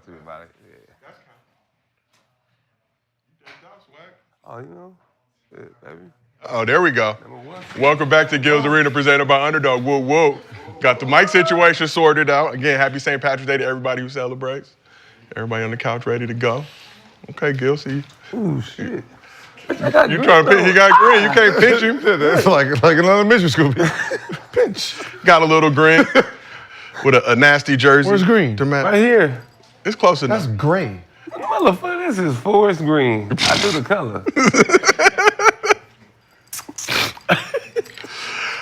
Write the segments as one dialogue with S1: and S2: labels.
S1: talk to me about it. Yeah.
S2: That's kind of... You decked out, swag.
S1: Yeah, baby.
S2: Oh, there we go. Welcome back to Gil's Arena, presented by Underdog. Whoa, whoa. Got the mic situation sorted out. Again, happy St. Patrick's Day to everybody who celebrates. Everybody on the couch ready to go. Okay, Gil, see you.
S1: Ooh, shit.
S2: You trying to pinch? He got green. You can't pinch him.
S3: That's like an elementary school pinch.
S2: Got a little grin with a nasty jersey.
S3: Where's green?
S1: Right here.
S2: It's close enough.
S3: That's gray.
S1: Motherfucker, this is forest green. I do the color.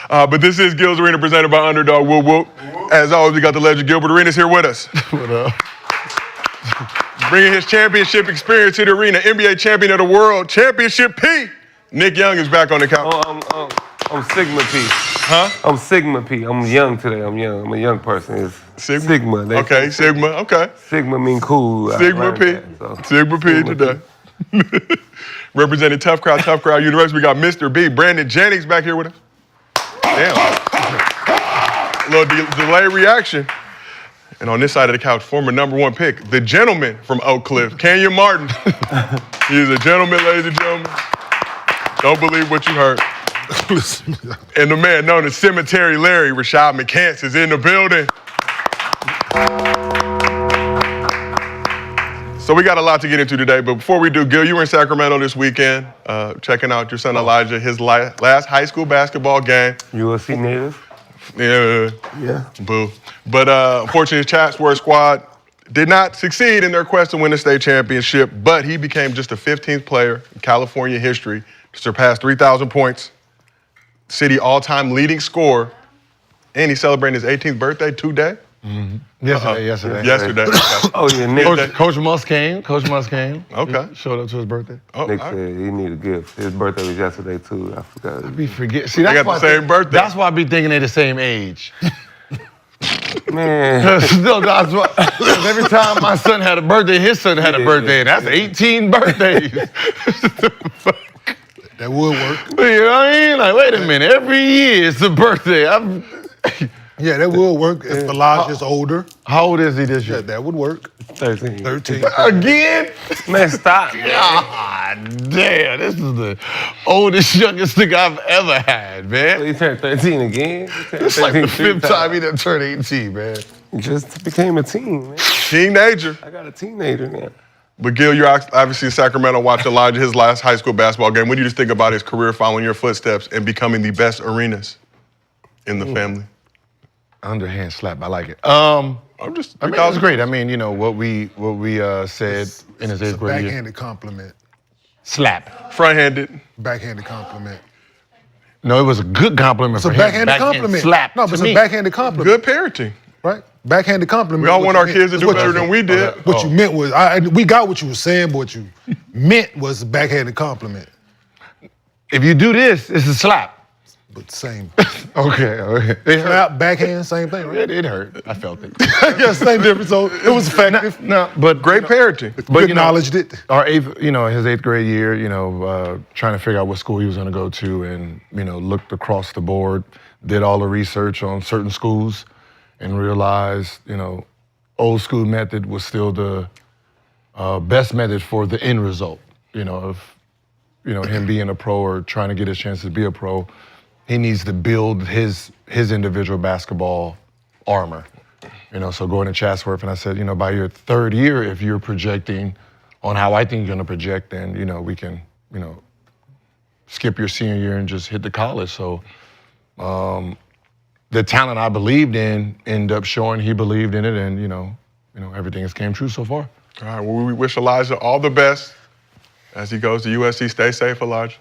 S2: But this is Gil's Arena, presented by Underdog. Whoop, whoop. As always, we got the legend Gilbert Arenas here with us.
S3: What up?
S2: Bringing his championship experience to the arena, NBA champion of the world, Championship P. Nick Young is back on the couch.
S1: I'm Sigma P.
S2: Huh?
S1: I'm Sigma P. I'm young today. I'm young. I'm a young person. It's Sigma.
S2: Okay, Sigma. Okay.
S1: Sigma mean cool.
S2: Sigma P. Sigma P today. Representing Tough Crowd University, we got Mr. B. Brandon Jennings back here with us. Damn. A little delay reaction. And on this side of the couch, former #1 pick, the gentleman from Oak Cliff, Kenyon Martin. He's a gentleman, ladies and gentlemen. Don't believe what you heard. And the man known as Cemetery Larry, Rashad McCants, is in the building. So we got a lot to get into today, but before we do, Gil, you were in Sacramento this weekend, checking out your son Elijah, his last high school basketball game.
S1: USC native?
S2: Yeah. Boo. But unfortunately, his Chatsworth squad did not succeed in their quest to win the state championship, but he became just the 15th player in California history to surpass 3,000 points, city all-time leading scorer, and he's celebrating his 18th birthday today.
S3: Mm-hmm. Yesterday.
S2: Oh,
S1: yeah, Nick.
S3: Coach Musk came.
S2: Okay.
S3: He showed up to his birthday.
S2: Oh,
S1: Nick said he needed a gift. His birthday was yesterday, too. I forgot.
S3: I be forget. See,
S2: they got the same birthday.
S3: That's why I be thinking they're the same age.
S1: Man.
S3: No, that's why. Every time my son had a birthday, his son had a birthday, and that's 18 birthdays.
S4: That would work.
S3: You know what I mean? Like, wait a minute. Every year it's a birthday.
S4: Yeah, that would work if Elijah's older.
S3: How old is he this year?
S4: Yeah, that would work.
S1: 13.
S4: 13.
S3: Again?
S1: Man, stop.
S3: God damn, this is the oldest, youngest thing I've ever had, man.
S1: He turned 13 again.
S3: It's like the 5th time he done turned 18, man.
S1: He just became a teen, man.
S2: Teenager.
S1: I got a teenager now.
S2: But Gil, you're obviously in Sacramento, watched Elijah his last high school basketball game. What do you just think about his career following your footsteps and becoming the best arenas in the family?
S3: Underhand slap, I like it.
S2: I mean,
S3: it was great. I mean, you know, what we said in his 8th grade year.
S4: Backhanded compliment.
S3: Slap.
S2: Front-handed.
S4: Backhanded compliment.
S3: No, it was a good compliment
S4: It's
S3: for
S4: a
S3: him.
S4: backhanded compliment.
S3: Slap
S4: No, but it's
S3: to
S4: a
S3: me.
S4: backhanded compliment.
S2: Good parenting.
S4: Right? Backhanded compliment.
S2: We all want
S4: What
S2: our
S4: you
S2: kids to
S4: meant-
S2: do
S4: what
S2: better
S4: you-
S2: than we did.
S4: What you meant was, we got what you were saying, but what you meant was a backhanded compliment.
S3: If you do this, it's a slap.
S4: But same.
S3: Okay.
S4: Slap, backhand, same thing, right?
S3: It hurt. I felt it.
S4: Yeah, same difference. So it was effective.
S3: No, but
S2: Great parenting.
S3: But
S4: Acknowledged it.
S3: Our his 8th grade year, trying to figure out what school he was going to go to, and looked across the board, did all the research on certain schools, and realized old school method was still the best method for the end result. Of him being a pro or trying to get his chance to be a pro, he needs to build his individual basketball armor. So going to Chatsworth, and I said, by your 3rd year, if you're projecting on how I think you're going to project, then we can skip your senior year and just hit the college. So the talent I believed in ended up showing he believed in it, and everything has came true so far.
S2: All right, well, we wish Elijah all the best as he goes to USC. Stay safe, Elijah.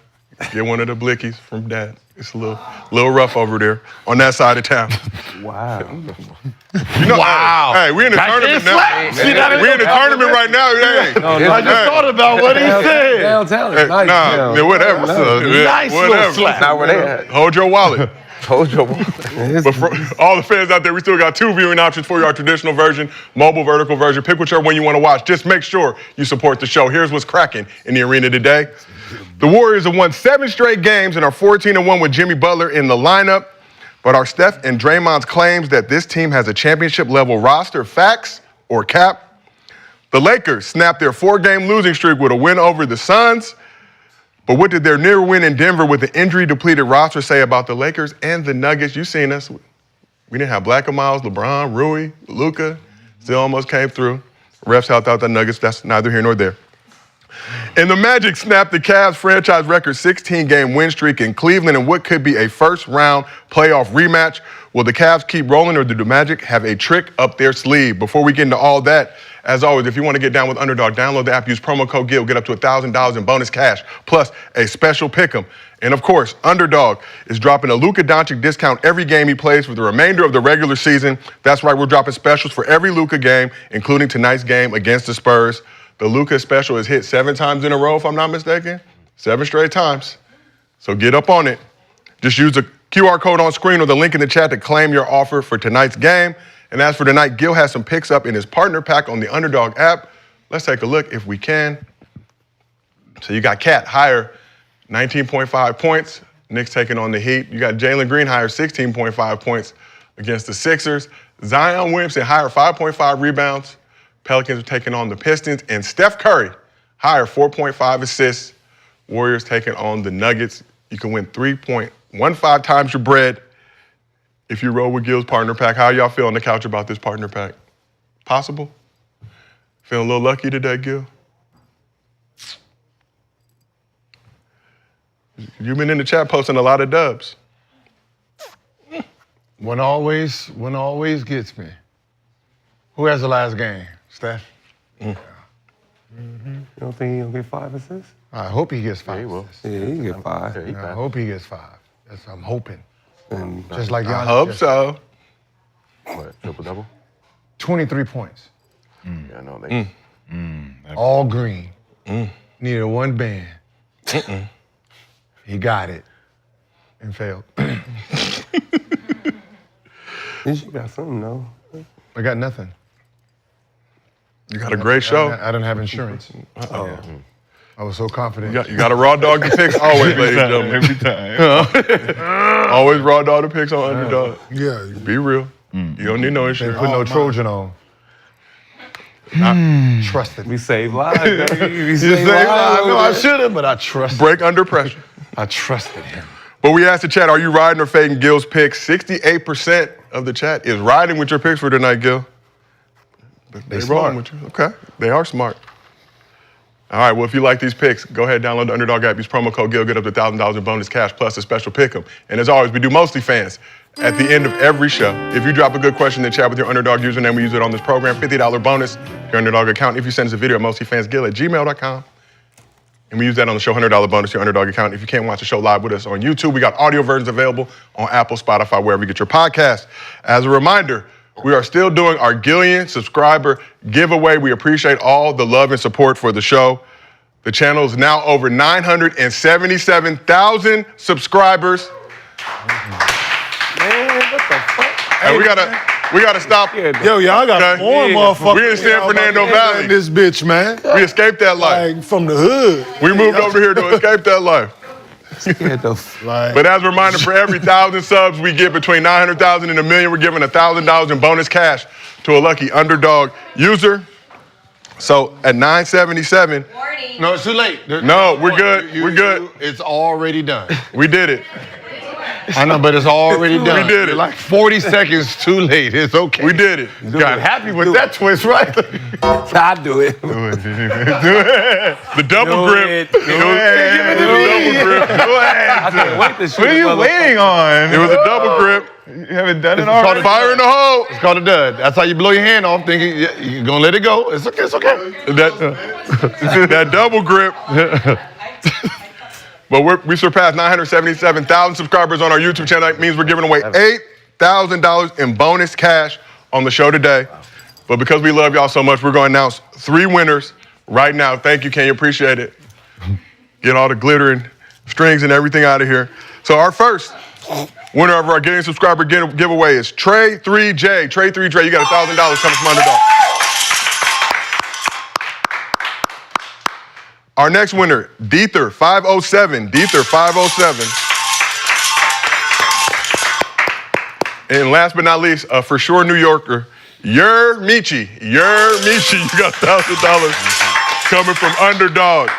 S2: Get one of the blickies from Dad. It's a little rough over there on that side of town.
S1: Wow.
S3: Wow.
S2: Hey, we're in the tournament now. We're in the tournament right now. Hey.
S3: I just thought about what he said.
S1: Downtown
S2: Hey,
S1: is nice.
S2: nah, whatever.
S3: Nice little slap.
S1: Not where they at.
S2: Hold your wallet.
S1: Told you.
S2: But for all the fans out there, we still got 2 viewing options for you: our traditional version, mobile vertical version. Pick whichever one you want to watch. Just make sure you support the show. Here's what's cracking in the arena today. The Warriors have won 7 straight games and are 14-1 with Jimmy Butler in the lineup. But are Steph and Draymond's claims that this team has a championship-level roster facts or cap? The Lakers snapped their 4-game losing streak with a win over the Suns. But what did their near win in Denver with the injury-depleted roster say about the Lakers and the Nuggets? You've seen us. We didn't have Black and Miles, LeBron, Rui, Luka. Still almost came through. Refs helped out the Nuggets. That's neither here nor there. And the Magic snapped the Cavs franchise record 16-game win streak in Cleveland in what could be a first-round playoff rematch. Will the Cavs keep rolling, or do the Magic have a trick up their sleeve? Before we get into all that, as always, if you want to get down with Underdog, download the app, use promo code GIL, get up to $1,000 in bonus cash, plus a special pick'em. And of course, Underdog is dropping a Luka Doncic discount every game he plays for the remainder of the regular season. That's right, we're dropping specials for every Luka game, including tonight's game against the Spurs. The Luka special is hit 7 times in a row, if I'm not mistaken. 7 straight times. So get up on it. Just use the QR code on screen or the link in the chat to claim your offer for tonight's game. And as for tonight, Gil has some picks up in his partner pack on the Underdog app. Let's take a look if we can. So you got Cat higher, 19.5 points. Knicks taking on the Heat. You got Jalen Green higher, 16.5 points against the Sixers. Zion Williamson higher, 5.5 rebounds. Pelicans are taking on the Pistons. And Steph Curry higher, 4.5 assists. Warriors taking on the Nuggets. You can win 3.15 times your bread if you roll with Gil's partner pack. How y'all feel on the couch about this partner pack? Possible? Feeling a little lucky today, Gil? You've been in the chat posting a lot of dubs.
S3: One always gets me. Who has the last game? Steph?
S1: You don't think he'll get 5 assists?
S3: I hope he gets 5.
S5: Yeah, he will.
S1: Yeah, he can get 5.
S3: I hope he gets 5. I'm hoping.
S1: And
S3: Just like Giannis.
S2: I hope so.
S5: What, triple-double?
S3: 23 points.
S5: Yeah, no, they...
S3: All green. Needed one band. He got it and failed.
S1: at least you got something, though.
S3: I got nothing.
S2: You got a great show.
S3: I didn't have insurance. I was so confident.
S2: You got a raw dog to picks always, ladies and gentlemen.
S5: Every time.
S2: Always raw dog to picks on Underdog.
S4: Yeah.
S2: Be real. You don't need no insurance.
S3: Put no Trojan on. Trusted.
S1: We save lives, baby. We
S3: You
S1: save
S3: say, I
S1: lives.
S3: know I should have, but I trusted.
S2: Break under pressure.
S3: I trusted him.
S2: But we asked the chat, are you riding or fading Gil's picks? 68% of the chat is riding with your picks for tonight, Gil. They rolling with you. Okay. They are smart. All right, well, if you like these picks, go ahead and download the Underdog app. Use promo code GIL, get up to $1,000 in bonus cash plus a special pick'em. And as always, we do Mostly Fans at the end of every show. If you drop a good question in the chat with your Underdog username, we use it on this program. $50 bonus, your Underdog account. If you send us a video at mostlyfansgil@gmail.com. And we use that on the show, $100 bonus, your Underdog account. If you can't watch the show live with us on YouTube, we got audio versions available on Apple, Spotify, wherever you get your podcast. As a reminder, we are still doing our Gillian subscriber giveaway. We appreciate all the love and support for the show. The channel is now over 977,000 subscribers.
S1: Man, what the fuck?
S2: And we gotta stop.
S4: Yo, y'all got
S2: Okay.
S4: more
S1: Yeah.
S4: motherfuckers.
S2: We in San Fernando Valley.
S4: In this bitch, man.
S2: We escaped that life.
S4: Like, from the hood.
S2: We moved over here to escape that life.
S1: Scared the f-
S4: Like,
S2: But as a reminder, for every 1,000 subs we get between 900,000 and 1 million, we're giving $1,000 in bonus cash to a lucky Underdog user. So at 977,
S3: No, it's too late.
S2: No, we're good. We're good.
S3: It's already done.
S2: we did it.
S3: I know, but it's already done.
S2: We did it.
S3: You're like 40 seconds too late. It's okay.
S2: We did it.
S3: Got happy with that twist, right?
S1: I do it.
S2: The double
S1: Do
S2: grip.
S1: it.
S2: It was a double grip.
S1: I can't wait to shoot
S5: What are you
S1: this
S5: waiting on?
S2: It was a double grip.
S5: You haven't done it
S3: called
S5: already?
S3: a
S2: Fire in the hole.
S3: It's called a dud. That's how you blow your hand off, thinking you're gonna let it go. It's okay. It's okay.
S2: That double grip. But we surpassed 977,000 subscribers on our YouTube channel. That means we're giving away $8,000 in bonus cash on the show today. But because we love y'all so much, we're going to announce 3 winners right now. Thank you, Kenyon. Appreciate it. Get all the glitter and strings and everything out of here. So our first winner of our Getting Subscriber giveaway is Trey3J. Trey3J, you got $1,000 coming from Underdog. Our next winner, Deether507. Deether507. And last but not least, for sure New Yorker, Michi. You got $1,000 coming from Underdog.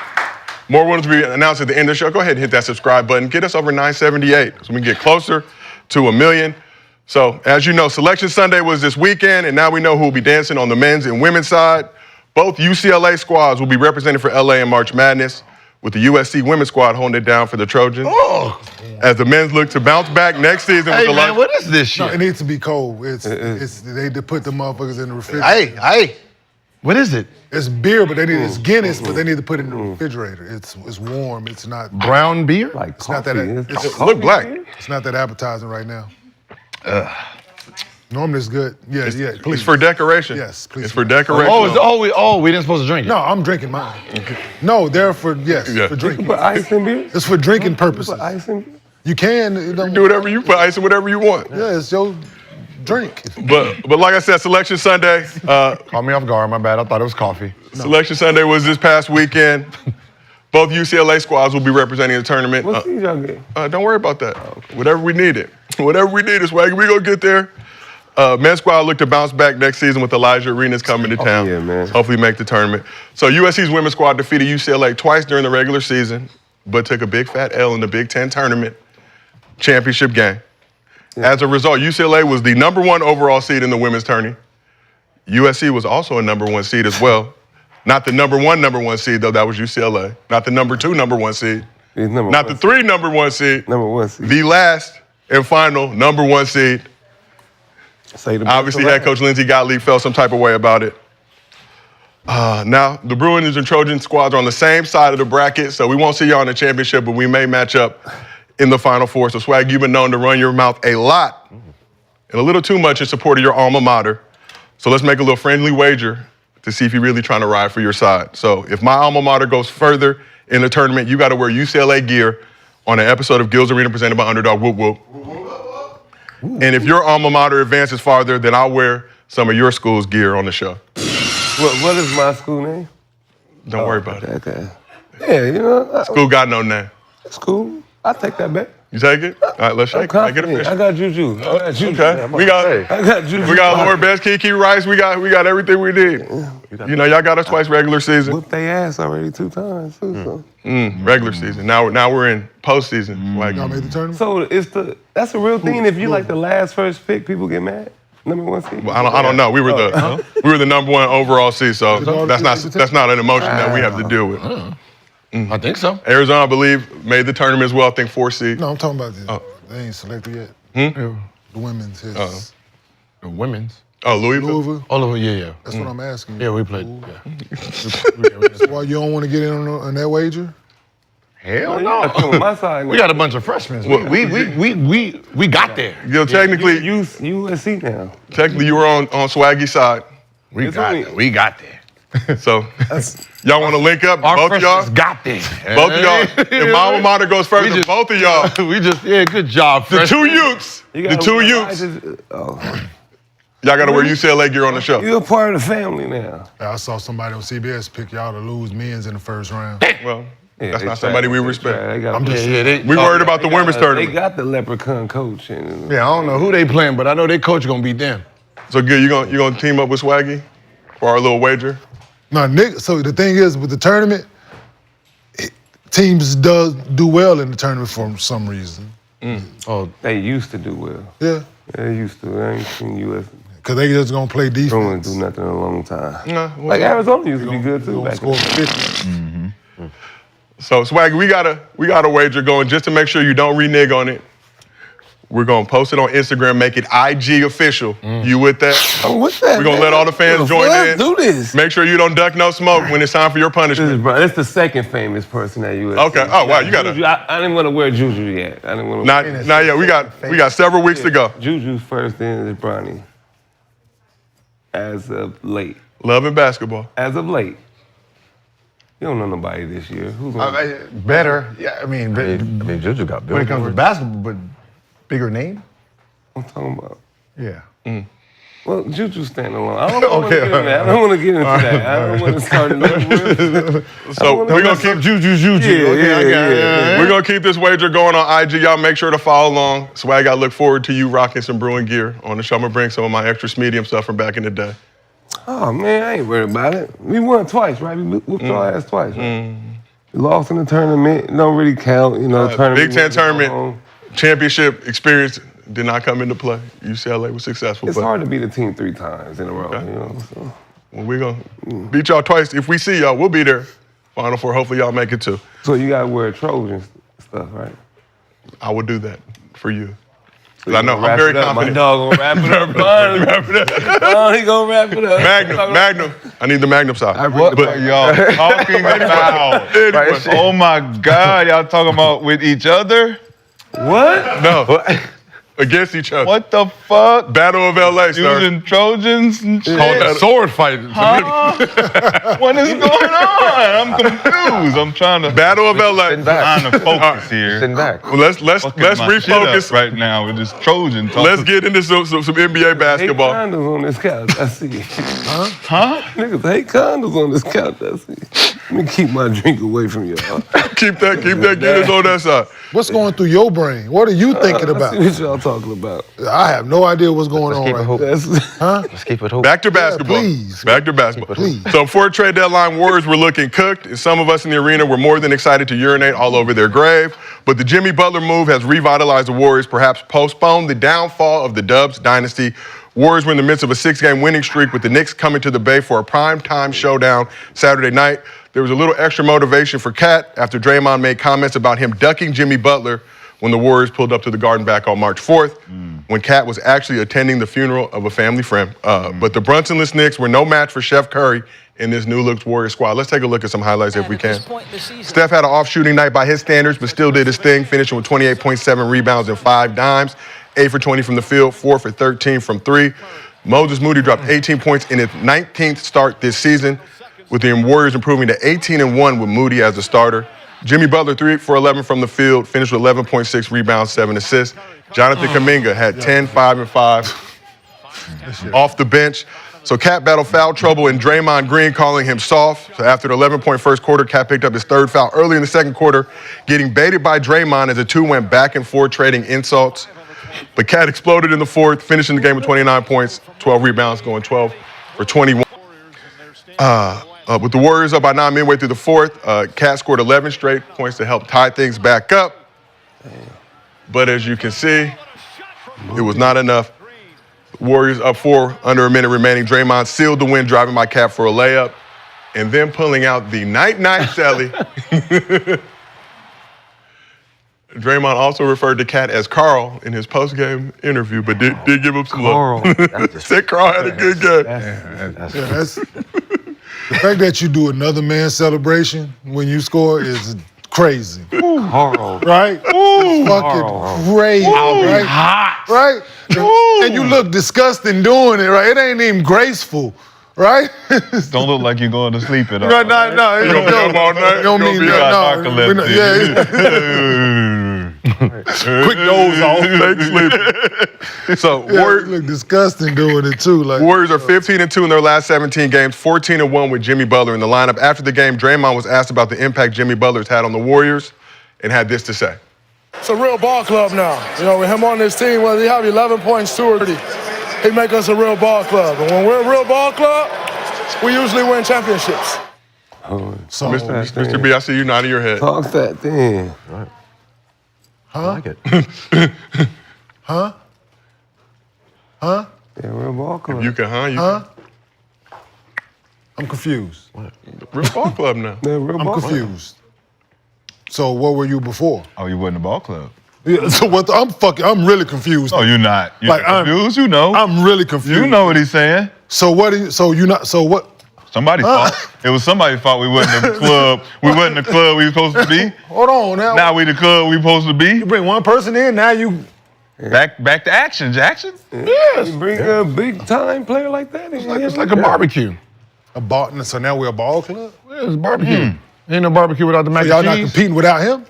S2: More winners will be announced at the end of the show. Go ahead and hit that subscribe button. Get us over 978 so we can get closer to $1 million. So, as you know, Selection Sunday was this weekend, and now we know who will be dancing on the men's and women's side. Both UCLA squads will be represented for LA in March Madness, with the USC women's squad holding it down for the Trojans.
S3: Oh.
S2: As the men's look to bounce back next season with
S3: Hey,
S2: the
S3: man, what is this shit?
S4: No, it needs to be cold. They put the motherfuckers in the refrigerator.
S3: Hey, what is it?
S4: It's beer, but it's Guinness, but they need to put it in the refrigerator. It's warm. It's not
S3: Brown beer?
S1: Like
S4: It's not that.
S1: coffee.
S4: It's
S2: Look black.
S4: It's not that appetizing right now. Normally it's good. Yeah, please.
S2: It's for decoration.
S4: Yes, please.
S2: It's for decoration.
S3: We didn't supposed to drink it.
S4: No, I'm drinking mine. No, they're for
S2: Yeah.
S4: for
S1: You can
S4: drinking.
S1: put ice in beer?
S4: It's for drinking purposes.
S1: Put ice in beer?
S4: You can. It don't,
S2: Do whatever you put ice in whatever you want.
S4: yeah, it's your drink.
S2: But like I said, Selection Sunday.
S3: Caught me off guard, my bad. I thought it was coffee.
S2: Selection Sunday was this past weekend. Both UCLA squads will be representing the tournament.
S1: What seed y'all get?
S2: Don't worry about that. Whatever we needed. Whatever we need is Swaggy. We gonna get there. Men's squad look to bounce back next season with Elijah Arenas coming to town.
S1: yeah, man.
S2: Hopefully make the tournament. So USC's women's squad defeated UCLA twice during the regular season, but took a big fat L in the Big Ten tournament championship game. As a result, UCLA was the #1 overall seed in the women's tourney. USC was also a #1 seed as well. Not the #1 seed, though. That was UCLA. Not the #2 #1 seed.
S1: He's number
S2: Not
S1: one
S2: the 3 #1 seed.
S1: #1 seed.
S2: The last and final #1 seed.
S1: Say the
S2: Obviously, head coach Lindsey Gottlieb felt some type of way about it. Now, the Bruins and Trojan squads are on the same side of the bracket, so we won't see y'all in the championship, but we may match up in the Final Four. So, Swag, you've been known to run your mouth a lot and a little too much in support of your alma mater. So let's make a little friendly wager to see if you're really trying to ride for your side. So if my alma mater goes further in the tournament, you got to wear UCLA gear on an episode of Gil's Arena presented by Underdog. Whoop, whoop. And if your alma mater advances farther, then I'll wear some of your school's gear on the show.
S1: What is my school name?
S2: Don't worry about it.
S1: Okay. Yeah, you know,
S2: School got no name.
S1: it's cool. I'll take that back.
S2: You take it? All right, let's
S1: I'm
S2: shake it. I get
S1: confident. I
S2: official.
S1: got Juju. I got Juju.
S2: Okay. We got
S1: I got Juju.
S2: we got Lord Best, Kiki Rice. We got everything we need. You know, y'all got us twice regular season.
S1: Whooped their ass already 2 times. Too,
S2: Regular season. Now we're in postseason. Like,
S4: Y'all made the tournament?
S1: So that's a real thing. If you like the last first pick, people get mad. #1 seed.
S2: I don't know. We were the #1 overall seed, so that's not an emotion that we have to deal with.
S3: I think so.
S2: Arizona, I believe, made the tournament as well. I think 4th seed.
S4: No, I'm talking about this. They ain't selected yet. The women's.
S3: The women's.
S2: Oh, Louisville.
S4: Louisville.
S3: All over, yeah.
S4: That's what I'm asking.
S3: Yeah, we played.
S4: That's why you don't want to get in on that wager?
S3: Hell
S1: I come
S3: no.
S1: on my side.
S3: We got a bunch of freshmen. We got there.
S2: Yo, technically,
S1: You USC now.
S2: you were on Swaggy's side.
S3: We
S1: It's
S3: got
S1: only-
S3: there. We got there.
S2: So y'all want to link up,
S3: Our
S2: both of y'all?
S3: freshmen got there.
S2: Both of y'all. If my alma mater goes further, both of y'all.
S3: Good job,
S2: The
S3: freshmen.
S2: 2 Utes. The 2 Utes. Y'all got to wear UCLA gear on the show.
S1: You're a part of the family now.
S4: I saw somebody on CBS pick y'all to lose men's in the first round.
S2: Well,
S1: Yeah,
S2: that's
S1: they
S2: not somebody we
S1: tried.
S2: respect.
S1: They got-
S4: I'm just-
S2: We worried about the women's
S1: They
S2: tournament.
S1: got the leprechaun coach. And
S3: Yeah, I don't know who they playing, but I know their coach gonna beat them.
S2: So good, you gonna team up with Swaggy for our little wager?
S4: No, Nick. So the thing is, with the tournament, teams do well in the tournament for some reason.
S3: Oh,
S1: they used to do well.
S4: Yeah,
S1: They used to. I ain't seen US
S4: because they just gonna play
S1: Bruins
S4: defense.
S1: do nothing in a long time.
S2: Nah,
S1: Like Arizona used to be good too.
S4: Gonna
S1: Back
S4: score
S1: in.
S4: 50.
S2: So Swaggy, we got a wager going just to make sure you don't renege on it. We're gonna post it on Instagram, make it IG official. You with that?
S1: Oh, what's that?
S2: We're gonna let all the fans join
S1: Let's
S2: in.
S1: do this.
S2: Make sure you don't duck no smoke when it's time for your punishment.
S1: It's the second famous person at USC.
S2: Okay. Oh wow, you got
S1: Juju,
S2: to.
S1: I didn't want to wear Juju yet. I didn't want to.
S2: Not yet. We got several weeks to go.
S1: Juju's first, then is Bronny. As of late.
S2: Love and basketball.
S1: As of late. You don't know nobody this year. Who's on?
S3: better. Yeah, I mean,
S5: Juju got
S3: when it comes to basketball, but bigger name.
S1: I'm talking about.
S3: Yeah.
S1: Well, Juju standing alone. I don't want to get into that. I don't want to get into that. I don't want to start another.
S2: So we're gonna keep
S3: Juju.
S1: Yeah.
S2: We're gonna keep this wager going on IG. Y'all make sure to follow along. Swag, I look forward to you rocking some brewing gear on the show. I'm gonna bring some of my extra medium stuff from back in the day.
S1: Oh man, I ain't worried about it. We won twice, right? We whooped our ass twice. Right? We lost in the tournament. It don't really count, tournament.
S2: Big Ten tournament championship experience did not come into play. UCLA was successful.
S1: It's
S2: but
S1: hard to beat a team 3 times in a row.
S2: Okay.
S1: So.
S2: Well, we're gonna beat y'all twice. If we see y'all, we'll be there. Final Four. Hopefully y'all make it too.
S1: So you gotta wear Trojan stuff, right?
S2: I will do that for you.
S1: So
S2: I know I'm very confident.
S1: My dog gonna wrap it up. He gonna wrap it up.
S2: Magnum. I need the Magnum side.
S5: What are y'all talking about?
S2: Anyway.
S5: Oh my God, y'all talking about with each other?
S1: What?
S2: No. Against each other.
S5: What the fuck?
S2: Battle of LA, sir.
S5: Using Trojans and shit?
S3: Called that sword fighting.
S5: What is going on? I'm confused. I'm trying to
S2: Battle of LA.
S5: trying to focus here.
S6: Sitting back.
S2: Well, let's
S5: Fucking my shit up
S2: refocus.
S5: right now with this Trojan talk.
S2: Let's get into some NBA
S1: Hate
S2: basketball.
S1: condoms on this couch, I see.
S5: Huh?
S1: Niggas hate condoms on this couch, I see. Let me keep my drink away from y'all.
S2: Keep that Guinness on that side.
S4: What's going through your brain? What are you thinking
S1: I
S4: about?
S1: see what y'all talking about.
S4: I have no idea what's going on
S6: keep it
S4: right
S6: hope.
S4: now.
S1: That's,
S6: Let's keep it hope.
S2: Back to basketball.
S4: please.
S2: Back to basketball.
S4: Please.
S2: So before trade deadline, Warriors were looking cooked, and some of us in the arena were more than excited to urinate all over their grave. But the Jimmy Butler move has revitalized the Warriors, perhaps postponed the downfall of the Dubs dynasty. Warriors were in the midst of a 6-game winning streak with the Knicks coming to the Bay for a primetime showdown Saturday night. There was a little extra motivation for Cat after Draymond made comments about him ducking Jimmy Butler when the Warriors pulled up to the Garden back on March 4th, when Cat was actually attending the funeral of a family friend. But the Brunsonless Knicks were no match for Chef Curry in this new looks Warriors squad. Let's take a look at some highlights if we can. Steph had an off shooting night by his standards, but still did his thing, finishing with 28.7 rebounds and 5 dimes, 8 for 20 from the field, 4 for 13 from 3. Moses Moody dropped 18 points in his 19th start this season, with the Warriors improving to 18-1 with Moody as the starter. Jimmy Butler, 3 for 11 from the field, finished with 11.6 rebounds, 7 assists. Jonathan Kuminga had 10, 5, and 5 off the bench. So Cat battled foul trouble and Draymond Green calling him soft. So after the 11-point first quarter, Cat picked up his 3rd foul early in the second quarter, getting baited by Draymond as the two went back and forth trading insults. But Cat exploded in the 4th, finishing the game with 29 points, 12 rebounds, going 12 for 21. With the Warriors up by 9 midway through the 4th, Cat scored 11 straight points to help tie things back up. But as you can see, it was not enough. Warriors up 4, under a minute remaining. Draymond sealed the win, driving by Cat for a layup, and then pulling out the night-night Sally. Draymond also referred to Cat as Carl in his post-game interview, but did give him some love. Said Carl had a good game.
S4: That's, the fact that you do another man's celebration when you score is crazy.
S6: Carl.
S4: Right? It's fucking crazy. Right?
S5: Hot.
S4: Right? And you look disgusting doing it, right? It ain't even graceful. Right?
S5: Don't look like you're going to sleep at all.
S4: No, it
S2: You gonna be up all night?
S4: It don't mean
S2: You
S4: that.
S5: got
S4: No,
S5: Quick nose off.
S2: Fake sleep. So
S4: you look disgusting doing it too. Like
S2: Warriors are 15-2 in their last 17 games, 14-1 with Jimmy Butler in the lineup. After the game, Draymond was asked about the impact Jimmy Butler's had on the Warriors and had this to say.
S7: It's a real ball club now. With him on this team, whether he have 11 points, 2 or 30, he make us a real ball club. And when we're a real ball club, we usually win championships.
S4: so.
S2: Mr. B, I see you nodding your head.
S1: talk that thing.
S6: I like it.
S4: Huh?
S1: Yeah, real ball club.
S2: You can,
S4: Huh? I'm confused.
S2: Real ball club now.
S1: Yeah, real
S4: I'm
S1: ball club.
S4: confused. So what were you before?
S5: Oh, you wasn't a ball club.
S4: Yeah, so what? I'm really confused.
S5: Oh, you're not. You're
S4: Like,
S5: not confused. You know.
S4: I'm really confused.
S5: You know what he's saying.
S4: So what? So what?
S5: Somebody's fault. It was somebody's fault we wasn't the club. We wasn't the club we supposed to be.
S4: Hold on now.
S5: Now we the club we supposed to be.
S4: You bring one person in, now you.
S5: Back to action, Jackson.
S1: Yes. You bring a big time player like that in.
S3: It's like a barbecue.
S4: A ball. So now we're a ball club.
S3: Yeah, it's a barbecue. Ain't no barbecue without the mac
S4: Y'all
S3: and
S4: not
S3: cheese.
S4: competing without him?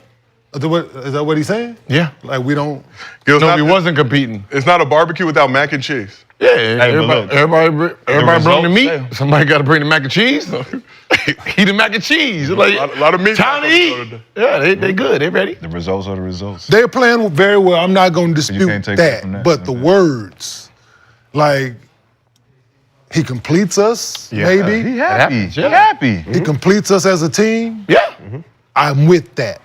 S4: Is that what he's saying?
S3: Yeah.
S4: Like we don't.
S2: It's
S3: No,
S2: not-
S3: he wasn't competing.
S2: It's not a barbecue without mac and cheese.
S3: Yeah,
S5: Hey, but look,
S3: everybody bring the
S5: results
S3: meat.
S5: say-
S3: Somebody got to bring the mac and cheese. Eat the mac and cheese. Like,
S2: A lot of meat.
S3: time to eat. Yeah, they good. They ready.
S5: The results are the results.
S4: They're playing very well. I'm not going to dispute
S5: can't take that from that.
S4: But the words, like, he completes us, maybe.
S5: He happy.
S3: happens, yeah.
S5: He happy.
S4: He completes us as a team.
S3: Yeah.
S4: I'm with that.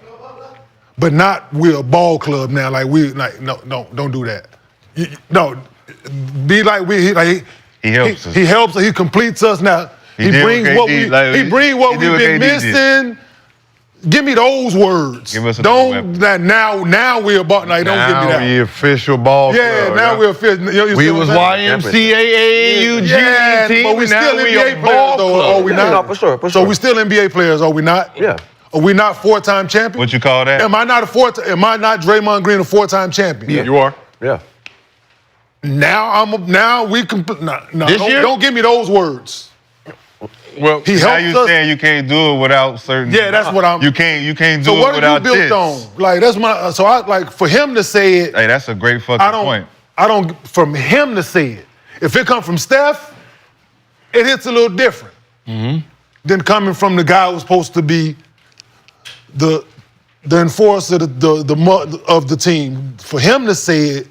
S4: But not we're a ball club now. Like no, don't do that. No, be like
S5: He helps us.
S4: He helps us. He completes us now. He
S5: did
S4: brings
S5: what KD
S4: he brings what
S5: he did
S4: we've
S5: what
S4: been
S5: KD did.
S4: missing. Give me those words.
S5: Give us a
S4: don't
S5: weapon.
S4: that now we're about. Like, don't
S3: Now
S4: give me
S3: we
S4: that.
S3: official ball
S4: Yeah,
S3: club.
S4: now we're official.
S3: We was YMCA, UG
S4: Yeah,
S3: team,
S4: but we
S3: now
S4: still
S3: we
S4: NBA
S3: a
S4: players,
S3: ball
S4: though.
S3: club.
S4: Are we not?
S6: No, for sure.
S4: So we still NBA players, are we not?
S6: Yeah.
S4: Are we not four-time champions?
S5: What you call that?
S4: Am I not Draymond Green a four-time champion?
S2: You are.
S6: Yeah.
S4: Now we can.
S3: This year?
S4: Don't give me those words.
S2: Well,
S4: He
S5: Now
S4: helps
S5: you
S4: us.
S5: saying you can't do it without certain.
S4: Yeah, that's what I'm.
S5: You can't do
S4: So
S5: it
S4: what are
S5: without
S4: you built
S5: this.
S4: on? Like that's my. So I like for him to say it.
S5: Hey, that's a great fucking
S4: I don't.
S5: point.
S4: I don't. From him to say it. If it comes from Steph, it hits a little different than coming from the guy who's supposed to be the enforcer, of the team. For him to say it,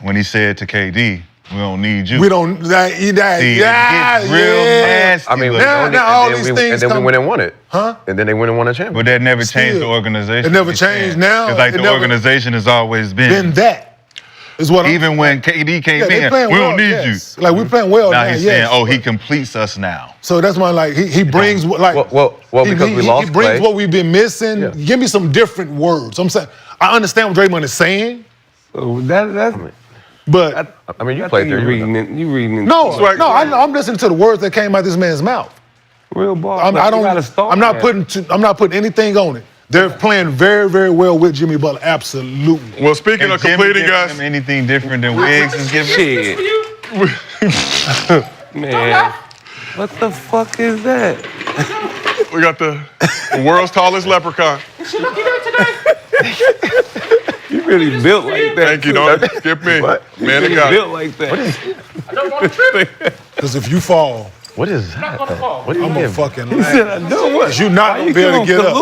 S5: When he said to KD, we don't need you.
S4: we don't.
S5: See, it gets real nasty.
S6: I mean,
S5: but-
S4: Now all these things
S6: and then
S4: come-
S6: we went and won it.
S4: Huh?
S6: And then they went and won a championship.
S5: But that never changed the
S4: Still,
S5: organization.
S4: it never
S5: He's
S4: changed
S5: saying.
S4: now.
S5: It's like
S4: It
S5: the
S4: never
S5: organization has always
S4: Been that is what.
S5: Even when KD came
S4: they
S5: in,
S4: playing
S5: we
S4: well,
S5: don't need
S4: yes.
S5: you.
S4: Like we playing well now.
S5: Now he's
S4: yes.
S5: saying, oh, he completes us now.
S4: So that's why, like, he brings like.
S6: Well, because we lost
S4: He brings
S6: Clay.
S4: what we've been missing.
S6: Yeah.
S4: Give me some different words. I'm saying I understand what Draymond is saying,
S1: So that's.
S4: but
S6: I mean, you
S1: I
S6: played
S1: think
S6: there.
S1: you reading it. You reading it.
S4: no,
S2: Swag-
S4: I'm listening to the words that came out this man's mouth.
S1: Real ball.
S4: I'm not putting anything on it. They're playing very, very well with Jimmy Butler. Absolutely.
S2: well, speaking of
S5: Jimmy
S2: completing
S5: giving
S2: us,
S5: him anything different than Wiggs is giving?
S1: Shit. Man. What the fuck is that?
S2: we got the world's tallest leprechaun.
S1: You really built like that.
S2: Thank you,
S1: too.
S2: don't skip me.
S1: You
S2: Man of
S1: really
S2: God.
S1: built like that.
S4: Because if you fall,
S6: What is that? What do you
S4: I'm gonna
S6: mean?
S4: fucking
S1: He said,
S4: laugh.
S1: I know what?
S4: You not gonna be able to get up.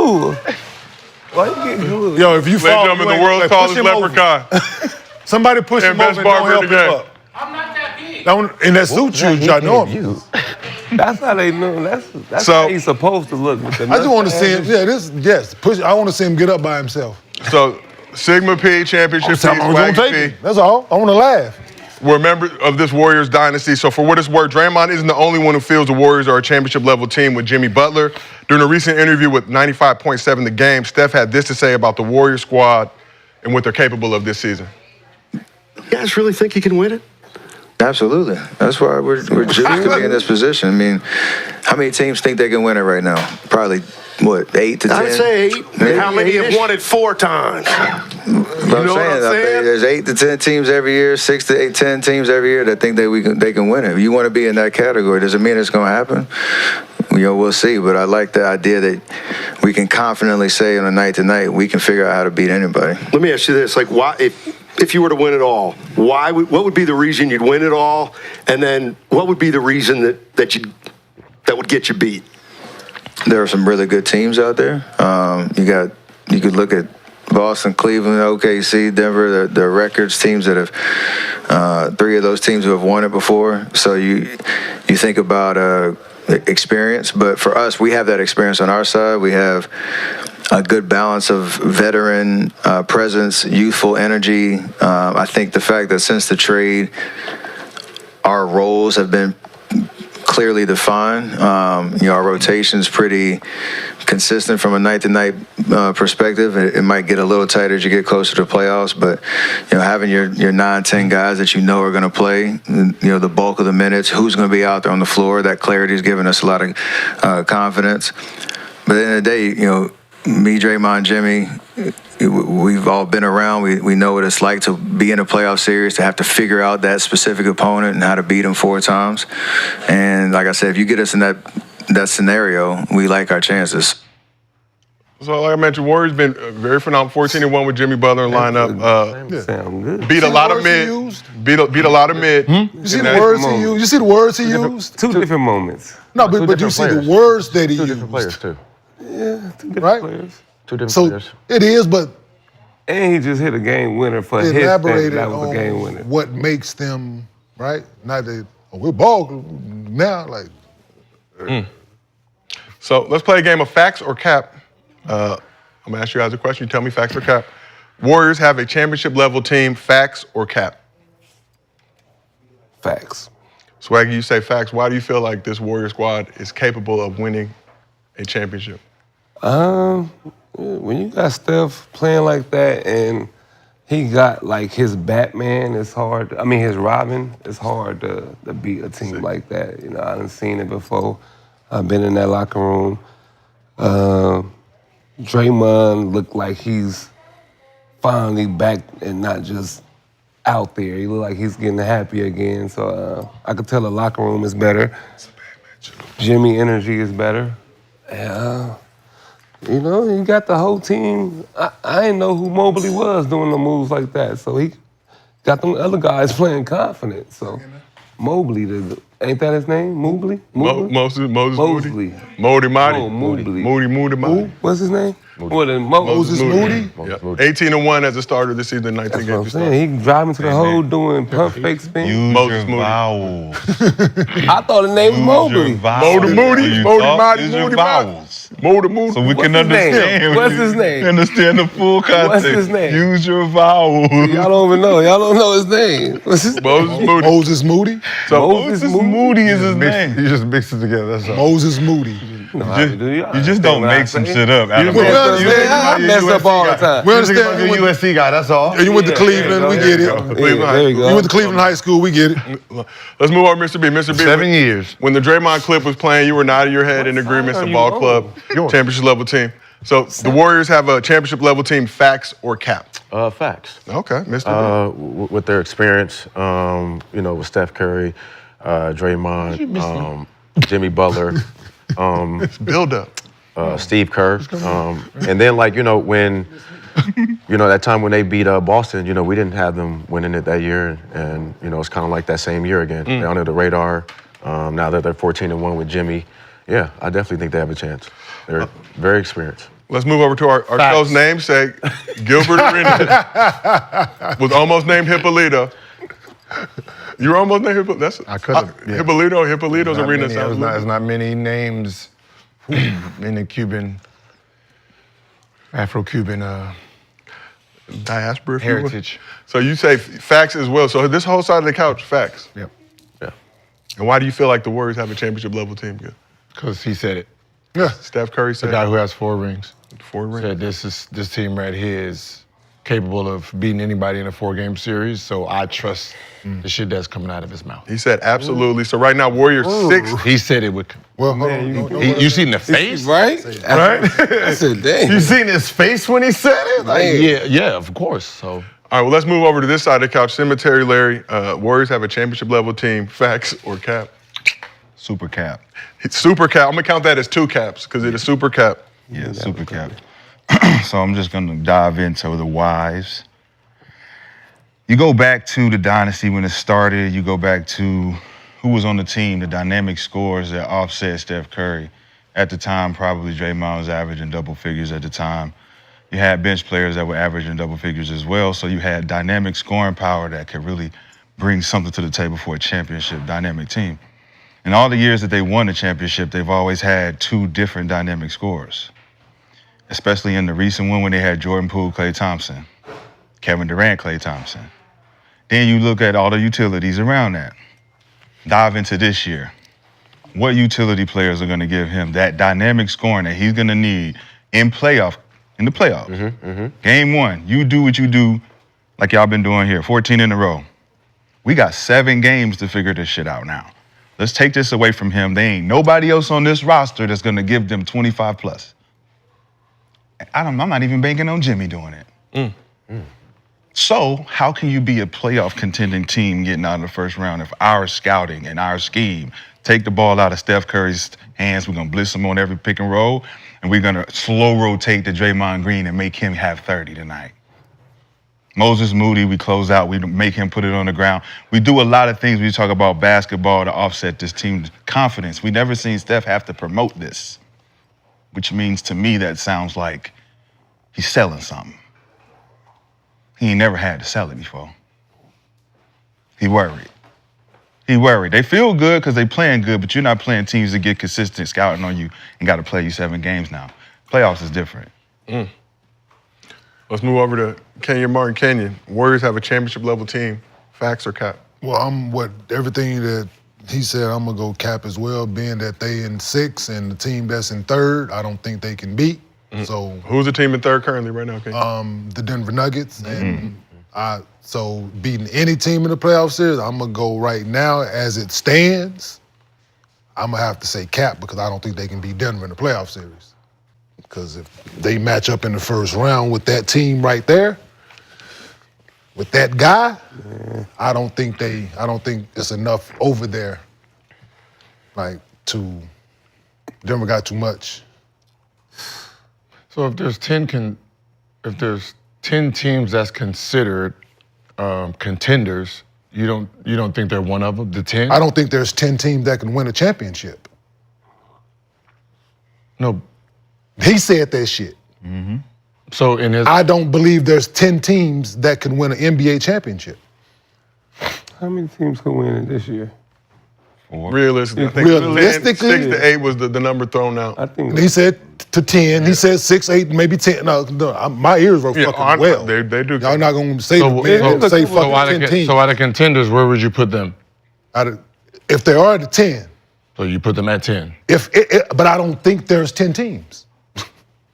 S1: Why you getting Kahlua?
S4: Yo, if you
S2: Ladies and
S4: fall,
S2: gentlemen,
S4: you
S2: the
S4: ain't-
S2: world's
S4: like,
S2: tallest
S4: push him over.
S2: leprechaun.
S4: Somebody push
S2: And
S4: him
S2: best
S4: over and don't
S2: barber in
S4: help
S2: the
S4: him
S2: game.
S4: up. I'm not that big. And that suit you, I know him.
S6: You.
S1: That's how they know. That's
S2: So-
S1: how he's supposed to look. With the
S4: I just want to see him.
S1: mustache.
S4: Push. I want to see him get up by himself.
S2: So, Sigma P, Championship P,
S4: I'm gonna take
S2: Swaggy
S4: it.
S2: P.
S4: That's all. I want to laugh.
S2: We're a member of this Warriors dynasty. So for what it's worth, Draymond isn't the only one who feels the Warriors are a championship level team with Jimmy Butler. During a recent interview with 95.7 The Game, Steph had this to say about the Warriors squad and what they're capable of this season.
S8: You guys really think you can win it?
S9: Absolutely. That's why we're juiced to be in this position. I mean, how many teams think they can win it right now? Probably, what, 8 to 10?
S8: I'd say 8.
S9: Maybe
S8: How many have
S9: 8-ish?
S8: won it 4 times?
S9: But I'm saying, there's 8 to 10 teams every year, 6 to 8, 10 teams every year that think they can win it. If you want to be in that category, doesn't mean it's going to happen. We'll see. But I like the idea that we can confidently say on a night to night, we can figure out how to beat anybody.
S8: Let me ask you this: like, why, if you were to win it all, what would be the reason you'd win it all? And then what would be the reason that would get you beat?
S9: There are some really good teams out there. You could look at Boston, Cleveland, OKC, Denver. The records teams that have 3 of those teams who have won it before. So you think about experience, but for us, we have that experience on our side. We have a good balance of veteran presence, youthful energy. I think the fact that since the trade, our roles have been clearly defined. Our rotation's pretty consistent from a night-to-night perspective. It might get a little tighter as you get closer to playoffs, but having your 9, 10 guys that are going to play, the bulk of the minutes, who's going to be out there on the floor, that clarity has given us a lot of confidence. But at the end of the day, me, Draymond, Jimmy, we've all been around. We know what it's like to be in a playoff series, to have to figure out that specific opponent and how to beat them 4 times. And like I said, if you get us in that scenario, we like our chances.
S2: So like I mentioned, Warriors been very phenomenal. 14-1 with Jimmy Butler in lineup.
S1: Sound good.
S2: Beat a lot of mid. Beat a lot of mid.
S4: You see the words he used? You see the words he used?
S1: Two different moments.
S4: No, but you see the words that he
S6: Two
S4: used.
S6: different players, too.
S1: Yeah, two different
S4: Right?
S1: players.
S6: Two different
S4: So
S6: players.
S4: it is, but
S1: And he just hit a game winner for his
S4: elaborated
S1: that was a game
S4: on
S1: winner.
S4: what makes them, right? Not that, we're ball now, like.
S2: So let's play a game of facts or cap. I'm gonna ask you guys a question. You tell me facts or cap. Warriors have a championship level team. Facts or cap?
S1: Facts.
S2: Swaggy, you say facts. Why do you feel like this Warrior squad is capable of winning a championship?
S1: When you got Steph playing like that and he got like his Batman, it's hard. I mean, his Robin, it's hard to beat a team like that. You know, I done seen it before. I've been in that locker room. Draymond looked like he's finally back and not just out there. He look like he's getting happy again. So I could tell the locker room is better. Jimmy energy is better. You know, he got the whole team. I didn't know who Mobley was doing the moves like that. So he got them other guys playing confident. So Mobley, ain't that his name? Mobley?
S2: Moses
S1: Mosley.
S2: Moody Moody.
S1: Oh, Mobley.
S2: Moody.
S1: What's his name?
S4: Moses Moody?
S2: Yep. 18-1 as a starter this season, 19
S1: That's what
S2: games.
S1: I'm saying. He driving to the hole doing pump fake spin.
S5: Use
S2: Moses
S5: your
S2: Moody.
S5: vowels.
S1: I thought his name was Mobley.
S2: Moody Moody. Moody
S5: Use your
S2: Moody.
S5: vowels.
S2: Moody Moody.
S5: So we
S1: What's
S5: can
S1: his name?
S5: understand.
S1: What's his name?
S5: Understand the full context.
S1: What's his name?
S5: Use your vowels.
S1: Y'all don't even know. Y'all don't know his name. What's his
S2: Moses Moody.
S4: Moses Moody?
S2: So
S1: Moses
S5: Moody is his name.
S3: You just mix it together. That's all.
S4: Moses Moody.
S5: You just don't make some shit up. Out of
S4: Well,
S5: nowhere.
S1: I mess up all the time.
S4: We understand.
S3: You're a USC guy, that's all.
S4: You went to Cleveland, we get it.
S2: Cleveland High
S1: there you
S2: School.
S1: go.
S4: You went to Cleveland High School, we get it.
S2: Let's move on, Mr. B. Mr. B.
S3: 7 years.
S2: When the Draymond clip was playing, you were nodding your head in agreement. The ball club, championship level team. So the Warriors have a championship level team. Facts or cap?
S6: Facts.
S2: Okay, Mr. B.
S6: With their experience, you know, with Steph Curry, Draymond, Jimmy Butler,
S2: Build up.
S6: Steve Kerr, and then like, you know, when, you know, that time when they beat Boston, you know, we didn't have them winning it that year, and you know, it's kind of like that same year again. They're under the radar. Now that they're 14-1 with Jimmy, yeah, I definitely think they have a chance. They're very experienced.
S2: Let's move over to our show's namesake, Gilbert Arenas. Was almost named Hippolyta. You were almost named Hippolyta.
S3: I could have. Yeah.
S2: Hippolyto's Arena
S3: There's
S2: sounds
S3: not many names in the Cuban, Afro-Cuban
S2: diaspora, if you will.
S3: heritage.
S2: So you say facts as well. So this whole side of the couch, facts.
S3: Yep.
S6: Yeah.
S2: And why do you feel like the Warriors have a championship level team? Good.
S3: Because he said it.
S4: Yeah.
S2: Steph Curry
S3: The
S2: said
S3: guy who has 4 rings
S2: 4 rings.
S3: said this team right here is capable of beating anybody in a 4-game series. So I trust the shit that's coming out of his mouth.
S2: He said absolutely. So right now, Warriors 6.
S3: He said it with.
S4: Well, hold on.
S3: You seen the face?
S1: Right?
S3: Right?
S1: I said, dang.
S3: You seen his face when he said it? Like,
S1: Man.
S3: yeah, of course. So
S2: All right, well, let's move over to this side of the couch. Cemetery Larry, Warriors have a championship level team. Facts or cap?
S5: Super cap.
S2: It's super cap. I'm going to count that as 2 caps because it is super cap.
S5: Yeah, super cap. So I'm just gonna dive into the whys. You go back to the dynasty when it started. You go back to who was on the team, the dynamic scores that offset Steph Curry. At the time, probably Draymond was averaging double figures at the time. You had bench players that were averaging double figures as well. So you had dynamic scoring power that could really bring something to the table for a championship dynamic team. In all the years that they won the championship, they've always had 2 different dynamic scorers. Especially in the recent one when they had Jordan Poole, Klay Thompson, Kevin Durant, Klay Thompson. Then you look at all the utilities around that. Dive into this year. What utility players are going to give him that dynamic scoring that he's going to need in the playoffs? Game 1, you do what you do like y'all been doing here, 14 in a row. We got 7 games to figure this shit out now. Let's take this away from him. There ain't nobody else on this roster that's going to give them 25 plus. I'm not even banking on Jimmy doing it. So how can you be a playoff contending team getting out of the first round if our scouting and our scheme take the ball out of Steph Curry's hands. We're going to blitz him on every pick and roll, and we're going to slow rotate to Draymond Green and make him have 30 tonight. Moses Moody, we close out. We make him put it on the ground. We do a lot of things when you talk about basketball to offset this team's confidence. We never seen Steph have to promote this, which means to me that sounds like he's selling something. He ain't never had to sell it before. He worried. He worried. They feel good because they playing good, but you're not playing teams that get consistent scouting on you and got to play you 7 games now. Playoffs is different.
S2: Let's move over to Kenyon Martin. Kenyon, Warriors have a championship-level team. Facts or cap?
S4: Well, everything that he said, I'm going to go cap as well, being that they in 6 and the team that's in 3rd, I don't think they can beat. So
S2: who's the team in 3rd currently right now, Kenyon?
S4: the Denver Nuggets. And so beating any team in the playoff series, I'm going to go right now as it stands. I'm going to have to say cap because I don't think they can beat Denver in the playoff series. Because if they match up in the first round with that team right there, with that guy, I don't think it's enough over there. Denver got too much.
S3: So if there's 10 teams that's considered contenders, you don't think they're one of them, the 10?
S4: I don't think there's 10 teams that can win a championship.
S3: No.
S4: He said that shit.
S3: So
S4: I don't believe there's 10 teams that can win an NBA championship.
S1: How many teams could win it this year?
S5: 4.
S2: Realistically, I think
S4: Realistically,
S2: 6 to 8 was the number thrown out.
S1: I think
S4: He said to 10. He said 6, 8, maybe 10. No, my ears are fucking well.
S2: They do.
S4: Y'all not gonna say
S3: so
S4: fucking 10 teams.
S3: So out of contenders, where would you put them?
S4: If they are the 10,
S3: So you put them at 10.
S4: but I don't think there's 10 teams.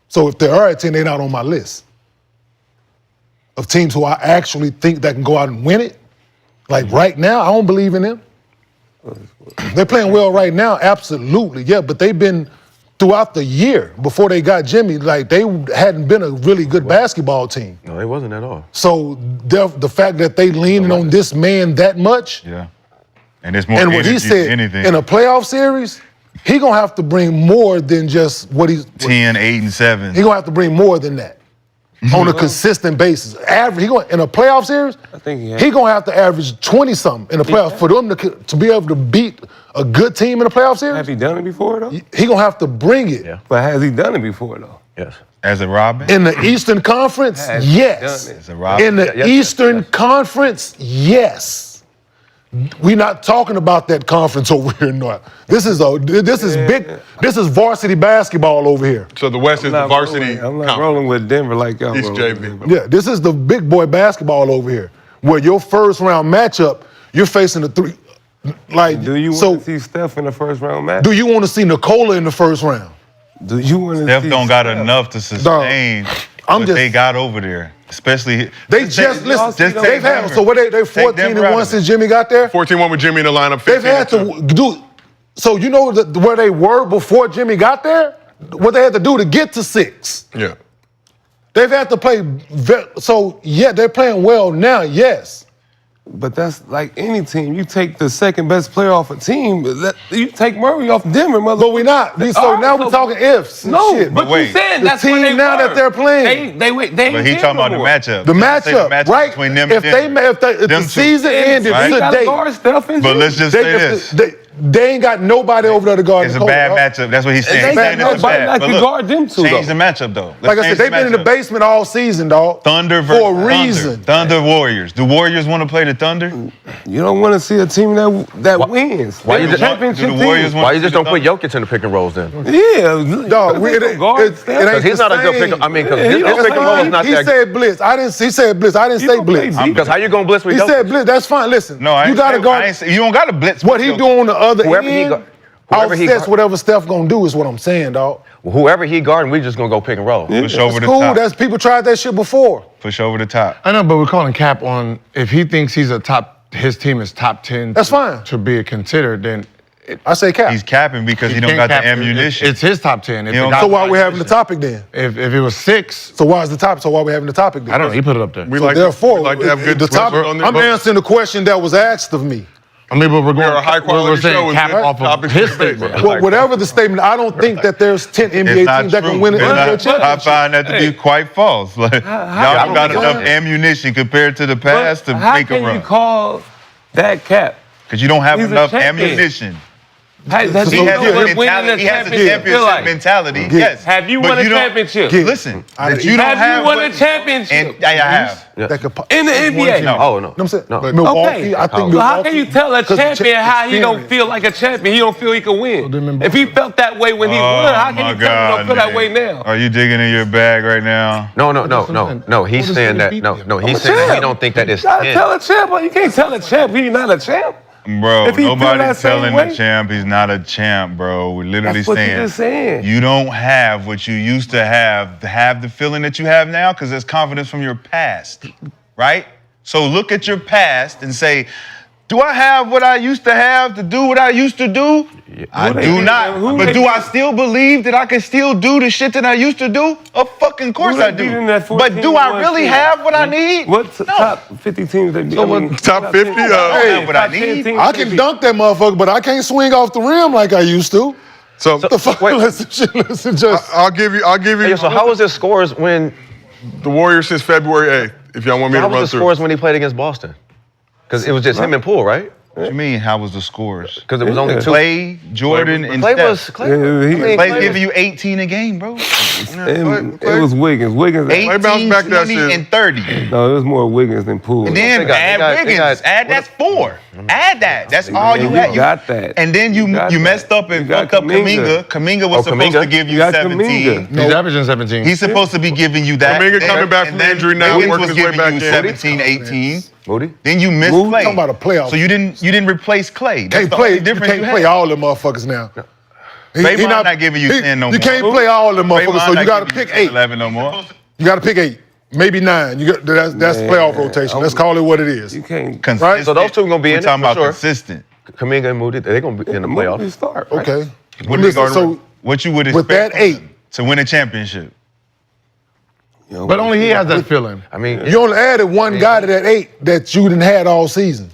S4: So if there are at 10, they're not on my list of teams who I actually think that can go out and win it. Like right now, I don't believe in them. They're playing well right now, absolutely, yeah, but they've been throughout the year before they got Jimmy, like they hadn't been a really good basketball team.
S6: No, they wasn't at all.
S4: So the fact that they leaning on this man that much,
S5: Yeah. And it's more
S4: and what he
S5: energy
S4: said
S5: than anything.
S4: in a playoff series, he gonna have to bring more than just what he's
S5: 10, 8, and 7.
S4: He gonna have to bring more than that on a consistent basis. Average, in a playoff series,
S1: I think
S4: he gonna have to average 20-something in the playoffs for them to be able to beat a good team in a playoff series.
S1: Have he done it before though?
S4: He gonna have to bring it.
S6: Yeah.
S1: But has he done it before though?
S6: Yes.
S5: As a Robin?
S4: In the Eastern Conference,
S1: Has he
S4: yes.
S1: done it?
S5: As a Robin?
S4: In the
S6: Yes,
S4: Eastern Conference, yes. We're not talking about that conference over here north. This is big. This is varsity basketball over here.
S2: So the West is the varsity.
S1: I'm not
S2: conference.
S1: rolling with Denver like y'all.
S2: East
S1: rolling with
S2: JV.
S1: Denver.
S4: Yeah, this is the big boy basketball over here, where your first round matchup, you're facing the 3. Like,
S1: Do you want to see Steph in the first round match?
S4: do you want to see Nikola in the first round?
S1: Do you want to
S5: Steph
S1: see
S5: don't got
S1: Steph?
S5: enough to sustain what
S4: just-
S5: they got over there. Especially
S4: They just listen.
S5: just take
S4: They've had
S5: Denver.
S4: so what they
S5: Take
S4: 14
S5: Denver out
S4: and 1
S5: of
S4: since
S5: it.
S4: Jimmy got there.
S2: 14-1 with Jimmy in the lineup.
S4: They've had
S2: 15-2.
S4: to do. So you know where they were before Jimmy got there. What they had to do to get to 6.
S2: Yeah.
S4: They've had to play. So yeah, they're playing well now. Yes.
S1: But that's like any team. You take the second best player off a team. You take Murray off Denver, mother.
S4: But we're not. So now we're talking ifs. and
S1: No,
S4: shit.
S1: but
S5: wait.
S1: you said
S4: The
S1: that's
S4: team
S1: when they
S4: now
S1: were.
S4: that they're playing.
S1: They ain't
S5: But he talking about the matchup.
S4: The
S5: Let's say
S4: matchup, right?
S5: between them
S4: If
S5: and Denver.
S4: if the
S5: Them two.
S4: season ended
S5: Right?
S1: You gotta
S4: today,
S1: guard Steph and
S5: But
S1: Jimmy.
S5: let's just say this.
S4: they ain't got nobody over there to guard.
S5: It's a
S4: Nikola,
S5: bad
S4: dog.
S5: matchup. That's what he's saying.
S1: They
S5: He's
S1: got
S5: saying it's a
S1: nobody
S5: bad.
S1: that
S5: But
S1: can
S5: look,
S1: guard them two,
S5: change
S1: though.
S5: the matchup, though. Let's
S4: Like I
S5: change
S4: said, they've been in the
S5: matchup.
S4: basement all season, dog.
S5: Thunder versus
S4: for a reason.
S5: Thunder Warriors. Do Warriors want to play the Thunder?
S1: You don't want to see a team that wins.
S6: why you
S1: They're
S6: just-
S1: championship
S5: do the Warriors
S1: team.
S5: want-
S6: Why you just don't put Jokic in the pick and rolls then?
S1: Yeah,
S4: Dog,
S1: guard Steph.
S4: ain't
S6: Because he's
S4: the
S6: not a good
S4: same.
S6: pick. I mean, because
S1: Yeah,
S6: his
S1: he
S6: pick and roll is not
S4: He
S6: that.
S4: said blitz. He said blitz. I didn't say
S1: don't play
S4: blitz.
S1: deep.
S6: Because how you gonna blitz with
S4: He
S6: Jokic?
S4: said blitz. That's fine. Listen,
S5: No, I
S4: you
S5: ain't
S4: got to
S5: say- I
S4: guard.
S5: ain't say- you don't got to blitz.
S4: What he
S5: with
S4: do on the other
S6: Whoever he
S4: end
S6: guard- whoever he
S4: offsets
S6: guard-
S4: whatever Steph gonna do is what I'm saying, dog.
S6: Whoever he guarding, we just gonna go pick and roll.
S5: Push over
S4: It's
S5: the
S4: cool.
S5: top.
S4: That's people tried that shit before.
S5: Push over the top.
S3: I know, but we're calling cap on if he thinks his team is top 10.
S4: That's fine.
S3: To be considered, then
S4: I say cap.
S5: He's capping because he
S3: you
S5: don't
S3: can't
S5: got the
S3: cap-
S5: ammunition.
S3: It's his top 10. If
S5: He
S3: the
S5: don't
S3: guy-
S5: got-
S4: So why we having the topic then?
S3: if it was 6,
S4: So why is the topic? So why we having the topic then?
S3: I don't know. He put it up there.
S2: We
S4: So
S2: like
S4: therefore,
S2: to have good
S4: the topic.
S2: on there.
S4: I'm answering the question that was asked of me.
S3: I mean, but we're going.
S2: We're a high-quality
S3: we're saying
S2: show with
S3: cap
S2: good
S3: off of
S2: topics
S3: his
S2: to debate.
S3: statement.
S4: Well, whatever the statement, I don't think that there's 10
S5: It's
S4: NBA
S5: not
S4: teams that
S5: true.
S4: can win an
S5: It's
S4: NBA
S5: not-
S4: championship.
S5: I find that to be quite false. Like, y'all don't got
S4: think
S5: enough
S4: so.
S5: ammunition compared to the past to
S1: How
S5: make a
S1: can you
S5: run.
S1: call that cap?
S5: Because you don't have
S1: He's a
S5: enough
S1: champion.
S5: ammunition.
S1: That's
S5: He
S4: So,
S5: has
S4: yeah,
S5: a
S1: winning
S5: mentality. He has a championship mentality. Yes.
S1: Have you
S5: But
S1: won a
S5: don't-
S1: championship?
S5: Listen, that you don't
S1: Have
S5: have
S1: you won a
S5: what-
S1: championship?
S5: And I have.
S4: That could
S1: In the NBA?
S5: No.
S6: Oh, no.
S4: You know what I'm saying?
S6: No.
S4: But Milwaukee,
S1: Okay.
S4: I think
S1: So how can
S4: Milwaukee-
S1: you tell a
S4: 'cause the
S1: champion how he don't
S4: experience.
S1: feel like a champion? He don't feel he can win.
S3: then
S1: If he felt that way when he won, how can
S5: my
S1: you tell him he don't feel that
S5: man.
S1: way now?
S5: Are you digging in your bag right now?
S6: No. He's
S3: What
S6: saying
S3: does
S6: that.
S3: he
S6: No,
S3: beat
S6: no.
S3: them?
S6: He's saying that he don't think that it's
S1: You gotta
S6: 10.
S1: tell a champ. You can't tell a champ he's not a champ.
S5: Bro,
S1: If he feel
S5: nobody's
S1: that same
S5: telling
S1: way-
S5: the champ he's not a champ, bro. We're literally
S1: That's what
S5: saying,
S1: you're just saying.
S5: you don't have what you used to have the feeling that you have now because there's confidence from your past, right? So look at your past and say, do I have what I used to have to do what I used to do? I
S1: Who they
S5: do
S1: beat-
S5: not.
S1: who
S5: But
S1: they
S5: do
S1: beat-
S5: I still believe that I can still do the shit that I used to do? Of fucking course
S1: they
S5: I
S1: beat in
S5: do.
S1: that
S5: But do I
S1: 14-1
S5: really
S1: team?
S5: have what I need?
S1: What
S5: No.
S1: top 50 teams they beat?
S2: Top 50?
S5: I don't have what I
S1: top 10
S5: need.
S1: teams
S4: I
S1: they
S4: can
S1: beat.
S4: dunk that motherfucker, but I can't swing off the rim like I used to.
S2: So
S4: The fuck? Listen, just.
S2: I'll give you
S6: Hey, so how was his scores when?
S2: the Warriors since February 8th, if y'all want me
S6: How
S2: to run
S6: was his
S2: through.
S6: scores when he played against Boston? Because it was just him and Poole, right?
S5: What you mean, how was the scores?
S6: Because it was only two.
S5: Clay, Jordan, and
S6: Clay
S5: Steph.
S6: was. Clay,
S1: Yeah,
S6: I mean,
S5: Clay's
S6: Clay
S5: giving you 18 a game, bro.
S1: It was Wiggins. Wiggins.
S5: 18,
S2: bounced back that
S5: 20,
S2: shit.
S5: and 30.
S1: No, it was more Wiggins than Poole.
S5: And then
S6: They got-
S5: add
S6: they got- they
S5: Wiggins.
S6: got-
S5: Add that's 4. Add that. That's all you
S1: you
S5: had.
S1: got that.
S5: And then you
S1: got
S5: messed
S1: that.
S5: up and
S1: You got
S5: fucked up
S1: Kuminga.
S5: Kaminga. Kaminga was supposed
S6: Kuminga?
S5: to give you
S1: You got
S5: 17.
S1: Kuminga.
S3: He's averaging 17.
S5: He's supposed to be giving you that.
S2: Kuminga coming back from
S5: And then
S2: injury now,
S5: Wiggins
S2: working
S5: was
S2: his way
S5: giving
S2: back
S5: you
S2: in.
S5: 17, 18.
S6: Moody?
S5: Then you missed
S4: Moody?
S5: Clay.
S4: Talking about a playoff.
S5: So you didn't replace Clay. That's
S4: Can't
S5: the
S4: play.
S5: only
S4: You
S5: difference
S4: can't
S5: you
S4: play
S5: had.
S4: all them motherfuckers now.
S5: Draymond not giving you 10 no
S4: You
S5: more.
S4: can't play all them motherfuckers,
S5: Draymond
S4: so you
S5: not
S4: got to
S5: giving you
S4: pick
S5: 10,
S4: 8.
S5: 11 no more.
S4: You got to pick 8, maybe 9. You got that's playoff rotation. Let's call it what it is.
S1: You can't.
S5: Consistent.
S6: So those two gonna be
S5: We're
S6: in it
S5: talking
S6: for
S5: about
S6: sure.
S5: consistent.
S6: Kaminga and Moody, they're gonna be in the
S1: Movie
S6: playoffs.
S1: start. Right?
S4: Okay.
S5: What
S4: Listen,
S5: regard-
S4: so
S5: what you would
S4: with
S5: expect
S4: that 8,
S5: to win a championship?
S3: But only he has that feeling.
S6: I mean,
S4: you only added one guy to that 8 that you didn't had all season.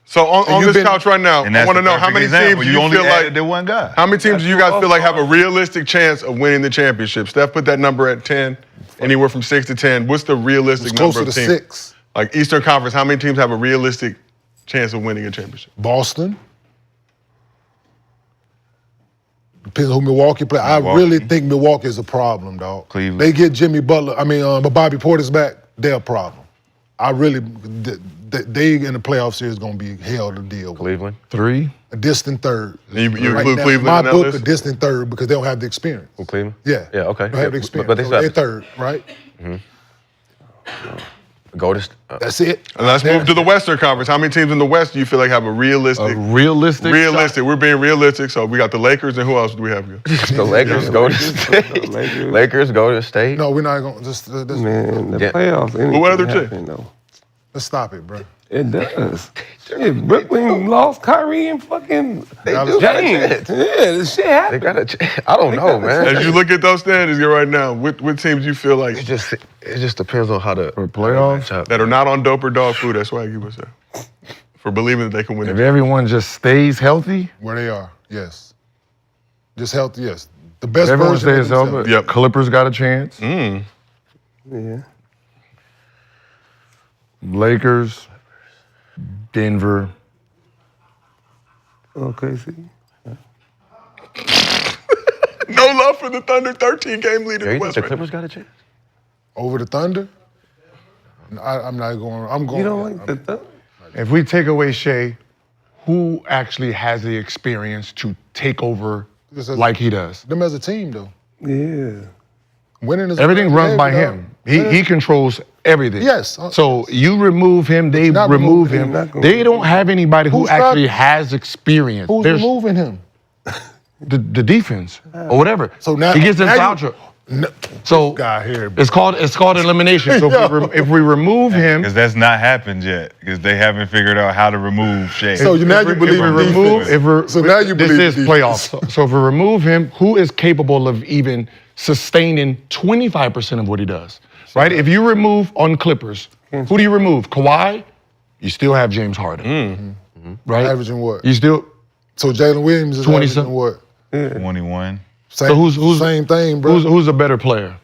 S2: So on
S4: you've
S2: this
S4: been-
S2: couch right now,
S5: And
S2: I
S5: that's
S2: want to
S5: the
S2: know how
S5: perfect
S2: many
S5: example.
S2: teams do
S5: You
S2: you
S5: only
S2: feel
S5: added
S2: like.
S5: the one guy.
S2: How many teams do you guys feel like have a realistic chance of winning the championship? Steph put that number at 10, anywhere from 6 to 10. What's the realistic
S4: It's
S2: number
S4: closer
S2: of
S4: to
S2: teams?
S4: 6.
S2: Like Eastern Conference, how many teams have a realistic chance of winning a championship?
S4: Boston. Depends who Milwaukee play. I
S5: Milwaukee.
S4: really think Milwaukee is a problem, dog.
S5: Cleveland.
S4: They get Jimmy Butler. But Bobby Portis back. They're a problem. I really. They in the playoff series gonna be hell to deal with.
S6: Cleveland.
S3: 3.
S4: A distant third.
S2: You
S4: Right
S2: include
S4: now,
S2: Cleveland
S4: my
S2: in that
S4: book,
S2: list?
S4: a distant third because they don't have the experience.
S6: Who, Cleveland?
S4: Yeah.
S6: Yeah, okay.
S4: They don't have the
S6: Yeah,
S4: experience.
S6: but they
S4: So
S6: still
S4: they're
S6: have-
S4: third, right?
S6: Go to.
S4: That's it.
S2: And let's move to the Western Conference. How many teams in the West do you feel like have a realistic?
S3: Realistic.
S2: Realistic. We're being realistic. So we got the Lakers, and who else do we have here?
S6: The Lakers go to state.
S1: Lakers.
S6: Lakers go to state.
S4: No, we're not gonna just.
S1: Man, the
S6: Yeah.
S1: playoffs. Anything
S2: what other
S1: can
S2: team?
S1: happen, though.
S4: Let's stop it, bro.
S1: It does. Shit, Brooklyn lost Kyrie and fucking
S6: They do got a
S1: James.
S6: chance.
S1: Yeah, this shit happened.
S6: They got I don't know, man.
S2: As you look at those standings here right now, what teams you feel like
S6: It just depends on how the
S3: For playoffs?
S6: match up.
S2: that are not on dope or dog food? That's why I give us that. For believing that they can win
S3: If
S2: it.
S3: everyone just stays healthy,
S4: Where they are, yes. Just healthy, yes. The best
S3: everyone
S4: version of
S3: stays healthy.
S4: themselves.
S2: Yep.
S3: Clippers got a chance.
S1: Yeah.
S3: Lakers, Denver.
S1: Okay, see.
S2: No love for the Thunder, 13-game lead in
S6: Yeah,
S2: the
S6: you think
S2: West.
S6: the
S2: Right?
S6: Clippers got a chance?
S4: Over the Thunder? I'm not going. I'm going.
S1: You don't like the Thunder?
S3: If we take away Shea, who actually has the experience to take over
S4: This is-
S3: like he does?
S4: Them as a team, though.
S1: Yeah.
S4: Winning is
S3: Everything runs by
S4: behavior,
S3: him.
S4: dog.
S3: He controls everything.
S4: Yes.
S3: So you remove him, they
S4: not
S3: remove
S4: removing
S3: him.
S1: him.
S3: They don't have anybody who
S4: Who's
S3: actually
S4: not-
S3: has experience.
S4: Who's
S3: There's
S4: removing him?
S3: the defense or whatever.
S4: So now
S3: he gets in
S4: now
S3: foul
S4: you-
S3: trouble.
S4: No,
S3: So
S4: guy here.
S3: it's called elimination. So if we remove him,
S5: Because that's not happened yet. Because they haven't figured out how to remove Shea.
S4: So you now you believe
S3: if
S4: in
S3: we remove,
S4: defense. So now you
S3: this
S4: believe
S3: is
S4: in
S3: playoffs.
S4: defense.
S3: So if we remove him, who is capable of even sustaining 25% of what he does? Right? If you remove on Clippers, who do you remove? Kawhi? You still have James Harden. right?
S4: Averaging what?
S3: You still
S4: So Jalen Williams is
S3: 20
S4: averaging what?
S5: 21.
S4: Same,
S3: so who's
S4: same thing, bro.
S3: who's a better player?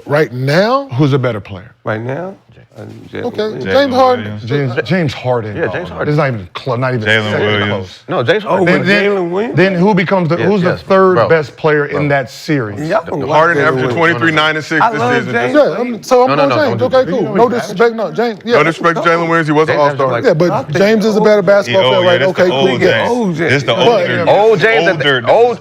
S4: Right now?
S3: Who's a better player?
S1: Right now?
S4: Okay, James Harden.
S3: James Harden.
S6: Yeah, James Harden.
S3: It's not even close. Not even
S5: Jalen
S3: second
S5: Williams.
S3: close.
S6: No, James Harden.
S1: With Jalen Williams?
S3: Then who becomes who's the third
S6: bro.
S3: best player in that series?
S1: Y'all don't like
S2: Harden
S1: Jalen
S2: averaging
S1: Williams.
S2: 23, 9, and 6
S1: I
S2: this
S1: love
S2: season.
S1: James.
S4: Yeah, I'm
S6: No,
S4: going
S6: no,
S4: James.
S6: don't
S4: Okay,
S6: do
S4: cool.
S6: that.
S4: No disrespect, no. James. Yeah.
S2: No disrespect to Jalen Williams. He was an
S6: James
S2: all-star.
S6: like-
S4: Yeah, but James is a better basketball player, right?
S5: This
S4: Okay,
S5: the
S4: cool.
S5: old
S4: Yeah.
S5: James. This the
S4: But-
S5: older.
S6: Old James,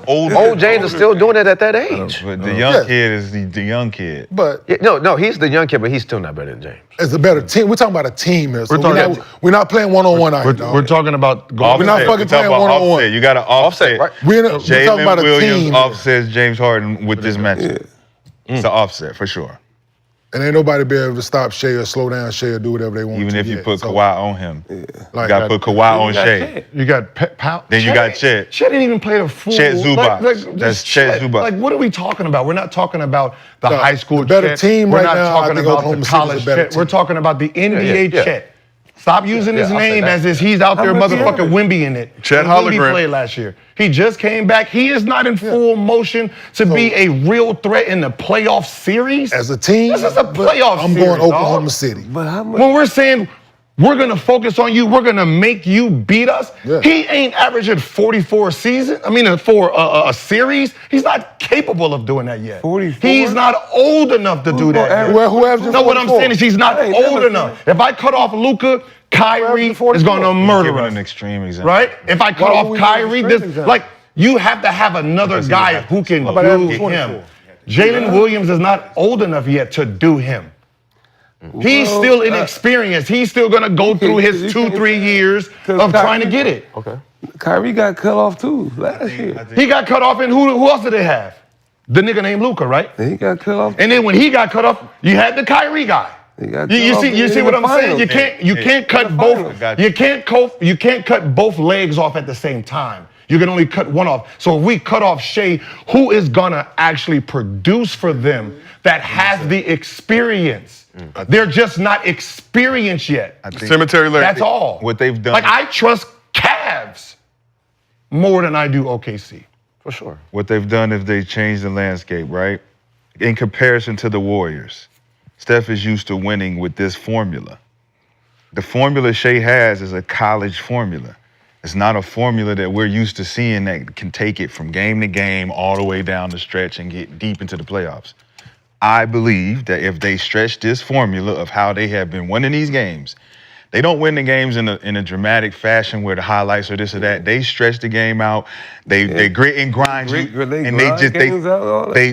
S5: older.
S6: old James is still doing it at that age.
S5: But the young kid is the young kid.
S4: But
S6: Yeah, no, he's the young kid, but he's still not better than James.
S4: it's a better team. We're talking about a team here. So
S3: We're
S4: we're not playing one-on-one out here, dog.
S3: We're talking about
S4: We're not
S5: Offset.
S4: fucking
S5: We talking
S4: playing
S5: about
S4: one-on-one.
S5: offset. You got to offset.
S6: right?
S4: We're talking
S5: Jalen
S4: about a
S5: Williams
S4: team.
S5: offsets James Harden with this matchup. It's an offset for sure.
S4: And ain't nobody be able to stop Shea or slow down Shea or do whatever they want
S5: Even
S4: to
S5: if you
S4: yet.
S5: put
S4: So,
S5: Kawhi on him, you
S4: like,
S5: got to put Kawhi on
S1: got
S5: Shea.
S1: Chet.
S3: You got Powell.
S5: Then you got Chet.
S3: Chet didn't even play the full.
S5: Chet Zubac.
S3: That's
S5: That's Chet Zubac.
S3: Like, what are we talking about? We're not talking about the
S4: The-
S3: high school
S4: the better
S3: Chet.
S4: team
S3: We're
S4: right
S3: not
S4: now, I
S3: talking
S4: think
S3: about
S4: Oklahoma
S3: the
S4: City's a
S3: college
S4: better
S3: Chet. We're
S4: team.
S3: talking about the NBA
S6: yeah.
S3: Chet. Stop using his
S6: I'll say
S3: name
S6: that.
S3: as he's out there
S1: much he
S3: motherfucking
S1: average?
S3: Wimby in it.
S2: Chet
S3: When Wimby
S2: hologram.
S3: played last year. He just came back. He is not in full motion to be a real threat in the playoff series.
S4: As a team,
S3: This is a playoff
S4: I'm
S3: series,
S4: going Oklahoma
S3: dog.
S4: City.
S1: But how much?
S3: When we're saying we're gonna focus on you, we're gonna make you beat us.
S4: Yeah.
S3: He ain't averaging 44 for a series. He's not capable of doing that yet.
S1: 44?
S3: He's not old enough to do that. yet.
S4: Who averaging
S3: No, what I'm
S4: 44?
S3: saying is he's not
S1: I ain't
S3: old
S1: never
S3: enough. If I cut off Luka, Kyrie
S4: averaging
S3: is gonna
S4: 44?
S3: murder
S5: Giving
S3: us.
S5: an extreme example.
S3: Right? If I cut
S4: Why
S3: off
S4: would we use
S3: Kyrie,
S4: an
S3: this
S4: extreme
S3: like you have to have another
S5: Because he
S3: guy
S5: would have
S3: who can
S4: How about
S3: do
S4: averaging
S3: him.
S4: 24?
S3: Jalen Williams is not old enough yet to do him. He's
S1: Well,
S3: still inexperienced. He's still gonna go through his 2-3 years of trying to get it.
S6: Okay.
S1: Kyrie got cut off too last year.
S3: He got cut off, and who else did they have? The nigga named Luka, right?
S1: He got cut off.
S3: And then when he got cut off, you had the Kyrie guy.
S1: He got
S3: You
S1: cut off
S3: see
S1: in
S3: what
S1: the
S3: I'm saying?
S1: finals.
S3: You can't cut both.
S5: Got you.
S3: You can't cut both legs off at the same time. You can only cut one off. So if we cut off Shea, who is gonna actually produce for them that has the experience? They're just not experienced yet.
S5: I think
S2: Cemetery Larry.
S3: That's all.
S5: what they've done.
S3: Like I trust Cavs more than I do OKC.
S6: For sure.
S5: What they've done is they changed the landscape, right? In comparison to the Warriors, Steph is used to winning with this formula. The formula Shea has is a college formula. It's not a formula that we're used to seeing that can take it from game to game all the way down the stretch and get deep into the playoffs. I believe that if they stretch this formula of how they have been winning these games, they don't win the games in a dramatic fashion where the highlights are this or that. They stretch the game out. They grit and grind you,
S1: They
S5: and
S1: grind games out, all that.
S5: they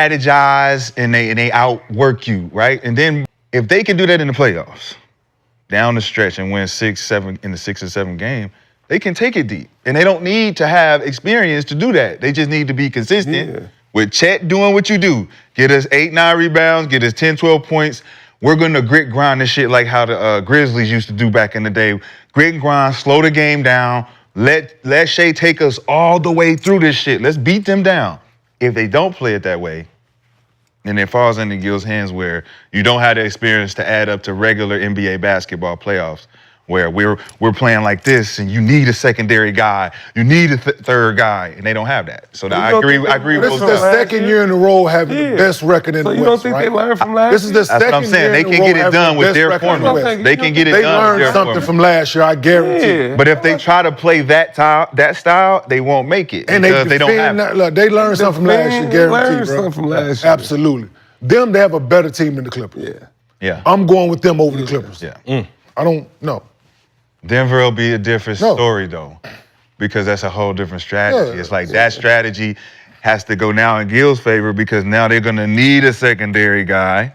S5: strategize and they outwork you, right? And then if they can do that in the playoffs, down the stretch and win 6-7 in the 6 or 7 game, they can take it deep. And they don't need to have experience to do that. They just need to be consistent.
S1: Yeah.
S5: With Chet doing what you do, get us 8-9 rebounds, get us 10-12 points. We're gonna grit grind this shit like how the Grizzlies used to do back in the day. Grit and grind, slow the game down. Let Shea take us all the way through this shit. Let's beat them down. If they don't play it that way, then it falls into Gil's hands where you don't have the experience to add up to regular NBA basketball playoffs, where we're playing like this, and you need a secondary guy, you need a third guy, and they don't have that. So I agree with
S4: This is
S5: both
S4: the
S5: sides.
S4: second year in a row having the best record in
S1: So
S4: the
S1: you
S4: West,
S1: don't think
S4: right?
S1: they learned from last
S4: This is the
S1: year?
S5: That's
S4: second
S5: what I'm saying.
S4: year
S5: They
S4: in a
S5: can
S4: row
S5: get it
S4: having
S5: done
S4: the
S5: with
S4: best
S5: their
S4: record in the
S5: formula.
S4: West.
S5: They can get it
S4: They
S5: done with
S4: learned
S5: their
S4: something
S5: formula.
S4: from last year, I guarantee.
S1: Yeah.
S5: But if they try to play that style, they won't make it
S4: And
S5: because they don't have
S4: defend
S5: it.
S4: that. Look, they learned something from last year,
S1: They
S4: guaranteed,
S1: learned
S4: bro.
S1: something from last year.
S4: Absolutely. Them, they have a better team than the Clippers.
S1: Yeah.
S5: Yeah.
S4: I'm going with them over the Clippers.
S5: Yeah.
S4: I don't know.
S5: Denver will be a different
S4: No.
S5: story though, because that's a whole different strategy.
S4: Yeah.
S5: It's like that strategy has to go now in Gil's favor because now they're gonna need a secondary guy,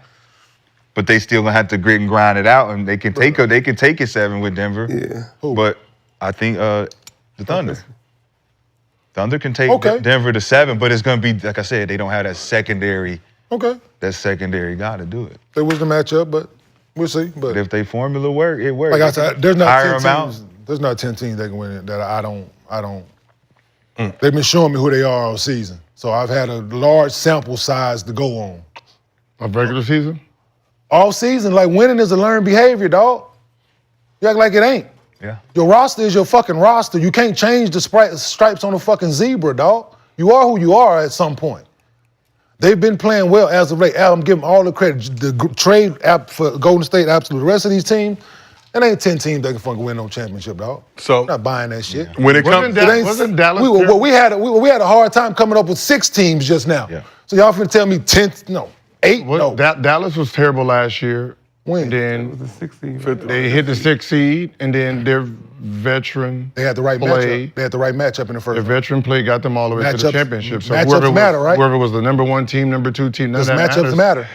S5: but they still gonna have to grit and grind it out, and they can take it 7 with Denver.
S1: Yeah.
S5: But I think the Thunder. Thunder can take
S4: Okay.
S5: Denver to 7, but it's gonna be like I said, they don't have that secondary
S4: Okay.
S5: guy to do it.
S4: There was the matchup, but we'll see. But
S5: But if they formula work, it works.
S4: like I said, there's not
S5: Hire
S4: 10
S5: them out.
S4: teams. There's not 10 teams that can win it that I don't. They've been showing me who they are all season. So I've had a large sample size to go on.
S3: Of regular season?
S4: All season, like winning is a learned behavior, dog. You act like it ain't.
S5: Yeah.
S4: Your roster is your fucking roster. You can't change the stripes on a fucking zebra, dog. You are who you are at some point. They've been playing well as of late. I'm giving all the credit. The trade app for Golden State, absolutely. The rest of these teams, it ain't 10 teams that can fucking win no championship, dog.
S2: So
S4: I'm not buying that shit.
S2: when it comes,
S3: Wasn't Dallas?
S4: We had a hard time coming up with 6 teams just now.
S5: Yeah.
S4: So y'all finna tell me 10? No, 8? No.
S3: Dallas was terrible last year.
S4: When?
S3: And then
S1: It was a 60.
S3: they hit the 6th seed, and then their veteran
S4: They had the right
S3: play.
S4: matchup. They had the right matchup in the first
S3: Their
S4: round.
S3: veteran play got them all the way to the
S4: Matchups-
S3: championship. So
S4: matchups matter, right?
S3: Whoever was the number 1 team, number 2 team, none
S4: Does
S3: of that
S4: matchups
S3: matters.
S4: matter?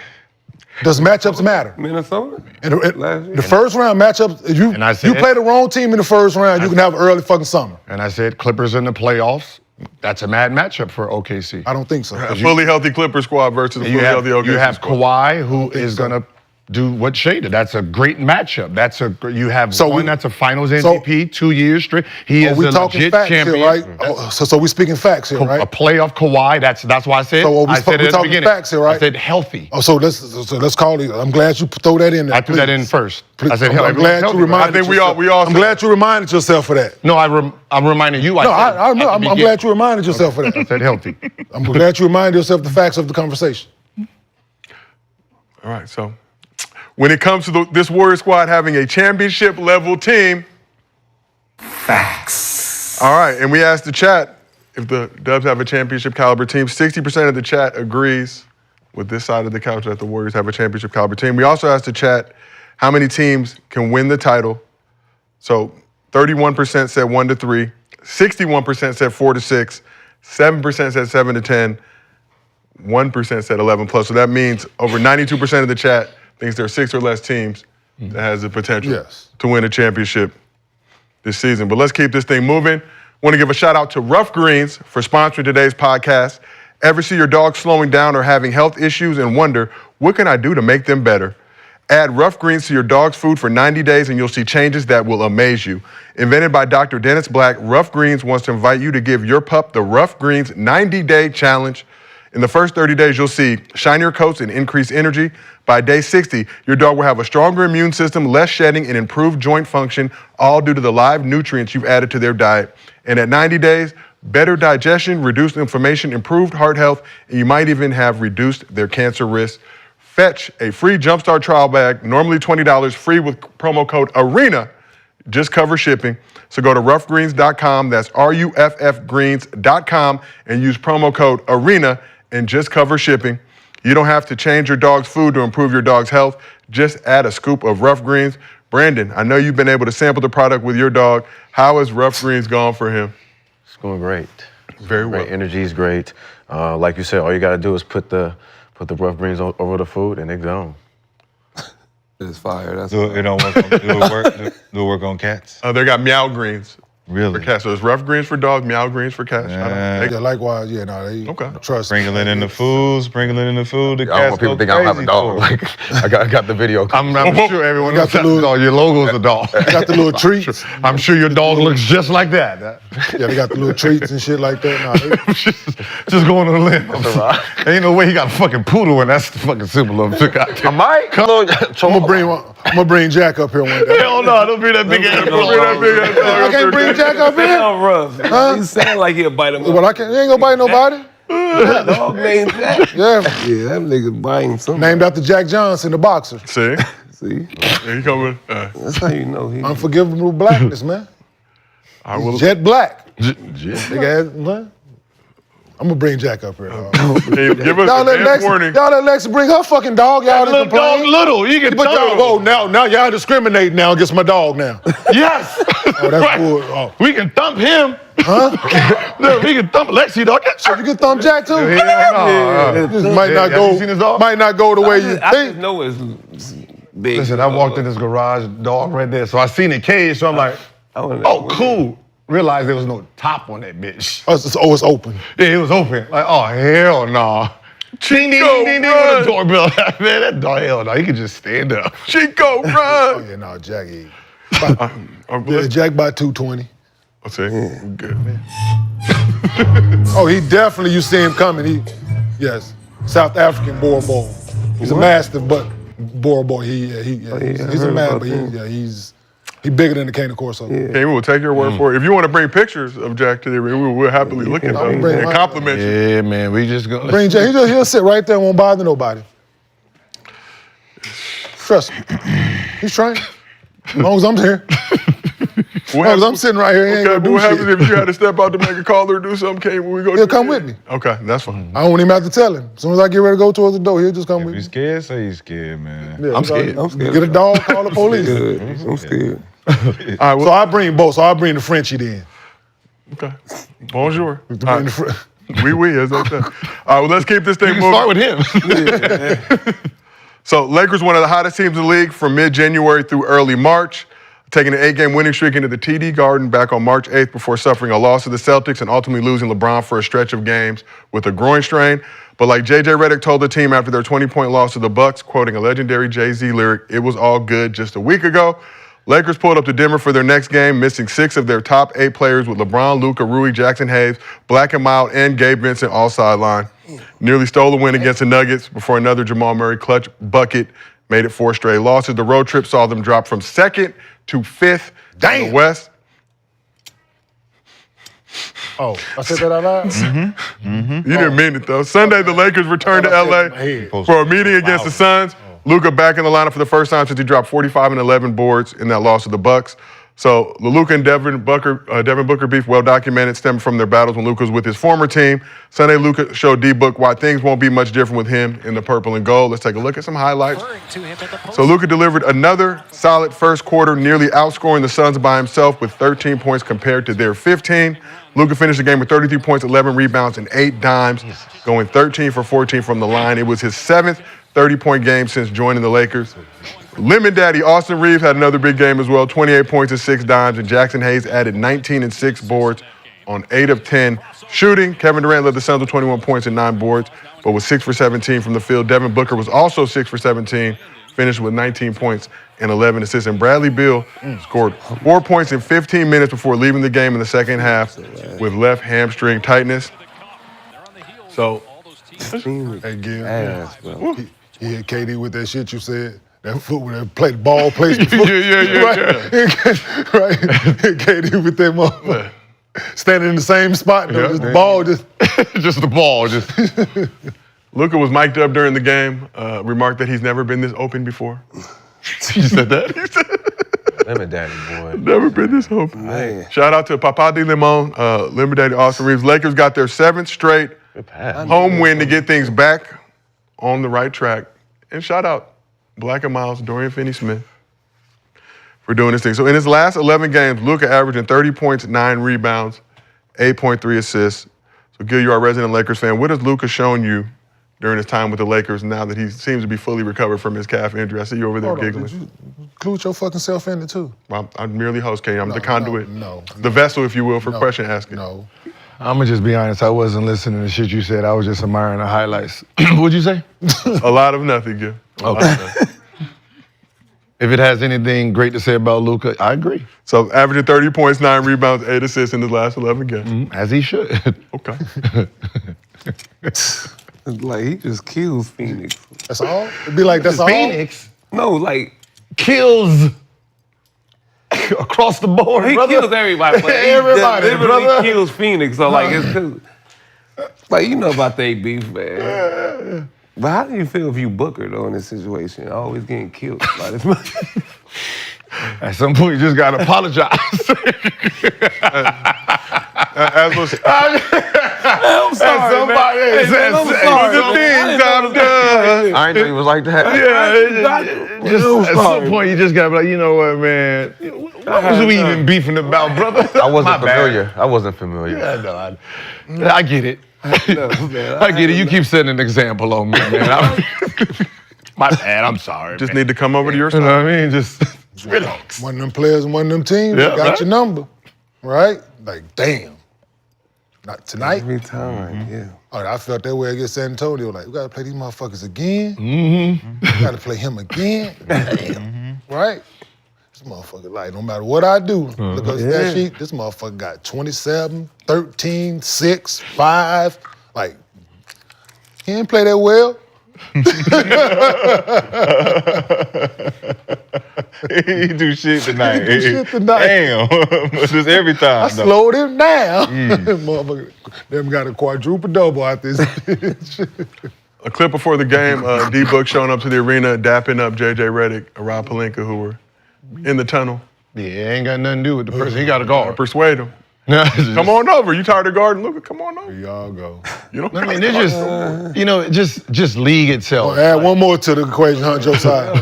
S4: Does matchups matter?
S1: Minnesota?
S4: And
S1: Last year.
S4: the first round matchups, if
S3: And I
S4: you
S3: said-
S4: play the wrong team in the first round, you can have an early fucking summer.
S3: And I said Clippers in the playoffs. That's a mad matchup for OKC.
S4: I don't think so.
S2: a fully healthy Clipper squad versus a fully
S3: You have,
S2: healthy OKC
S3: you have
S2: squad.
S3: Kawhi, who is going to do what Shea did. That's a great matchup. You have
S4: So
S3: one
S4: we-
S3: that's a Finals
S4: so-
S3: MVP, 2 years straight. He
S4: Are
S3: is
S4: we
S3: a
S4: talking
S3: legit
S4: facts
S3: champion.
S4: here, right? So we speaking facts here,
S3: A
S4: right?
S3: playoff Kawhi. That's why I said.
S4: So are we
S3: I said
S4: we
S3: it at the
S4: talking
S3: beginning.
S4: facts here, right?
S3: I said healthy.
S4: Oh, so let's call it. I'm glad you throw that in there.
S3: I threw that
S4: please.
S3: in first.
S4: Please.
S3: I said
S4: I'm
S3: healthy.
S4: glad you
S3: Healthy,
S4: reminded
S2: I think we all-
S4: yourself. I'm glad you reminded yourself of that.
S3: No, I'm reminding you.
S4: No, I know. I'm glad you reminded yourself of
S3: I
S4: that.
S3: said healthy.
S4: I'm glad you reminded yourself the facts of the conversation.
S2: All right, so when it comes to this Warrior squad having a championship level team,
S1: Facts.
S2: all right, and we asked the chat if the Dubs have a championship caliber team. 60% of the chat agrees with this side of the couch that the Warriors have a championship caliber team. We also asked the chat how many teams can win the title. So 31% said 1 to 3, 61% said 4 to 6, 7% said 7 to 10, 1% said 11 plus. So that means over 92% of the chat thinks there are 6 or less teams that has the potential
S4: Yes.
S2: to win a championship this season. But let's keep this thing moving. Want to give a shout out to Rough Greens for sponsoring today's podcast. Ever see your dog slowing down or having health issues and wonder, what can I do to make them better? Add Rough Greens to your dog's food for 90 days and you'll see changes that will amaze you. Invented by Dr. Dennis Black, Rough Greens wants to invite you to give your pup the Rough Greens 90-day challenge. In the first 30 days, you'll see shinier coats and increased energy. By day 60, your dog will have a stronger immune system, less shedding, and improved joint function, all due to the live nutrients you've added to their diet. And at 90 days, better digestion, reduced inflammation, improved heart health, and you might even have reduced their cancer risk. Fetch a free Jumpstart trial bag, normally $20, free with promo code ARENA. Just cover shipping. So go to roughgreens.com, that's ruffgreens.com, and use promo code ARENA and just cover shipping. You don't have to change your dog's food to improve your dog's health. Just add a scoop of Rough Greens. Brandon, I know you've been able to sample the product with your dog. How has Rough Greens gone for him?
S6: It's going great.
S2: Very well.
S6: Great. Energy is great. Like you said, all you got to do is put the Rough Greens over the food and it's gone.
S1: It's fire. That's
S5: Do it don't work. Do it work on cats?
S2: They got Meow Greens
S5: Really?
S2: for cats. So it's Rough Greens for dogs, Meow Greens for cats.
S4: Yeah, likewise. Yeah, no, they
S2: Okay.
S4: trust.
S5: Sprinkle it in the food. Sprinkle it in the food. The
S6: I don't
S5: cats
S6: want people
S5: go
S6: to think I don't have a
S5: crazy
S6: dog.
S5: for it.
S6: Like I got the video.
S3: I'm sure everyone
S4: got
S3: knows
S4: the
S3: that
S4: little-
S3: dog. Your logo's a dog.
S4: They got the little treats.
S3: I'm sure your dog looks just like that.
S4: Yeah, they got the little treats and shit like that. Nah, they,
S3: Just going on a limb. Ain't no way he got a fucking poodle and that's the fucking symbol of him.
S6: I might. Come on.
S4: I'm gonna bring Jack up here one day.
S3: Hell no, don't be that big ass
S4: I can't bring Jack up here.
S1: Sound rough. He sound like he'll bite him up.
S4: Well, I can't. He ain't gonna bite nobody.
S1: Dog named Jack.
S4: Yeah,
S1: Yeah, that nigga biting something.
S4: named after Jack Johnson, the boxer.
S2: See?
S1: See?
S2: Here you coming.
S1: That's how you know he.
S4: Unforgivable blackness, man.
S2: I will.
S4: Jet black. Nigga, man. I'm gonna bring Jack up here. Dog.
S2: Hey, give us
S4: Y'all
S2: a
S4: let
S2: damn warning.
S4: Lexi bring her fucking dog. Y'all
S3: Little
S4: didn't
S3: dog,
S4: complain.
S3: little. You can
S4: But y'all, whoa, now y'all discriminate now against my dog now.
S3: Yes.
S4: Oh, that's cool. Oh.
S3: We can thump him. Huh? Look, we can thump Lexi, dog.
S4: So you can thump Jack too?
S3: Yeah,
S4: This might not
S3: Have you seen his
S4: go.
S3: dog?
S4: Might not go the way you
S1: I just
S4: think.
S1: know it's big.
S3: Listen, I walked in this garage, dog right there. So I seen it caged, so I'm like, oh, cool. Realized there was no top on that bitch.
S4: Oh, it's open.
S3: Yeah, it was open. Like, oh, hell no. Ding, ding, ding, ding, ding, with the doorbell. Man, that dog, hell no. He could just stand up.
S2: Chico,
S4: Oh
S2: run!
S4: yeah, no, Jack. Yeah, Jack by 220.
S2: I'll say, good.
S4: Oh, he definitely. You see him coming. Yes, South African Boer Boy. He's a mastiff, but Boer Boy. He's a
S1: heard
S4: man,
S1: about
S4: but
S1: that.
S4: he's He bigger than the Cane Corso.
S1: Yeah.
S2: Okay, we will take your word for it. If you want to bring pictures of Jack to the arena, we'll happily look at them
S4: bring
S2: and
S4: mine.
S2: compliment you.
S3: Yeah, man, we just gonna
S4: Bring Jay. He'll sit right there and won't bother nobody. Trust me. He's trying. As long as I'm here. As long as I'm sitting right here, he ain't
S2: Okay,
S4: gonna
S2: but
S4: do
S2: what
S4: shit.
S2: happens if you had to step out to make a call or do something? Can we go?
S4: He'll come with me.
S2: Okay, that's fine.
S4: I don't even have to tell him. As soon as I get ready to go towards the door, he'll just come with
S5: You
S4: me.
S5: scared? Say you scared, man.
S4: Yeah,
S3: I'm
S4: it's all
S3: scared.
S4: right.
S1: I'm scared.
S4: Get a dog, call the police.
S1: I'm scared.
S2: All right,
S4: So
S2: well,
S4: I bring both. So I bring the Frenchie then.
S2: okay. Bonjour.
S4: Bring the Fr-
S2: Oui, as they say. All right, well, let's keep this thing
S3: You
S2: moving.
S3: can start with him.
S2: So Lakers, one of the hottest teams in the league from mid-January through early March, taking an 8-game winning streak into the TD Garden back on March 8th before suffering a loss to the Celtics and ultimately losing LeBron for a stretch of games with a groin strain. But like J.J. Redick told the team after their 20-point loss to the Bucks, quoting a legendary Jay-Z lyric, "It was all good just a week ago." Lakers pulled up to Denver for their next game, missing 6 of their top 8 players with LeBron, Luka, Rui, Jackson Hayes, Black and Mild, and Gabe Vincent all sideline. Nearly stole the win against the Nuggets before another Jamal Murray clutch bucket made it 4 straight losses. The road trip saw them drop from 2nd to 5th in the West.
S4: Oh, I said that out loud?
S2: You didn't mean it, though. Sunday, the Lakers returned to L.A. for a meeting against the Suns. Luka back in the lineup for the first time since he dropped 45 and 11 boards in that loss to the Bucks. So the Luka and Devin Booker beef, well documented, stemmed from their battles when Luka was with his former team. Sunday, Luka showed D-Book why things won't be much different with him in the purple and gold. Let's take a look at some highlights. So Luka delivered another solid first quarter, nearly outscoring the Suns by himself with 13 points compared to their 15. Luka finished the game with 33 points, 11 rebounds, and 8 dimes, going 13 for 14 from the line. It was his 7th 30-point game since joining the Lakers. Lemon Daddy Austin Reeves had another big game as well, 28 points and 6 dimes, and Jackson Hayes added 19 and 6 boards on 8 of 10 shooting. Kevin Durant led the Suns with 21 points and 9 boards, but was 6 for 17 from the field. Devin Booker was also 6 for 17, finished with 19 points and 11 assists. And Bradley Beal scored 4 points in 15 minutes before leaving the game in the second half with left hamstring tightness. So,
S4: Hey, Gil.
S1: Ass, bro.
S4: He hit KD with that shit you said. That foot with that play, ball placement.
S3: Yeah.
S4: Right. Hit KD with that motherfucker. Standing in the same spot, though, just the ball just.
S3: Just the ball, just.
S2: Luka was mic'd up during the game, remarked that he's never been this open before.
S3: You said that?
S6: Lemon Daddy, boy.
S2: Never been this open.
S1: Man.
S2: Shout out to Papa de Limon, Lemon Daddy Austin Reeves. Lakers got their 7th straight home win to get things back on the right track. And shout out Black and Miles, Dorian Finney-Smith for doing this thing. So in his last 11 games, Luka averaging 30 points, 9 rebounds, 8.3 assists. So Gil, you're our resident Lakers fan. What has Luka shown you during his time with the Lakers now that he seems to be fully recovered from his calf injury? I see you over there
S4: Hold on,
S2: giggling.
S4: did you include your fucking self in it too?
S2: I'm merely host, Kenyon. I'm the conduit.
S4: No.
S2: The vessel, if you will, for question asking.
S4: No.
S3: I'm gonna just be honest. I wasn't listening to shit you said. I was just admiring the highlights. What'd you say?
S2: A lot of nothing, Gil. A lot of nothing.
S3: If it has anything great to say about Luka, I agree.
S2: So averaging 30 points, 9 rebounds, 8 assists in his last 11 games.
S3: As he should.
S2: Okay.
S1: Like, he just kills Phoenix.
S4: That's all? It'd be like, that's all?
S3: Phoenix
S1: No, like,
S3: kills across the board,
S1: he
S3: brother.
S1: kills everybody. But
S3: Everybody,
S1: he literally
S3: brother.
S1: kills Phoenix. So, like, it's cool. Like, you know about they beef, man. But how do you feel if you Booker, though, in this situation? Always getting killed by this man.
S3: At some point, you just gotta apologize.
S2: As was
S1: I'm sorry,
S3: somebody
S1: man. Hey, man, I'm sorry,
S2: the
S1: man.
S2: things I've done.
S6: I ain't know he was like that.
S3: At some point, you just gotta be like, you know what, man? What was we even beefing about, brother?
S6: I wasn't
S3: My bad.
S6: familiar. I wasn't familiar.
S3: Yeah, no, I get it.
S1: No, man,
S3: I get it. You keep setting an example on me, man. My bad. I'm sorry.
S2: Just
S3: man.
S2: need to come over to your
S3: You know
S2: side.
S3: what I mean? Just relax.
S4: One of them players and one of them teams
S3: Yeah,
S4: got
S3: right.
S4: your number, right? Like, damn. Not tonight?
S1: Every time, yeah.
S4: Oh, I felt that way against San Antonio. Like, we gotta play these motherfuckers again. We gotta play him again. Damn. Right? This motherfucker, like, no matter what I do, look at that sheet, this motherfucker got 27, 13, 6, 5. Like, he didn't play that well.
S5: He do shit tonight.
S4: He do shit tonight.
S5: Damn. Just every time.
S4: I slowed him down. Motherfucker, them got a quadruple double out this bitch.
S2: A clip before the game, D-Book showing up to the arena, dapping up J.J. Redick, Rob Pelinka, who were in the tunnel.
S3: Yeah, ain't got nothing to do with the person. He got a guard.
S2: Persuade him. Come on over. You tired of guarding Luka? Come on over.
S4: Y'all go.
S2: You know,
S3: I mean, it's just, you know, just league itself.
S4: Add one more to the equation, huh, Josiah?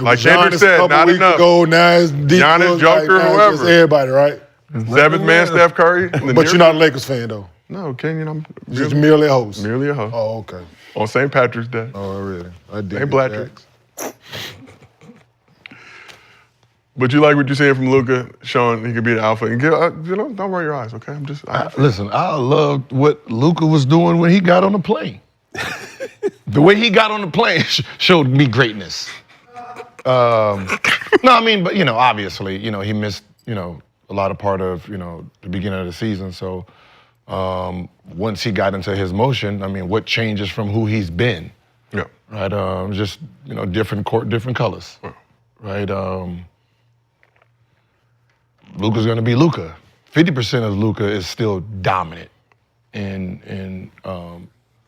S2: Like Kendrick said,
S4: a couple
S2: not
S4: weeks
S2: enough.
S4: ago, now it's deep.
S2: Giannis, Joker,
S4: now it's
S2: whoever.
S4: just everybody, right?
S2: Seventh man, Steph Curry.
S4: But you're not a Lakers fan, though.
S2: No, Kenyon, I'm
S4: Just merely a host.
S2: merely a host.
S4: Oh, okay.
S2: On St. Patrick's Day.
S4: Oh, really? I did.
S2: Hey, Blatrix. But you like what you're seeing from Luka, showing he could be the alpha. And don't roll your eyes, okay?
S3: Listen, I loved what Luka was doing when he got on the plane. The way he got on the plane showed me greatness. No, I mean, but, obviously, he missed, a lot of part of, the beginning of the season. So once he got into his motion, I mean, what changes from who he's been?
S2: Yeah.
S3: Right? Just, different court, different colors. Right? Luka's gonna be Luka. 50% of Luka is still dominant in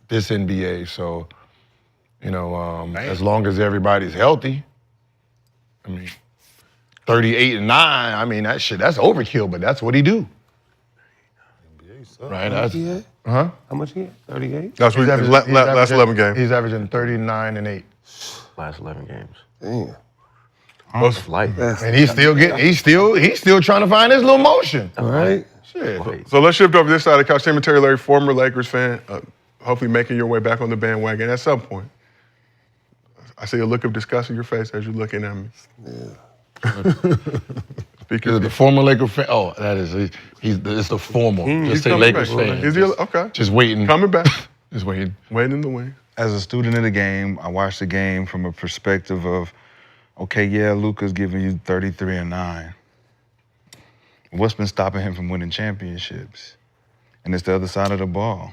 S3: this NBA. So, as long as everybody's healthy, I mean, 38 and 9. I mean, that's overkill, but that's what he do. Right?
S1: How much he had?
S3: Huh?
S1: How much he had? 38?
S2: That's what last 11 games.
S3: He's averaging 39 and 8.
S6: Last 11 games.
S1: Damn.
S6: That's light.
S3: And he's still trying to find his little motion.
S1: All right.
S3: Shit.
S2: So let's shift over this side of the couch. Cemetery Larry, former Lakers fan, hopefully making your way back on the bandwagon at some point. I see a look of disgust in your face as you're looking at me.
S1: Yeah.
S3: The former Laker fan. Oh, that is. It's the former. Just say Lakers fan.
S2: Is he okay?
S3: Just waiting.
S2: Coming back.
S3: Just waiting.
S2: Waiting in the wings.
S5: As a student of the game, I watched the game from a perspective of, okay, yeah, Luka's giving you 33 and 9. What's been stopping him from winning championships? And it's the other side of the ball.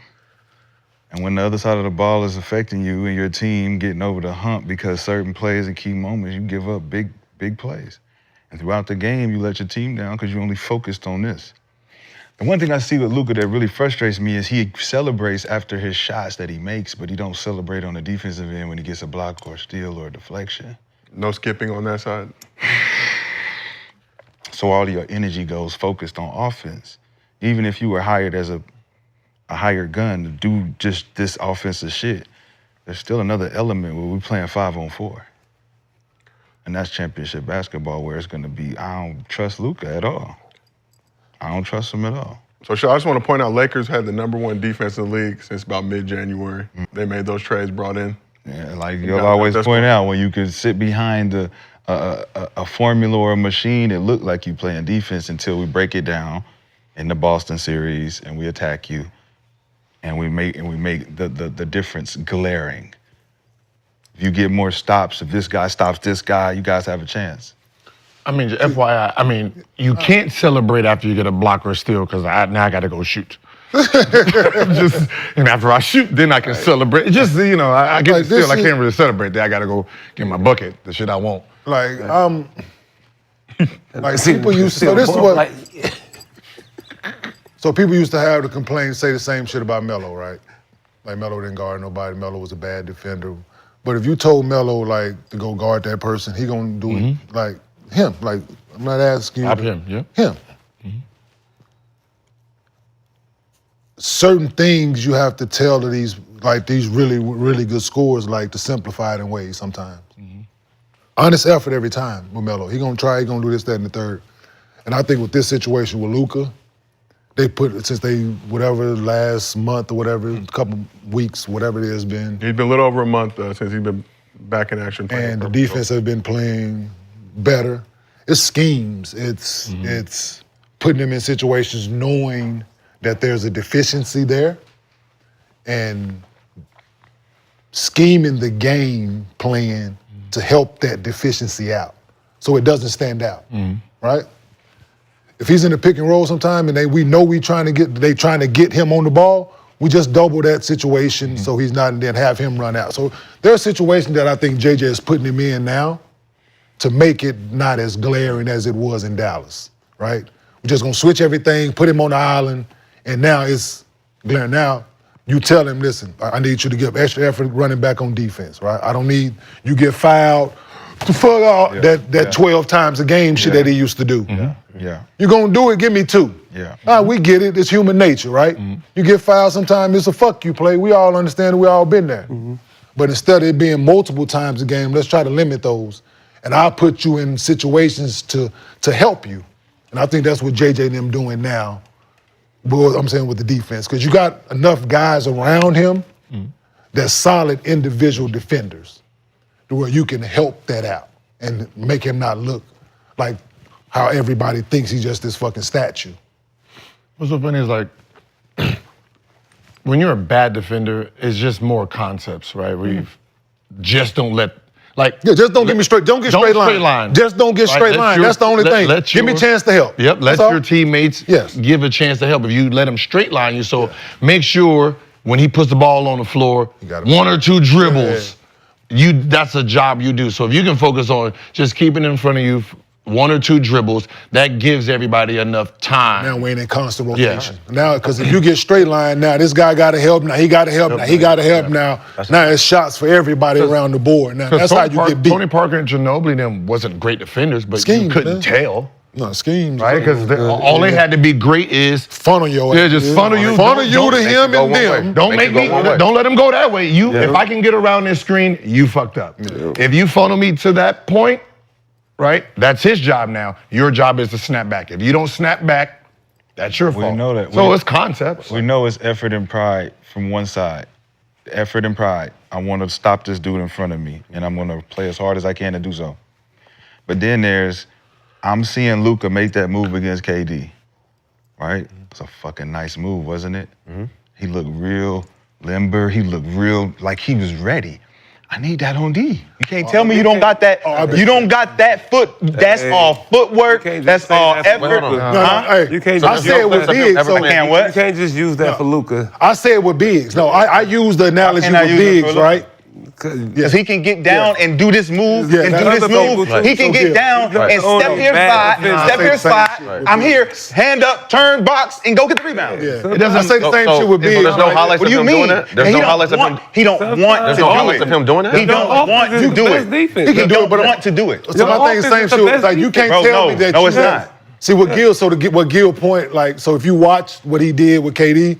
S5: And when the other side of the ball is affecting you and your team getting over the hump because certain plays and key moments, you give up big plays. And throughout the game, you let your team down because you only focused on this. The one thing I see with Luka that really frustrates me is he celebrates after his shots that he makes, but he don't celebrate on the defensive end when he gets a block or steal or a deflection.
S2: No skipping on that side.
S5: So all your energy goes focused on offense. Even if you were hired as a hired gun to do just this offensive shit, there's still another element where we're playing 5-on-4. And that's championship basketball where it's gonna be, I don't trust Luka at all. I don't trust him at all.
S2: So, Shaw, I just want to point out, Lakers had the #1 defense in the league since about mid-January. They made those trades, brought in.
S5: Yeah, like you'll always point out, when you could sit behind a formula or a machine, it looked like you playing defense until we break it down in the Boston series and we attack you, and we make the difference glaring. If you get more stops, if this guy stops this guy, you guys have a chance.
S3: I mean, FYI, you can't celebrate after you get a block or a steal because now I got to go shoot. And after I shoot, then I can celebrate. Just, I get the steal, I can't really celebrate that. I got to go get my bucket, the shit I want.
S4: Like people used to, so this is what, so people used to have the complaint, say the same shit about Melo, right? Like Melo didn't guard nobody, Melo was a bad defender. But if you told Melo, like, to go guard that person, he gonna do it like him. Like, I'm not asking you.
S3: Him, yeah.
S4: Him. Mm-hmm. Certain things you have to tell to these really, really good scorers, like, to simplify it in ways sometimes. Mm-hmm. Honest effort every time with Melo. He gonna try, he gonna do this, that, and the third. And I think with this situation with Luka, they put, since whatever, last month or whatever, a couple weeks, whatever it has been.
S2: He's been a little over a month since he's been back in action.
S4: And the defense has been playing better. It's schemes. It's putting them in situations knowing that there's a deficiency there and scheming the game plan to help that deficiency out so it doesn't stand out, right? If he's in the pick and roll sometime and they trying to get him on the ball, we just double that situation so he's not, and then have him run out. So there are situations that I think JJ is putting him in now to make it not as glaring as it was in Dallas, right? We're just gonna switch everything, put him on the island, and now it's glaring. Now you tell him, listen, I need you to give extra effort running back on defense, right? I don't need you get fouled to fuck all that 12 times a game shit that he used to do.
S5: Yeah.
S4: You're gonna do it, give me 2.
S5: Yeah.
S4: All right, we get it, it's human nature, right? You get fouled sometimes, it's a fuck you play. We all understand it, we all been there. But instead of it being multiple times a game, let's try to limit those. And I'll put you in situations to help you. And I think that's what JJ and them doing now. But I'm saying with the defense, because you got enough guys around him that's solid individual defenders to where you can help that out and make him not look like how everybody thinks he's just this fucking statue.
S3: What's so funny is like, when you're a bad defender, it's just more concepts, right? Where you just don't let, like.
S4: Yeah, just don't get me straight. Don't get straight line. Just don't get straight line. That's the only thing. Give me a chance to help.
S3: Yep, let
S4: That's
S3: your
S4: all.
S3: teammates give a chance to help. If you let them straight line you, so make sure when he puts the ball on the floor, 1 or 2 dribbles, that's a job you do. So if you can focus on just keeping it in front of you, 1 or 2 dribbles, that gives everybody enough time.
S4: Now we ain't in constant rotation. Now, because if you get straight line now, this guy got to help now, he got to help now, he got to help now. Now it's shots for everybody around the board. Now that's how you get beat.
S3: Tony Parker and Ginobili them wasn't great defenders, but you couldn't tell.
S4: No, schemes.
S3: Right? Because all they had to be great is
S4: funnel your
S3: ass. Just funnel you.
S4: Funnel you to him and them.
S3: Don't don't let him go that way. If I can get around this screen, you fucked up. If you funnel me to that point, right? That's his job now. Your job is to snap back. If you don't snap back, that's your fault.
S5: We know that.
S3: So it's concepts.
S5: We know it's effort and pride from one side. Effort and pride. I want to stop this dude in front of me, and I'm going to play as hard as I can to do so. But then I'm seeing Luka make that move against KD, right? It's a fucking nice move, wasn't it? He looked real limber. He looked real like he was ready. I need that on D. You can't tell me you don't got that. You don't got that foot. That's all footwork. That's all effort.
S1: You can't
S4: I say it with bigs. So
S1: You can't just use that for Luka.
S4: I say it with bigs. No, I use the analogy with bigs, right?
S5: Because he can get down and do this move and do this move. He can get down and step here spot. I'm here, hand up, turn, box, and go get the rebound.
S4: It doesn't say the same shit with bigs.
S6: There's no highlights of him doing it? There's no highlights of him.
S5: He don't want to do it.
S6: There's no highlights of him doing that?
S5: He don't want to do it.
S4: He can do it, but
S5: want to do it.
S4: So my thing is the same shit. Like you can't tell me that.
S5: No, it's not.
S4: See what Gil point, like, so if you watch what he did with KD,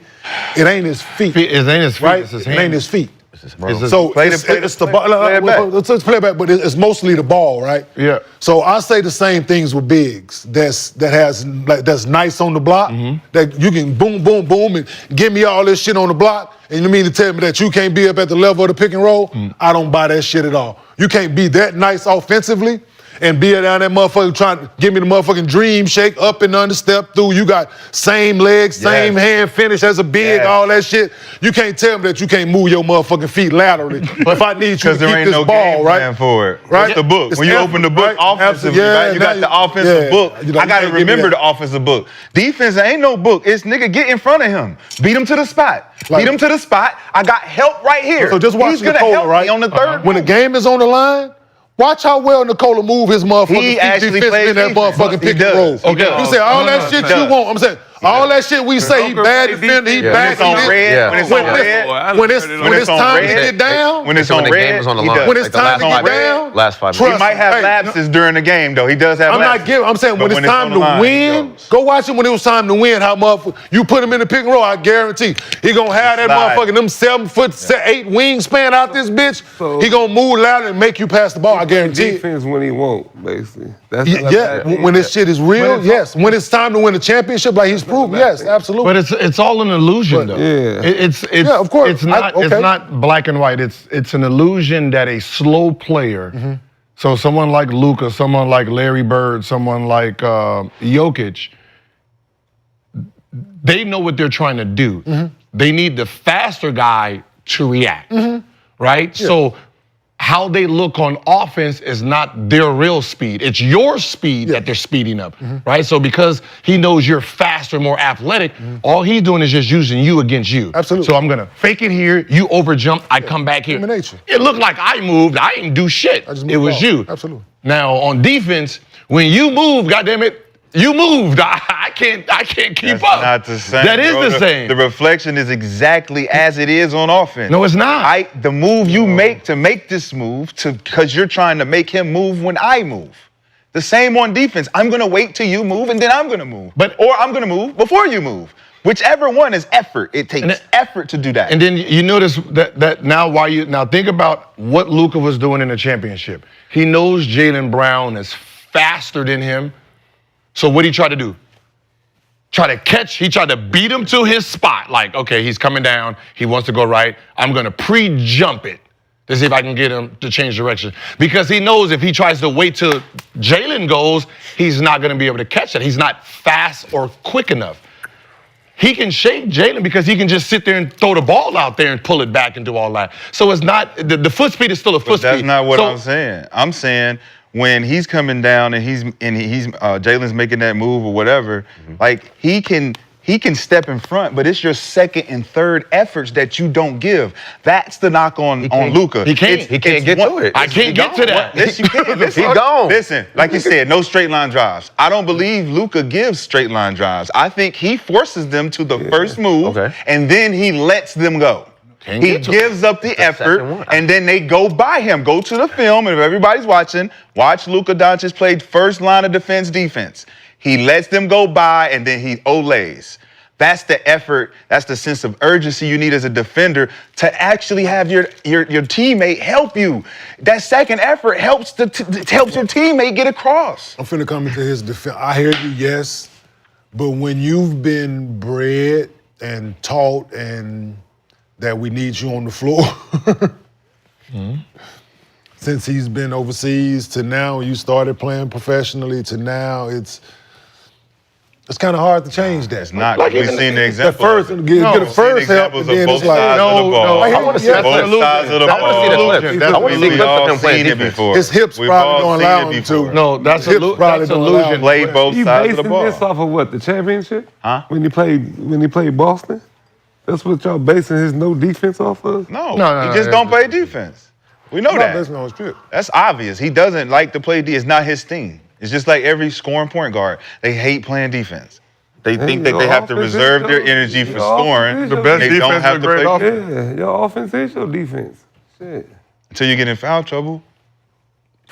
S4: it ain't his feet.
S3: It ain't his feet,
S4: right?
S3: it's his
S4: It ain't
S3: hands.
S4: his feet.
S3: It's
S4: So it's the ball. Let's play it back, but it's mostly the ball, right?
S3: Yeah.
S4: So I say the same things with bigs. That's nice on the block. That you can boom, boom, boom, and give me all this shit on the block. And you mean to tell me that you can't be up at the level of the pick and roll? I don't buy that shit at all. You can't be that nice offensively and be down that motherfucker trying to give me the motherfucking dream shake up and under step through. You got same legs, same hand finish as a big, all that shit. You can't tell me that you can't move your motherfucking feet laterally. If I need you to keep this ball, right?
S5: For it.
S4: Right?
S5: What's the book?
S4: It's
S5: when you
S4: effort,
S5: open the book
S4: right?
S5: offensively, right? You got the offensive book. I got to remember the offensive book. Defense, there ain't no book. It's nigga, get in front of him. Beat him to the spot. Beat him to the spot. I got help right here.
S4: So just watch
S5: He's gonna
S4: Nikola,
S5: help
S4: right?
S5: me on the third.
S4: When the game is on the line, watch how well Nikola move his motherfucking
S5: He
S4: feet
S5: actually
S4: defense
S5: plays
S4: in that
S5: defense.
S4: motherfucking
S5: He
S4: pick and
S5: does.
S4: roll.
S5: Okay.
S4: You say all that shit you want. I'm saying all that shit we say he bad defender, he bad.
S5: When it's on red, when it's on red,
S4: when it's time to get down,
S5: when it's on
S6: the
S5: red,
S6: game is on the
S5: he
S6: line.
S5: does.
S4: when it's time to get down,
S6: Last 5
S5: He
S6: minutes.
S5: might have
S4: Hey,
S5: lapses during the game, though. He does have
S4: I'm
S5: lapses.
S4: not giving. I'm saying
S5: But
S4: when it's time
S5: on the line,
S4: to win,
S5: he goes.
S4: go watch him when it was time to win. How motherfucker you put him in the pick and roll, I guarantee he gonna have that
S5: Slide.
S4: motherfucking them 7'8" wingspan out this bitch.
S1: So-
S4: He gonna move loud and make you pass the ball. I guarantee it.
S1: Defense when he won't, basically. That's
S4: Yeah, when this shit is real, yes. When it's time to win a championship, like he's proven, yes, absolutely.
S3: But it's all an illusion, though.
S1: Yeah.
S3: It's
S4: Yeah, of course.
S3: It's not
S4: okay.
S3: it's not black and white. It's an illusion that a slow player, so someone like Luka, someone like Larry Bird, someone like Jokic, they know what they're trying to do. They need the faster guy to react, right? So how they look on offense is not their real speed. It's your speed that they're speeding up, right? So because he knows you're faster, more athletic, all he's doing is just using you against you.
S4: Absolutely.
S3: So I'm gonna fake it here, you overjump, I come back here.
S4: Human nature.
S3: It looked like I moved, I didn't do shit.
S4: I just
S3: It
S4: moved
S3: was
S4: off.
S3: you.
S4: Absolutely.
S3: Now on defense, when you move, goddammit, you moved. I can't keep
S5: That's
S3: up.
S5: not the same.
S3: That is
S5: bro.
S3: the same.
S5: The reflection is exactly as it is on offense.
S3: No, it's not.
S5: The move you make to make this move, because you're trying to make him move when I move. The same on defense. I'm gonna wait till you move and then I'm gonna move. Or I'm gonna move before you move. Whichever one is effort. It takes effort to do that.
S3: And then you notice that now think about what Luka was doing in the championship. He knows Jaylen Brown is faster than him. So what did he try to do? He tried to beat him to his spot. Like, okay, he's coming down. He wants to go right. I'm going to pre-jump it to see if I can get him to change direction. Because he knows if he tries to wait till Jaylen goes, he's not going to be able to catch it. He's not fast or quick enough. He can shake Jaylen because he can just sit there and throw the ball out there and pull it back and do all that. So it's not, the foot speed is still a foot speed.
S5: That's not what I'm saying. I'm saying when he's coming down and he's Jalen's making that move or whatever, like he can step in front, but it's your second and third efforts that you don't give. That's the knock on Luka.
S6: He can't get to it.
S3: I can't get to that.
S5: Yes, you can.
S6: He gone.
S5: Listen, like you said, no straight line drives. I don't believe Luka gives straight line drives. I think he forces them to the first move, and then he lets them go. He gives up the effort, and then they go by him. Go to the film, and if everybody's watching, watch Luka Doncic play first line of defense. He lets them go by, and then he olays. That's the effort. That's the sense of urgency you need as a defender to actually have your teammate help you. That second effort helps your teammate get across.
S4: I'm finna come into his defense. I hear you, yes, but when you've been bred and taught and that we need you on the floor, since he's been overseas to now, you started playing professionally to now, it's kind of hard to change that.
S5: It's not. Like we've seen the example.
S4: Get the first help, and then it's like,
S6: I want to see
S5: both sides of the ball.
S6: I want to see the clip. I want to see clips of him playing defense.
S4: His hips probably don't allow him to.
S3: No, that's
S4: His hips probably don't allow him.
S5: Play both sides of the ball.
S1: This off of what, the championship?
S5: Huh?
S1: When he played Boston? That's what y'all basing his no defense off of?
S5: No, he just don't play defense. We know that.
S4: That's not true.
S5: That's obvious. He doesn't like to play D. It's not his thing. It's just like every scoring point guard. They hate playing defense. They think that they have to reserve their energy for scoring.
S1: The best
S5: they don't have to play defense.
S1: Yeah, your offense is your defense. Shit.
S5: Until you get in foul trouble.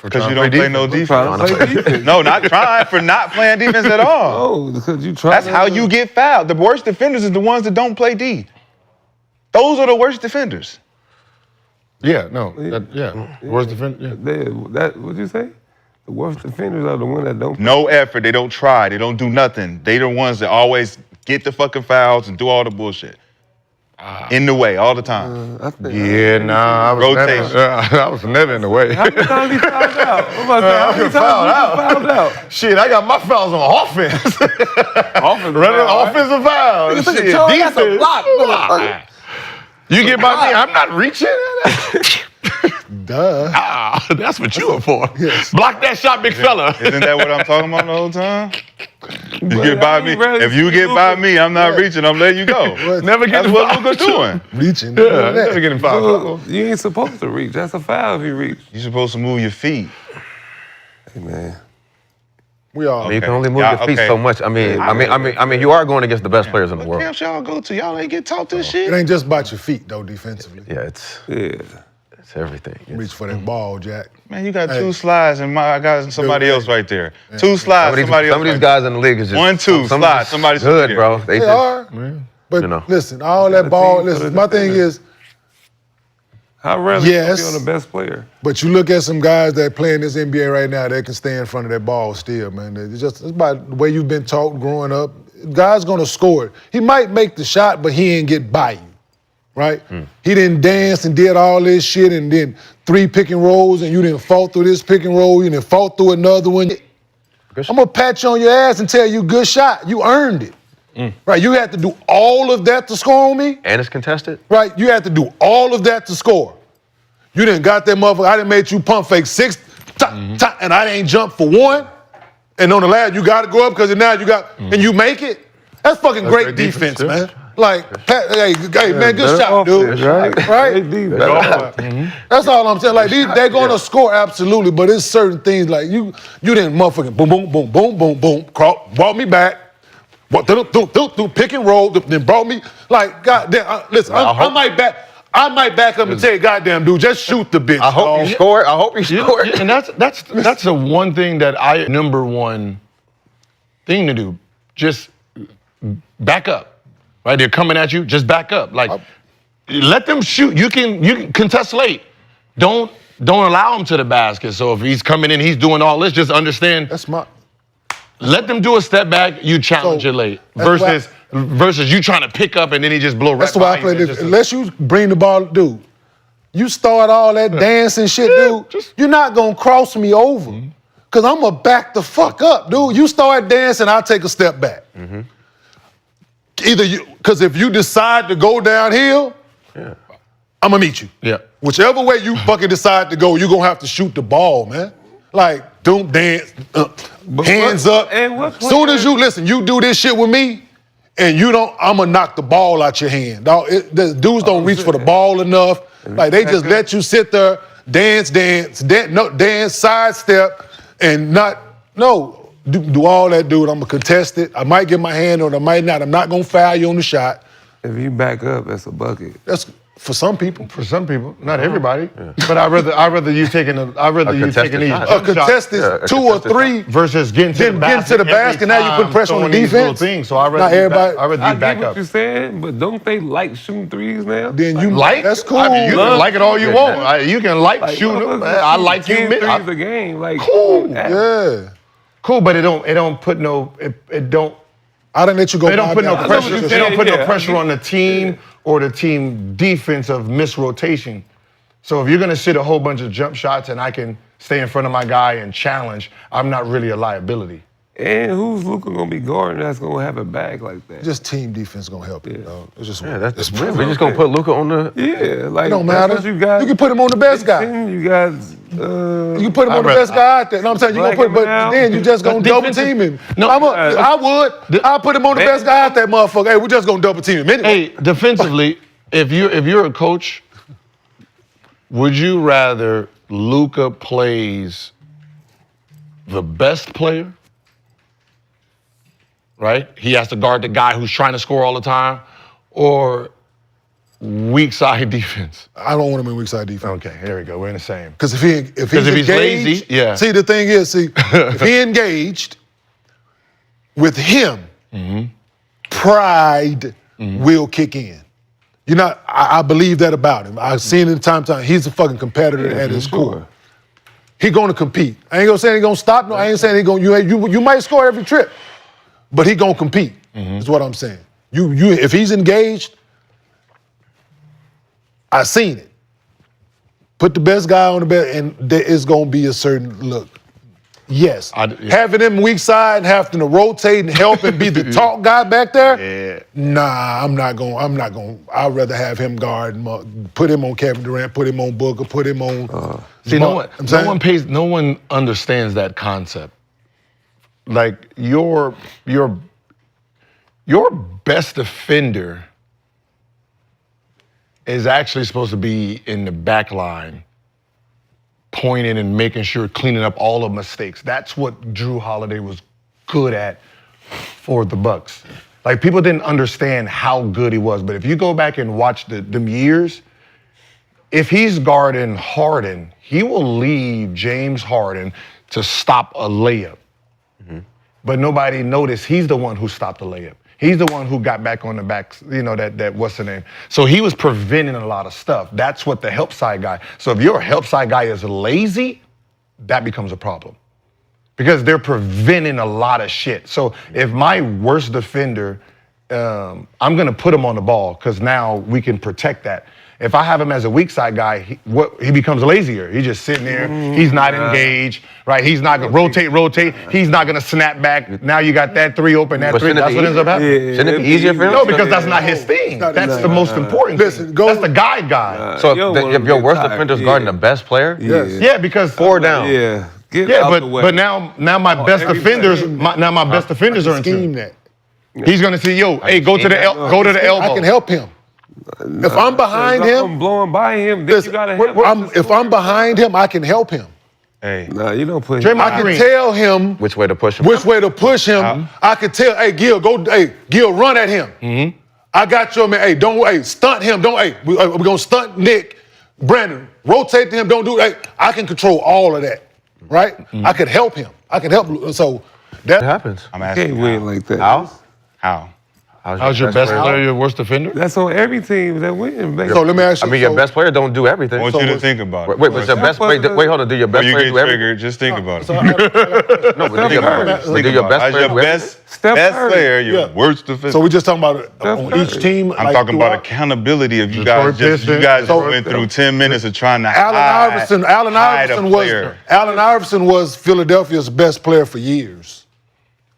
S5: Because you don't play no defense.
S1: Defense.
S5: No, not trying, for not playing defense at all.
S1: No, because you try.
S5: That's how you get fouled. The worst defenders is the ones that don't play D. Those are the worst defenders.
S3: Yeah, no, worst defender.
S1: What'd you say? The worst defenders are the ones that don't.
S5: No effort. They don't try. They don't do nothing. They the ones that always get the fucking fouls and do all the bullshit. In the way all the time.
S3: I was never in the way.
S1: How many times he fouled out? I'm about to say, how many times he fouled out?
S3: Shit, I got my fouls on offense. Offensive fouls. Shit,
S1: That's a block.
S3: You get by me, I'm not reaching.
S4: Duh.
S3: That's what you are for. Yes. Block that shot, big fella.
S5: Isn't that what I'm talking about the whole time? You get by me. If you get by me, I'm not reaching. I'm letting you go.
S3: Never get
S5: That's what Luka's doing.
S4: Reaching.
S3: Yeah, never getting fouled.
S1: You ain't supposed to reach. That's a foul if you reach.
S5: You're supposed to move your feet.
S1: Hey man.
S4: We all.
S6: You can only move your feet so much. I mean, you are going against the best players in the world.
S5: Camps y'all go to, y'all ain't get taught this shit.
S4: It ain't just about your feet though, defensively.
S6: Yeah, it's everything.
S4: Reach for that ball, Jack.
S5: Man, you got two slides and I got somebody else right there. Two slides, somebody else.
S6: Some of these guys in the league is just
S5: 1, 2 slides. Somebody's
S6: good, bro.
S4: They are. But listen, all that ball. Listen, my thing is.
S1: How rarely you be on the best player?
S4: But you look at some guys that play in this NBA right now, they can stay in front of that ball still, man. It's about the way you've been taught growing up. Guy's gonna score it. He might make the shot, but he ain't get by you, right? He didn't dance and did all this shit and then 3 pick and rolls and you didn't fall through this pick and roll, you didn't fall through another one. I'm gonna pat you on your ass and tell you, good shot, you earned it. Right, you had to do all of that to score on me.
S6: And it's contested.
S4: Right, you had to do all of that to score. You didn't got that motherfucker. I done made you pump fake 6 and I ain't jumped for 1. And on the last, you got to go up because now you got, and you make it. That's fucking great defense, man. Like, hey, man, good shot, dude. Right? That's all I'm saying. Like, they're going to score, absolutely, but it's certain things like you didn't motherfucking boom, boom, boom, boom, boom, boom, brought me back, pick and roll, then brought me, like, goddamn, listen, I might back up and tell you, goddamn, dude, just shoot the bitch.
S6: I hope you score. I hope you score.
S3: And that's the one thing that number one thing to do. Just back up. Right? They're coming at you, just back up. Like, let them shoot. You can contest late. Don't allow him to the basket. So if he's coming in, he's doing all this, just understand.
S4: That's my.
S3: Let them do a step back, you challenge it late. Versus you trying to pick up and then he just blow right by you.
S4: That's why I play this. Unless you bring the ball, dude. You start all that dancing shit, dude. You're not gonna cross me over. Cause I'm gonna back the fuck up, dude. You start dancing, I'll take a step back. Either you, because if you decide to go downhill, I'm gonna meet you.
S3: Yeah.
S4: Whichever way you fucking decide to go, you're gonna have to shoot the ball, man. Like, don't dance, hands up. Soon as you do this shit with me, and you don't, I'm gonna knock the ball out your hand. Dog, the dudes don't reach for the ball enough. Like, they just let you sit there, dance, sidestep, and do all that, dude. I'm gonna contest it. I might get my hand on it, I might not. I'm not gonna foul you on the shot.
S1: If you back up, that's a bucket.
S4: That's for some people.
S3: For some people, not everybody. But I'd rather you taking these
S4: a contested 2 or 3
S3: versus getting to the basket.
S4: Now you put pressure on the defense.
S3: So I'd rather you back up.
S1: I get what you're saying, but don't they like shooting threes now?
S4: Then you
S3: like
S4: that's cool.
S3: I mean, you can like it all you want. You can like shooting. I like you.
S1: 10 threes a game. Like,
S3: cool.
S4: Yeah.
S3: Cool, but it don't put no. It don't.
S4: I didn't let you go.
S3: They don't put no pressure. They don't put no pressure on the team.
S1: Yeah.
S3: Or the team defense of misrotation. So if you're gonna sit a whole bunch of jump shots and I can stay in front of my guy and challenge, I'm not really a liability.
S1: And who's Luka gonna be guarding that's gonna have a bag like that?
S4: Just team defense gonna help you. It's just
S6: we're just gonna put Luka on the.
S1: Yeah, like
S4: it don't matter.
S1: You
S4: can put him on the best guy.
S1: You guys.
S4: You can put him on the best guy out there. No, I'm saying you gonna put, but then you just gonna double team him.
S3: No,
S4: I would. I'll put him on the best guy out there, motherfucker. Hey, we're just gonna double team him anyway.
S3: Hey, defensively, if you're a coach, would you rather Luka plays the best player? Right? He has to guard the guy who's trying to score all the time, or weak side defense.
S4: I don't want him in weak side defense.
S3: Okay, here we go. We're in the same.
S4: Because if he's
S3: lazy, yeah.
S4: See, the thing is, if he engaged with him, pride will kick in. I believe that about him. I've seen it time to time. He's a fucking competitor at his core. He gonna compete. I ain't gonna say he gonna stop. No, I ain't saying he gonna. You might score every trip, but he gonna compete. Is what I'm saying. If he's engaged, I seen it. Put the best guy on the best, and there is gonna be a certain look. Yes, having him weak side and having to rotate and help and be the talk guy back there.
S3: Yeah.
S4: Nah, I'm not going. I'd rather have him guard, put him on Kevin Durant, put him on Booker, put him on.
S3: See, no one understands that concept. Like your best defender is actually supposed to be in the back line, pointing and making sure, cleaning up all the mistakes. That's what Drew Holiday was good at for the Bucks. Like, people didn't understand how good he was, but if you go back and watch them years, if he's guarding Harden, he will leave James Harden to stop a layup. But nobody noticed he's the one who stopped the layup. He's the one who got back on the back, that what's the name? So he was preventing a lot of stuff. That's what the help side guy. So if your help side guy is lazy, that becomes a problem. Because they're preventing a lot of shit. So if my worst defender I'm going to put him on the ball because now we can protect that. If I have him as a weak side guy, he becomes lazier. He's just sitting there. He's not engaged, right? He's not going to rotate. He's not going to snap back. Now you got that three open, that three. That's what ends up happening.
S6: Shouldn't it be easier for him?
S3: No, because that's not his thing. That's the most important thing. That's the guy.
S6: So if your worst defender's guarding the best player?
S4: Yes.
S3: Yeah, because
S6: 4 down.
S1: Yeah.
S3: But now my best defenders are in tune.
S4: that.
S3: He's going to see, hey, go to the elbow.
S4: I can help him. If I'm behind him,
S1: I'm blowing by him. Then you gotta help him.
S4: if I'm behind him, I can help him.
S2: Hey.
S1: Nah, you don't put.
S3: Draymond
S4: I can
S3: Green.
S4: tell him
S6: Which way to push him?
S4: which way to push him. I can tell, hey, Gil, run at him.
S3: Mm-hmm.
S4: I got you, man. Hey, stunt him. We're gonna stunt Nick. Brandon, rotate to him. Don't do that. I can control all of that, right?
S3: Mm-hmm.
S4: I could help him. I can help. So that
S6: happens.
S2: I'm
S1: Can't
S2: asking
S1: win like that.
S2: How?
S3: How's your best player your worst defender?
S1: That's on every team that win.
S4: So let me ask you.
S6: Your best player don't do everything.
S2: I want you to think about it.
S6: Wait, but your best player, hold on. Do your best
S2: Before
S6: player
S2: you
S6: do
S2: get
S6: everything?
S2: triggered, just think about it.
S6: No, but do your best player do
S2: How's your
S6: everything?
S2: best player, your worst defender?
S4: So we're just talking about it on each team.
S2: I'm talking about accountability of you guys. You guys went through 10 minutes of trying to
S4: Allen
S2: hide a player.
S4: Allen Iverson was Philadelphia's best player for years.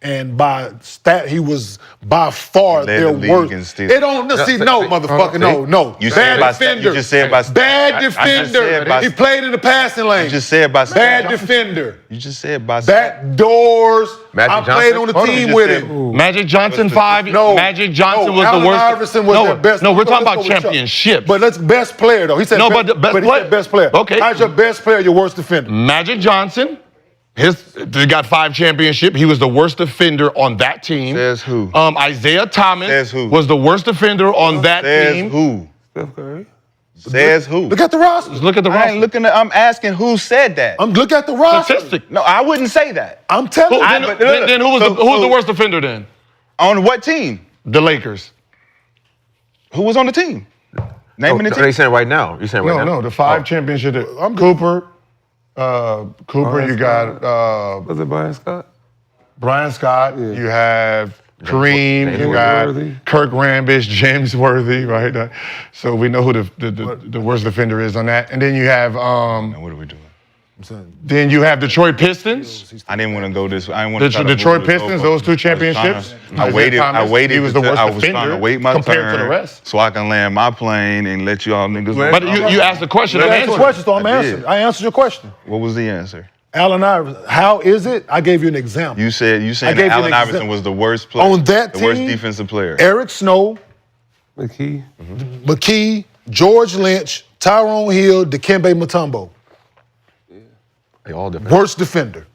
S4: And by stat, he was by far
S2: Led
S4: their
S2: the league
S4: worst.
S2: in steals.
S4: It don't motherfucker, no.
S2: You said by stat. You just said by stat.
S4: Bad
S2: I just
S4: defender.
S2: said by
S4: He played in the passing lane.
S2: You just said by
S4: Bad
S2: stat.
S4: defender.
S2: You just said by stat.
S4: Back doors.
S6: Magic
S4: I played
S6: Johnson?
S4: on the
S6: Hold on,
S4: team
S2: you
S4: with
S2: just
S4: him.
S3: Magic Johnson 5.
S4: No,
S3: Magic Johnson was
S4: Allen
S3: the worst.
S4: Iverson was their best.
S3: No, we're talking
S4: Let's
S3: about
S4: go with
S3: championships.
S4: But let's best player though. He said
S3: No, but the best
S4: he
S3: player.
S4: said best player.
S3: Okay.
S4: How's your best player? Your worst defender?
S3: Magic Johnson. They got 5 championships. He was the worst defender on that team.
S2: Says who?
S3: Isaiah Thomas
S2: Says who?
S3: was the worst defender on that team.
S2: Says who?
S1: Steph Curry.
S2: Says who?
S4: Look at the roster.
S3: Look at the
S2: I
S3: roster.
S2: ain't looking at. I'm asking who said that.
S4: Look at the roster.
S3: Statistic.
S2: No, I wouldn't say that.
S4: I'm telling you.
S3: Then who was the worst defender then?
S2: On what team?
S3: The Lakers.
S2: Who was on the team? Naming the team.
S6: You're saying right now. You're saying right now.
S3: No, the 5 championship. Cooper. You got
S1: Was it Brian Scott?
S3: Brian Scott.
S1: Yeah.
S3: You have Kareem.
S6: James
S3: You got
S1: Worthy.
S3: Kirk Rambish, James Worthy, right? So we know who the worst defender is on that. And then you have
S2: Now, what are we doing?
S3: then you have Detroit Pistons.
S2: I didn't want to go this way. I didn't want to
S3: The
S2: try to
S3: Detroit
S2: move this
S3: Pistons,
S2: over.
S3: those 2 championships.
S2: I waited.
S3: Thomas,
S2: I waited.
S3: He was the worst
S2: I was trying
S3: defender
S2: to wait my
S3: compared
S2: turn
S3: to the rest.
S2: so I can land my plane and let y'all niggas.
S3: But you asked the question.
S4: You
S3: I'm
S4: asked the
S3: answering.
S4: question, so I'm
S2: I did.
S4: answering. I answered your question.
S2: What was the answer?
S4: Allen Iverson. How is it? I gave you an example.
S2: You said
S4: I
S2: that
S4: gave you
S2: Allen
S4: an
S2: Iverson
S4: example.
S2: was the worst player
S4: On that
S2: the worst
S4: team,
S2: defensive player.
S4: Eric Snow,
S1: McKee.
S4: McKee, George Lynch, Tyrone Hill, Dikembe Mutombo.
S6: They all different.
S4: Worst defender.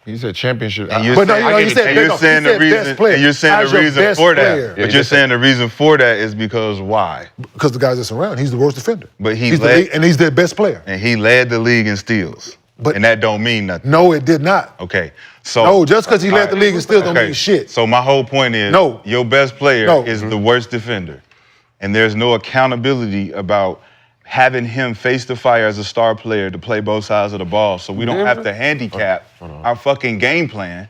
S3: He said championship.
S2: And you're
S4: But no,
S2: saying,
S4: you know, he said-
S2: and you're
S4: no, he
S2: saying the
S4: said best
S2: reason.
S4: player.
S2: And you're saying
S4: How's
S2: the
S4: your
S2: reason
S4: best
S2: for
S4: player?
S2: that. But you're saying the reason for that is because why?
S4: Because the guys that's around, he's the worst defender.
S2: But
S4: he's the best player.
S2: And he led the league in steals.
S4: But-
S2: and that don't mean nothing.
S4: No, it did not.
S2: Okay. So
S4: No, just because he led the league and still don't
S2: okay.
S4: mean shit.
S2: So my whole point is,
S4: No.
S2: your best player
S4: No.
S2: is the worst defender, and there's no accountability about having him face the fire as a star player to play both sides of the ball. So we don't have to handicap our fucking game plan.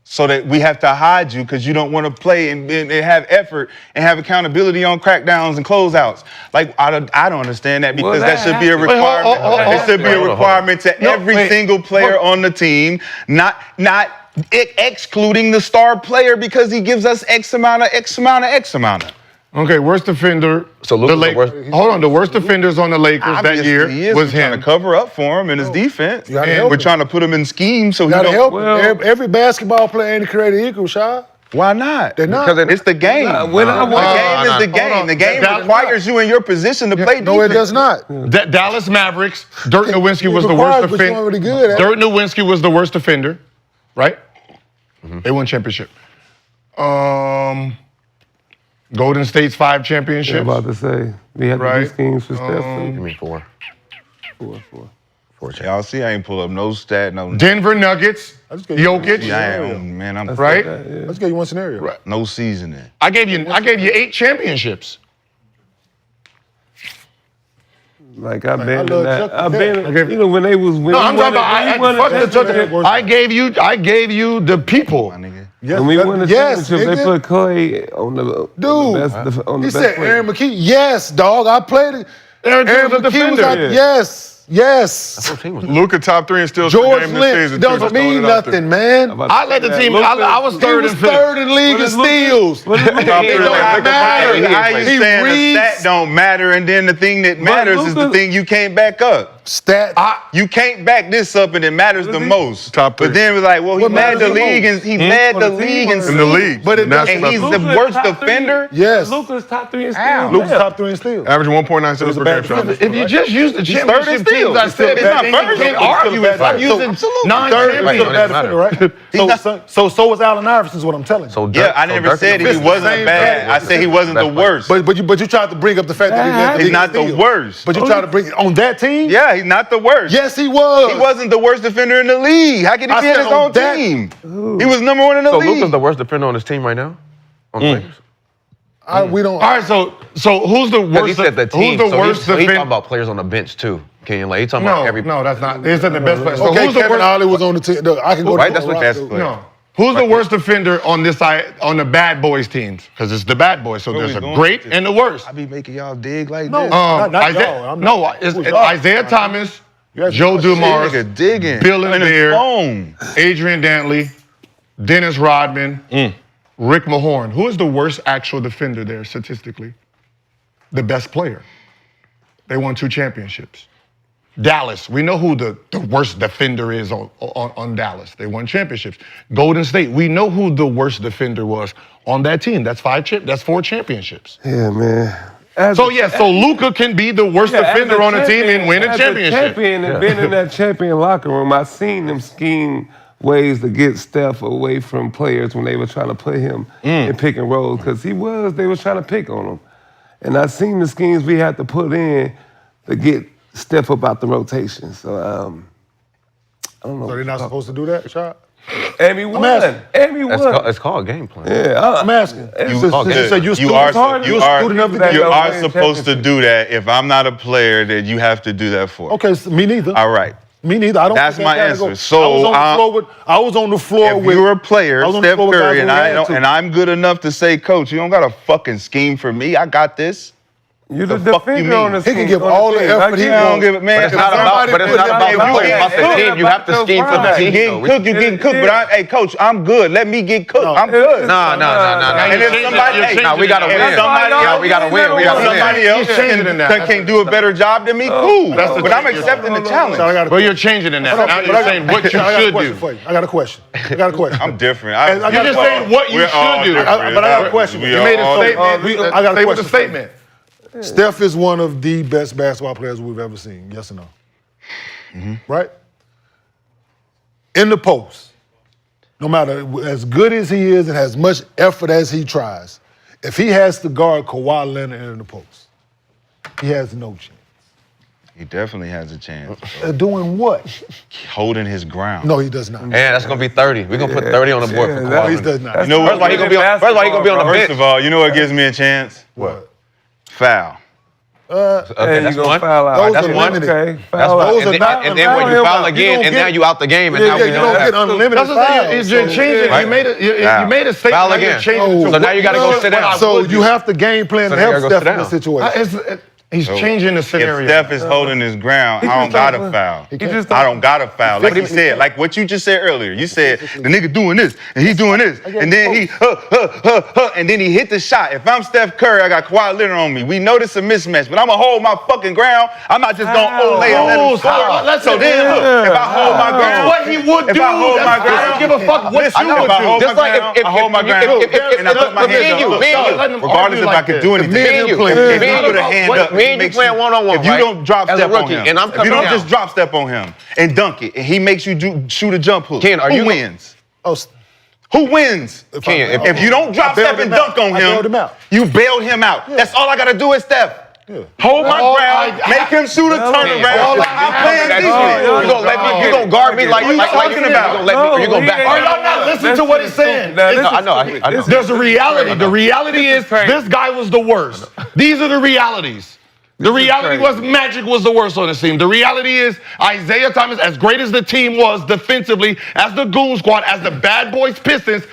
S2: So that we have to hide you because you don't want to play and have effort and have accountability on crackdowns and closeouts. Like I don't understand that because that should be a requirement. It should be a requirement to every single player on the team, not excluding the star player because he gives us X amount of.
S3: Okay, worst defender.
S6: So Luka's the worst.
S3: Hold on, the worst defenders on the Lakers that year
S2: He is.
S3: was
S2: We're trying
S3: him.
S2: to cover up for him in his defense.
S4: gotta
S2: And
S4: help
S2: we're
S4: him.
S2: trying to put him in schemes so
S4: You
S2: he
S4: gotta
S2: don't.
S4: help him. Every basketball player ain't created equal, Shad.
S2: Why not?
S4: They're not.
S2: Because it's the game.
S1: When I
S2: The
S1: want-
S2: game is the game. The game requires you in your position to play
S4: No, it
S2: defense.
S4: does not.
S3: Dallas Mavericks. Dirk Nowitzki was the
S4: requires,
S3: worst
S4: but you're already
S3: defender.
S4: good at it.
S3: Dirk Nowitzki was the worst defender, right? They won championship. Golden State's 5
S1: I'm
S3: championships.
S1: about to say we had to
S3: Right.
S1: do schemes for Steph.
S6: Give me 4.
S2: Y'all see, I ain't pull up no stat, no.
S3: Denver Nuggets. Jokic.
S2: Yeah, I ain't, man. I'm
S3: Right?
S4: Let's give you one scenario.
S3: Right.
S2: no seasoning.
S3: I gave you 8 championships.
S1: Like I've been
S4: I
S1: in
S4: love
S1: that.
S4: Chuck
S1: I've
S4: Taylor.
S1: been, you know, when they was winning.
S3: No, I'm talking about.
S1: when he won
S3: Fuck
S1: it,
S3: the Chuck Taylor. I gave you the people.
S2: My nigga.
S4: Yes,
S1: When we won the
S4: yes,
S1: championship, they
S4: nigga.
S1: put Clay on the
S4: Dude,
S1: on the
S4: he
S1: best
S4: said
S1: player.
S4: Aaron McKee. Yes, dog. I played it.
S3: Aaron
S4: Aaron
S3: was a
S4: McKee was
S3: defender.
S4: out.
S1: Yeah.
S4: Yes.
S2: Luka top 3 and steals
S4: George
S2: per game this
S4: Lynch
S2: season. too.
S4: doesn't
S2: Just throwing
S4: mean
S2: it out there.
S4: nothing, man.
S3: I led the team. I was
S4: He
S3: third
S4: was
S3: and fifth.
S4: third in league in steals.
S1: What is Luka?
S2: Top
S4: It
S2: three.
S4: don't
S2: How
S4: matter.
S5: How you
S4: He
S5: saying
S4: reads
S5: the stat don't matter, and then the thing that matters is the
S1: Luka-
S5: thing you can't back up.
S4: stat.
S5: You can't back this up, and it matters the most.
S2: Top three.
S5: But then we're like, well, he
S4: What
S5: led the
S4: matters the
S5: league, and
S4: most?
S5: he led the
S1: On the team,
S5: league
S1: on
S5: in
S1: the
S2: In the league.
S4: But it
S2: That's
S4: doesn't-
S5: and he's
S2: nothing.
S5: the
S1: Luka's
S5: worst
S1: top three.
S5: defender.
S4: Yes.
S1: Luka's top 3 in
S5: How?
S1: steals.
S4: Luka's
S1: Yeah.
S4: top 3 in steals.
S2: Averaging 1.9 steals per
S4: bad
S2: game. Sean.
S4: defender.
S3: If you just use the
S5: third in
S3: championship
S5: steals.
S3: teams, I said
S2: He's
S3: that
S2: not
S3: you
S2: first.
S3: can't
S2: He's
S3: argue with. I'm using nine
S4: Third
S3: championships.
S4: is still a bad defender, right? So was Allen Iverson, is what I'm telling you.
S6: So
S5: Yeah, I
S6: so
S5: never
S6: Dirk
S5: said
S6: is
S5: he
S6: the
S5: wasn't
S4: same
S5: bad.
S4: thing.
S5: I said he wasn't the
S6: Best player.
S5: worst.
S4: But you tried to bring up the fact that he led the
S5: He's
S4: league
S5: not
S4: in
S5: the
S4: steals.
S5: worst.
S4: But you tried to bring it on that team?
S5: Yeah, he's not the worst.
S4: Yes, he was.
S5: He wasn't the worst defender in the league. How could he
S4: I
S5: be in
S4: said
S5: his
S4: on
S5: own
S4: that-
S5: team? He was number 1 in the
S6: So
S5: league.
S6: Luka's the worst defender on his team right now. On the Lakers.
S4: We don't.
S3: All right, so who's the
S6: Because he
S3: worst?
S6: said the team.
S3: Who's the
S6: so
S3: worst
S6: he's talking
S3: defender?
S6: about players on the bench too. Kenyon, like he's talking about every.
S3: No, that's not. He said the best player. So
S4: Okay,
S3: who's the
S4: Kevin
S3: worst?
S4: Ollie was on the team. No, I can go
S6: Right,
S4: to
S6: that's what
S4: Rock,
S5: best
S4: too.
S5: player.
S3: No. Who's the worst defender on this side, on the bad boys teams? Because it's the bad boys. So there's
S5: we
S3: a
S5: going
S3: great
S5: with this?
S3: and the worst.
S5: I be making y'all dig like
S4: No,
S5: this.
S4: not
S3: Isaiah,
S4: y'all. I'm not-
S3: no, it's
S4: Who's y'all?
S3: Isaiah Thomas, Joe Dumars,
S5: Nigga digging.
S3: Bill
S5: in his
S3: Laimbeer,
S5: phone.
S3: Adrian Dantley, Dennis Rodman, Rick Mahorn. Who is the worst actual defender there statistically? The best player. They won 2 championships. Dallas, we know who the worst defender is on Dallas. They won championships. Golden State, we know who the worst defender was on that team. That's 4 championships.
S1: Yeah, man.
S3: So Luka can be the worst defender on a team and win a championship.
S1: Champion and been in that champion locker room, I seen them scheme ways to get Steph away from players when they were trying to put him in pick and roll because they were trying to pick on him. And I seen the schemes we had to put in to get Steph up out the rotation. So I don't know.
S4: So they're not supposed to do that, Rashad?
S1: And we won.
S4: asking.
S1: And we won.
S6: It's called game plan.
S1: Yeah,
S4: I'm asking.
S1: It's
S4: You-
S1: just-
S4: you said you
S5: You
S4: student-
S5: are
S1: hard to
S5: you
S1: do
S5: are
S1: student of the
S5: you
S1: game.
S5: are
S1: Win
S5: supposed to
S1: championship.
S5: do that. If I'm not a player, then you have to do that for.
S4: Okay, so me neither.
S5: All right.
S4: Me neither. I don't.
S5: That's
S4: think
S5: my
S4: that gotta go.
S5: answer. So,
S4: I was on the floor with. I was on the floor
S5: If
S4: with.
S5: you're a player,
S4: I was on the
S5: Steph
S4: floor with guys
S5: Curry, and
S4: who had
S5: I don't,
S4: to.
S5: and I'm good enough to say, Coach, you don't got a fucking scheme for me. I got this.
S1: You're the
S5: The fuck you
S1: defender on
S5: mean?
S1: the
S4: He can
S1: team,
S4: give
S1: on
S4: all the
S1: team.
S4: effort he
S1: I
S5: I don't give it, man.
S6: But it's not about. But it's not about the player. It's about the team. You have to scheme for the
S5: You
S6: team.
S5: getting
S6: though.
S5: cooked, you getting cooked. But hey, Coach, I'm good. Let me get cooked. I'm good.
S6: Nah.
S5: And if somebody, hey,
S6: Nah, we gotta
S5: if
S6: win.
S5: somebody
S6: Nah,
S5: else,
S6: we gotta win. We gotta win.
S5: somebody else can do a better job than me, cool. But I'm accepting the
S4: So I
S5: challenge.
S4: got a
S3: But you're changing it now. Now you're saying what you
S4: I got a
S3: should
S4: question
S3: do.
S4: for you. I got a question.
S5: I'm different.
S4: I got
S3: You're just
S4: a-
S3: saying what you
S5: We're all
S3: should do.
S5: different.
S4: But I got a question.
S5: We
S4: You
S5: are
S4: made a
S5: all
S4: statement.
S5: different.
S4: I got a
S3: Say with
S4: question.
S3: a statement.
S4: Steph is one of the best basketball players we've ever seen. Yes or no? Right? In the post, no matter as good as he is and as much effort as he tries, if he has to guard Kawhi Leonard in the post, he has no chance.
S5: He definitely has a chance.
S4: Doing what?
S5: Holding his ground.
S4: No, he does not.
S6: And that's gonna be 30. We're gonna put 30 on the board for
S4: No,
S6: Kawhi.
S4: he does not.
S5: You know what?
S6: First of all, he gonna be on. First of all, he gonna be on the
S5: First
S6: bench.
S5: of all, you know what gives me a chance?
S4: What?
S5: Foul.
S6: Okay, that's
S1: you gonna
S6: one.
S1: foul out.
S4: Those
S6: That's
S4: are
S6: one.
S4: limited.
S1: Okay,
S6: That's
S1: foul
S6: one.
S1: out.
S4: Those are not-
S6: And then when you foul again, and now you out the game, and now
S4: Yeah,
S6: we
S4: you don't get unlimited
S3: That's what I'm saying. You're
S4: fouls.
S3: changing.
S6: Right.
S3: You made it. You
S5: Foul.
S3: made a statement.
S6: Foul
S3: now you're
S6: again.
S3: changing it to
S6: So now
S3: what
S6: you gotta go sit down.
S4: So you have to game plan to
S6: now you
S4: help
S6: gotta go
S4: Steph in
S6: sit
S4: this
S6: down.
S4: situation.
S3: He's changing the scenario.
S5: If Steph is holding his ground, I don't got to foul. I don't got to foul. Like he said, like what you just said earlier. You said the nigga doing this and he doing this, and then he and then he hit the shot. If I'm Steph Curry, I got Kawhi Leonard on me. We know this a mismatch, but I'm gonna hold my fucking ground. I'm not just gonna olay and let him score. So then look, if I hold my ground,
S3: what he would do.
S5: if I hold my
S3: I
S5: ground,
S3: don't give a fuck what
S5: listen,
S3: you would
S5: if I hold
S3: do.
S5: my
S6: Just like
S5: ground,
S6: if-
S5: I hold my
S6: if-
S5: ground,
S6: if-
S5: and I put my
S6: if-
S5: hand
S6: if-
S5: up.
S6: me and you,
S3: let him
S5: Regardless
S3: argue
S5: if I
S3: like
S5: could
S3: this.
S5: do anything,
S4: Me and
S5: if
S4: him play.
S5: you put a hand up,
S6: Me and you playing one-on-one,
S5: if you
S6: right?
S5: don't drop
S6: As a
S5: step on
S6: rookie,
S5: him,
S6: and I'm
S5: if you
S6: coming
S5: don't
S6: down.
S5: just drop step on him and dunk it, and he makes you shoot a jump hook,
S6: Ken, are
S5: who
S6: you-
S5: wins?
S4: Oh,
S5: Who wins?
S6: Ken,
S5: If you don't drop
S4: I bailed
S5: step and
S4: him out.
S5: dunk on
S4: I bailed him
S5: him,
S4: out.
S5: you bailed him out. That's all I gotta do is Steph. Hold my
S3: All
S5: ground,
S3: I-
S5: make him shoot a turnaround.
S6: all
S5: I'm playing
S6: You
S5: defense.
S6: gonna let me? You gonna guard me like
S5: What you talking about?
S6: You gonna let me? Or you gonna back?
S3: Are y'all not listening to what he's saying?
S1: Now,
S6: No, I know.
S3: There's a reality. The reality is
S1: crazy.
S3: this guy was the worst. These are the realities. The reality was Magic was the worst on the team. The reality is Isaiah Thomas, as great as the team was defensively, as the Goon Squad, as the Bad Boys Pistons,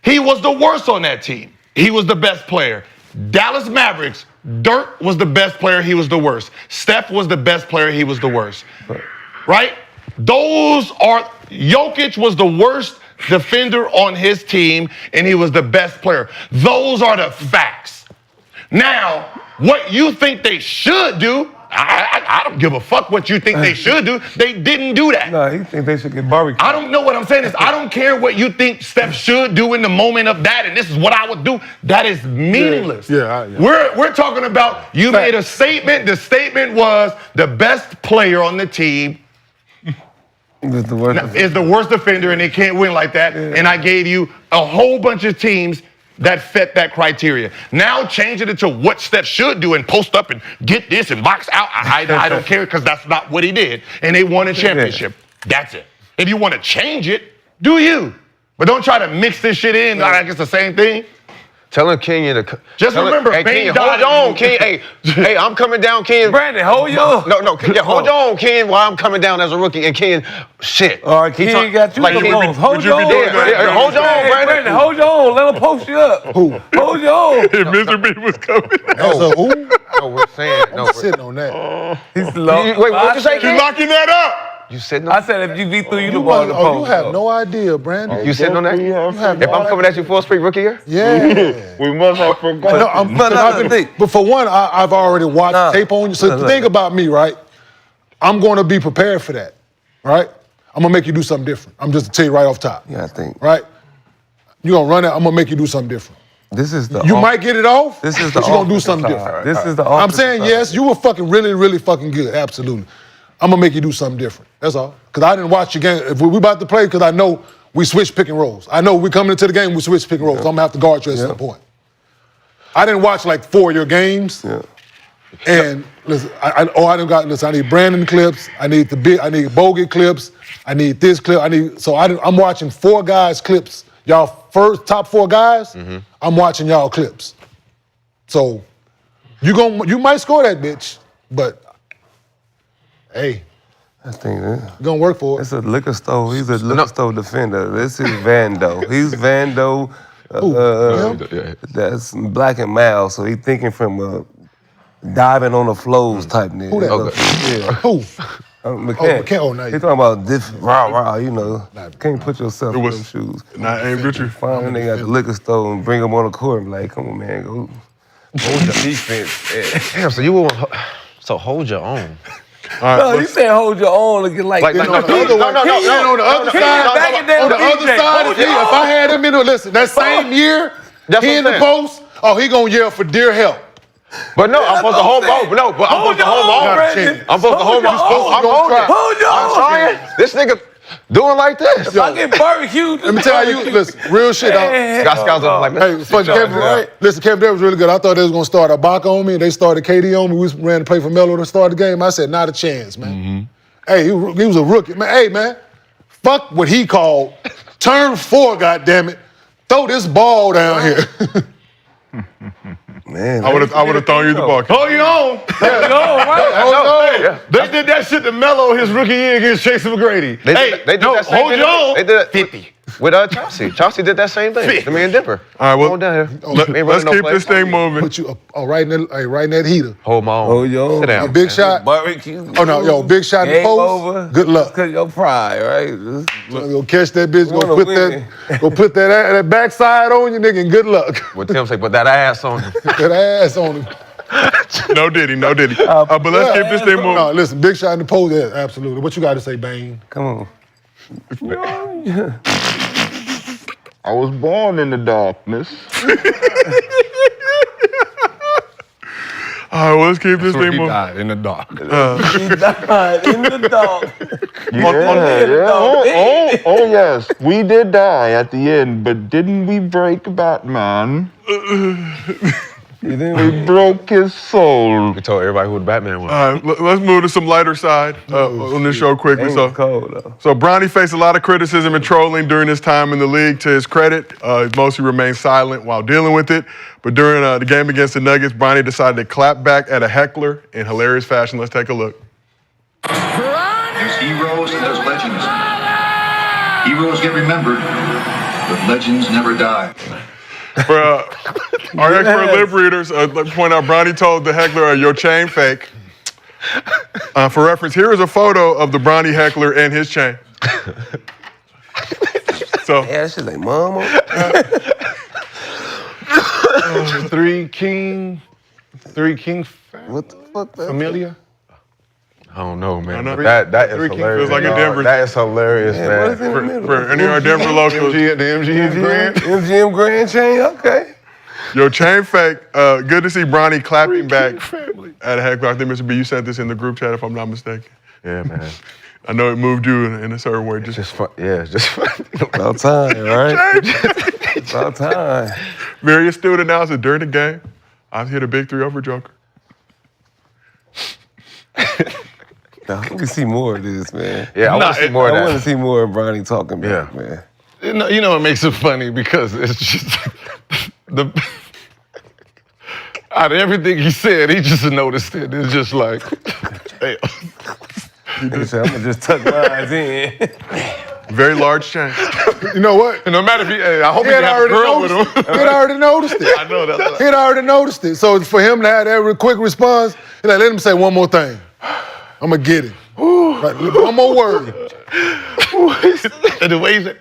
S10: he was the worst on that team. He was the best player. Dallas Mavericks, Dirk was the best player, he was the worst. Steph was the best player, he was the worst. Right? Jokic was the worst defender on his team, and he was the best player. Those are the facts. Now, what you think they should do, I don't give a fuck what you think they should do. They didn't do that.
S1: No, he think they should get barbecued.
S10: I don't know what I'm saying is I don't care what you think Steph should do in the moment of that, and this is what I would do. That is meaningless.
S4: Yeah.
S10: We're talking about you made a statement. The statement was the best player on the team is the worst defender, and they can't win like that. Yeah. And I gave you a whole bunch of teams that fit that criteria. Now change it into what Steph should do and post up and get this and box out. I don't care because that's not what he did. And they won a championship. That's it. If you want to change it, do you. But don't try to mix this shit in like it's the same thing.
S6: Telling Kenyon to
S10: just remember,
S6: hey, Kenyon, hold on, Kenyon. Hey, I'm coming down, Kenyon.
S1: Brandon, hold your.
S6: No, hold on, Kenyon, while I'm coming down as a rookie. And Kenyon, shit.
S1: All right, Kenyon got you.
S6: Like,
S1: hold on,
S6: hold on, Brandon.
S1: Hold on, let him post you up. Who? Hold on.
S2: If Mr. B was coming.
S4: Who?
S6: No, we're saying.
S4: I'm sitting on that.
S1: He's low.
S6: Wait, what'd you say, Kenyon?
S2: He's locking that up.
S6: You sitting on
S1: I said if you beat through, you ball the post.
S4: You have no idea, Brandon.
S6: You sitting on that? If I'm coming at you full speed rookie year?
S4: Yeah.
S2: We must have forgotten.
S4: But for one, I've already watched tape on you. So the thing about me, right? I'm going to be prepared for that, right? I'm going to make you do something different. I'm just to tell you right off top.
S1: Yeah, I think.
S4: Right? You're going to run it. I'm going to make you do something different.
S1: This is the.
S4: You might get it off.
S1: This is the.
S4: But you're going to do something different.
S1: This is the.
S4: I'm saying yes, you were fucking really, really fucking good. Absolutely. I'm going to make you do something different. That's all. Because I didn't watch your game. If we about to play, because I know we switch pick and rolls. I know we coming into the game, we switch pick and rolls. So I'm going to have to guard you at some point. I didn't watch like 4 of your games. Yeah. And listen, I need Brandon clips. I need Bogey clips. I need this clip. I'm watching 4 guys clips. Y'all top 4 guys, I'm watching y'all clips. So you might score that bitch, but hey,
S1: I think
S4: you're gonna work for it.
S1: It's a liquor store. He's a liquor store defender. This is Vando. He's Vando. That's black and mild, so he's thinking from diving on the flows type nigga.
S4: Who that?
S1: Yeah.
S4: Who?
S1: McCants.
S4: Oh, no.
S1: He's talking about this rah, you know. Can't put yourself in those shoes.
S2: Nah, ain't Richard.
S1: Find a nigga at the liquor store and bring him on the court and be like, come on, man, go hold the defense.
S6: Damn, so you will. So hold your own.
S2: Right,
S1: no, you saying hold your own and get like
S4: on the other side, if I had him in the listen, that same year, he in the post, he gonna yell for dear help.
S6: But no, I'm supposed to hold on. But I'm supposed to hold on. I'm supposed to hold on. I'm trying. This nigga doing like this.
S1: If I get barbecued.
S4: Let me tell you, listen, real shit. Listen, Kevin Durant was really good. I thought they was gonna start Ibaka on me, and they started KD on me. We ran to play for Melo to start the game. I said, not a chance, man. Hey, he was a rookie, man. Hey, man, fuck what he called turn 4, goddammit. Throw this ball down here.
S1: Man,
S2: I would have thrown you the ball.
S10: Hold you on. They did that shit to Melo his rookie year against Chase McGrady.
S6: They did that same
S10: hold
S6: thing.
S10: you on.
S6: They did that 50 with Chauncey. Chauncey did that same thing to me and Denver.
S2: All right, well,
S6: down here.
S2: let's keep this thing moving.
S4: Put you right in that heater.
S6: Hold my own.
S1: Hold your own.
S6: Sit down.
S4: A big shot.
S1: Barbecue.
S4: Oh no, yo, big shot in the post.
S1: Over.
S4: Good luck.
S1: Cause your pride, right?
S4: Go catch that bitch. Go put that backside on you, nigga, and good luck.
S6: What Tim say? Put that ass on him.
S4: Put that ass on him.
S2: No diddy. But let's keep this thing moving.
S4: No, listen, big shot in the post. Yeah, absolutely. What you got to say, Bane?
S1: Come on.
S5: I was born in the darkness.
S2: All right, well, let's keep this thing moving.
S3: He died in the dark.
S1: He died in the dark.
S5: Oh, yes. We did die at the end, but didn't we break Batman? We broke his soul.
S6: We told everybody who the Batman was.
S2: All right, let's move to some lighter side on this show quickly.
S1: So cold, though.
S2: So Bronny faced a lot of criticism and trolling during his time in the league. To his credit, he mostly remained silent while dealing with it. But during the game against the Nuggets, Bronny decided to clap back at a heckler in hilarious fashion. Let's take a look.
S11: There's heroes and there's legends. Heroes get remembered. but legends never die.
S2: For our expert lip readers, let's point out Bronny told the heckler, your chain fake. For reference, here is a photo of the Bronny heckler and his chain. So,
S1: Yeah, that shit like mama.
S10: Three King
S1: What the fuck? That
S10: Familia?
S6: I don't know, man.
S2: I know.
S6: That is
S10: Three Kings
S6: hilarious.
S2: feels like in
S6: dog.
S2: Denver.
S6: That is hilarious,
S1: Yeah,
S6: man.
S1: what's in the middle?
S2: for any of our Denver locals,
S10: The MGM Grand?
S1: MGM Grand chain. Okay.
S2: your chain fake. Good to see Bronny clapping back
S10: Family.
S2: at a heckler. I think Mr. B, you sent this in the group chat if I'm not mistaken.
S6: Yeah, man.
S2: I know it moved you in a certain way.
S6: Just fun. Yeah, it's just fun.
S1: About time, right? About time.
S2: Very astute announcer during the game. I've hit a big 3 over Joker.
S1: Now, let me see more of this, man.
S6: Yeah, I want to see more
S1: I
S6: of
S1: want to
S6: that.
S1: see more of Bronny talking back,
S6: Yeah.
S1: man.
S10: You know what makes it funny? Because it's just the out of everything he said, he just noticed it. It's just like, hey,
S1: He said, I'm gonna just tuck mine in.
S2: Very large chain.
S4: You know what?
S10: no matter if he, I hope
S4: He
S10: he
S4: had
S10: have a
S4: already
S10: girl with
S4: noticed
S10: him.
S4: it. He had already noticed it.
S10: I know that.
S4: He had already noticed it. So for him to have that quick response, he like, let him say one more thing. I'm gonna get it. Like, one more word.
S10: And the way he said,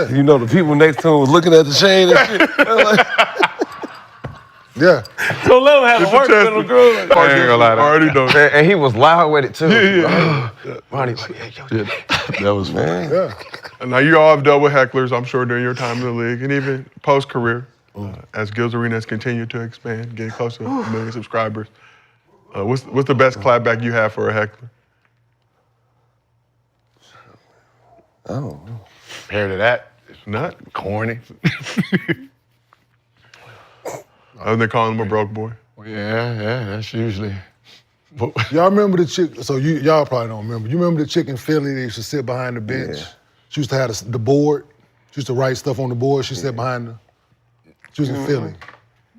S4: Yeah,
S1: You know, the people next to him was looking at the chain and shit.
S4: yeah.
S1: So let him have to work with him, girl.
S6: I ain't gonna lie to you.
S2: Already know.
S6: And he was loud with it too.
S2: Yeah.
S6: Ronnie like, yeah, yo,
S10: that was funny.
S4: Yeah.
S2: Now, you all have dealt with hecklers, I'm sure, during your time in the league and even post-career. As Gil's Arena has continued to expand, getting close to 1 million subscribers. What's the best clapback you have for a heckler?
S1: Oh,
S10: Compared to that,
S2: It's not.
S10: corny.
S2: Other than calling him a broke boy.
S10: Yeah, that's usually.
S4: Y'all remember the chick? So y'all probably don't remember. You remember the chick in Philly that used to sit behind the bench?
S1: Yeah.
S4: She used to have the board. She used to write stuff on the board. She sat behind the. She was in Philly.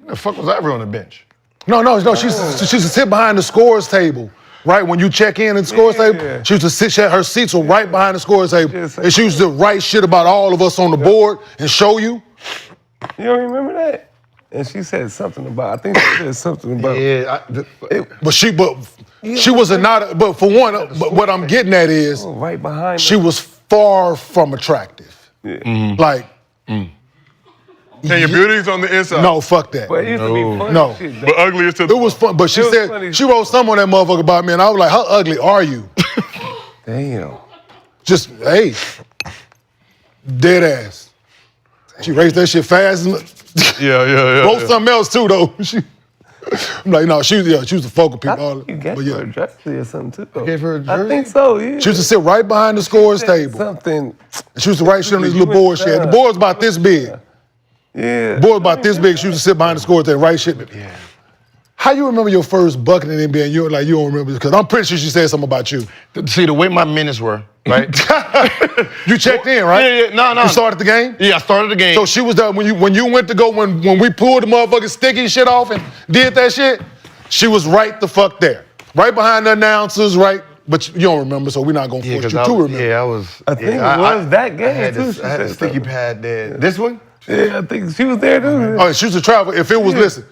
S10: The fuck was I ever on the bench?
S4: No. She used to sit behind the scores table. Right when you check in at the scores table, she used to sit. Her seats were right behind the scores table, and she used to write shit about all of us on the board and show you.
S1: you don't remember that? And she said something about, I think she said something about.
S4: But she was not. But for one, but what I'm getting at is
S1: Right behind
S4: she
S1: her.
S4: was far from attractive. Like,
S2: And your beauty's on the inside.
S4: no, fuck that.
S1: But it used to be funny
S4: No.
S1: shit.
S2: But ugly is to the
S4: It was fun, but she
S1: It was
S4: said
S1: funny.
S4: she wrote some on that motherfucker about me, and I was like, "How ugly are you?"
S1: Damn.
S4: Just hey, dead ass. She raised that shit fast.
S2: Yeah.
S4: Wrote something else too though. I'm like, no, she was the focal
S1: I
S4: people.
S1: think you gave
S4: But
S1: her
S4: yeah,
S1: a jersey or something too. Though.
S10: gave her a
S1: I
S10: jersey?
S1: think so, yeah.
S4: she used to sit right behind the scores
S1: Said
S4: table.
S1: Something,
S4: She used to write shit on this
S1: You
S4: little
S1: went
S4: board shit. The
S1: down.
S4: board's about this big.
S1: yeah.
S4: Board about this big. She used to sit behind the scores table, write shit. Yeah. How you remember your first bucket in the NBA and you're like, you don't remember? Because I'm pretty sure she said something about you.
S10: See, the way my minutes were, right?
S4: You checked in, right?
S10: Yeah, no.
S4: You started the game?
S10: Yeah, I started the game.
S4: So she was there when you went to go when we pulled the motherfucking sticky shit off and did that shit. She was right the fuck there, right behind the announcers, right. But you don't remember, so we're not gonna force you to remember.
S10: Yeah, I was.
S1: I think it was that game,
S10: I had
S1: too,
S10: This,
S1: she
S10: I had
S1: said
S10: the sticky
S1: something.
S10: pad there. This one?
S1: Yeah, I think she was there too.
S4: Oh, she used to travel. If it was listen,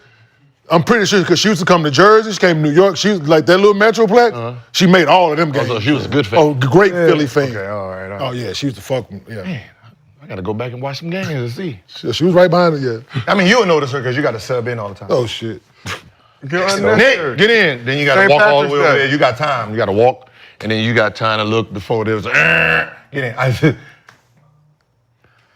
S4: I'm pretty sure because she used to come to Jersey. She came to New York. She was like that little Metroplex. She made all of them games.
S10: So she was a good fan.
S4: Oh, great Philly fan.
S10: Okay, all right.
S4: Oh yeah, she used to fuck. Yeah,
S10: Man, I gotta go back and watch some games and see.
S4: she was right behind her. Yeah.
S10: I mean, you'll notice her because you got to sub in all the time.
S4: Oh shit.
S10: Nick, get in. Then you got to
S2: St.
S10: walk all the way
S2: Patrick's
S10: over
S2: Day.
S10: there. You got time. You got to walk, and then you got time to look before there's. Get in.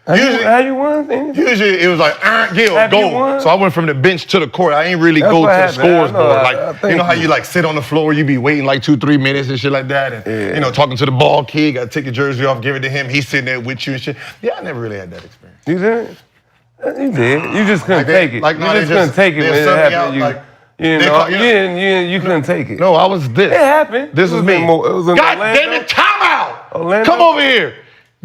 S1: How you won?
S10: Usually it was like, Gil,
S1: Have you
S10: go.
S1: won?
S10: So I went from the bench to the court. I ain't really
S1: That's
S10: go to
S1: what
S10: the
S1: happened.
S10: scores
S1: I know,
S10: board.
S1: I
S10: Like,
S1: think
S10: you know how
S1: you-
S10: you like sit on the floor, you be waiting like 2-3 minutes and shit like that. And, you know, talking to the ball kid, got to take your jersey off, give it to him. He's sitting there with you and shit. Yeah, I never really had that experience.
S1: You did? You did. You just couldn't
S10: Like they-
S1: take it.
S10: like,
S1: You
S10: no, they
S1: just couldn't
S10: just-
S1: take it
S10: they
S1: when it
S10: subbed me
S1: happened.
S10: out,
S1: You,
S10: like,
S1: you
S10: they
S1: know,
S10: call-
S1: you couldn't take it.
S10: No, I was this.
S1: It happened.
S10: This was me.
S1: It was in
S10: God
S1: Orlando.
S10: damn it, timeout!
S1: Orlando?
S10: Come over here.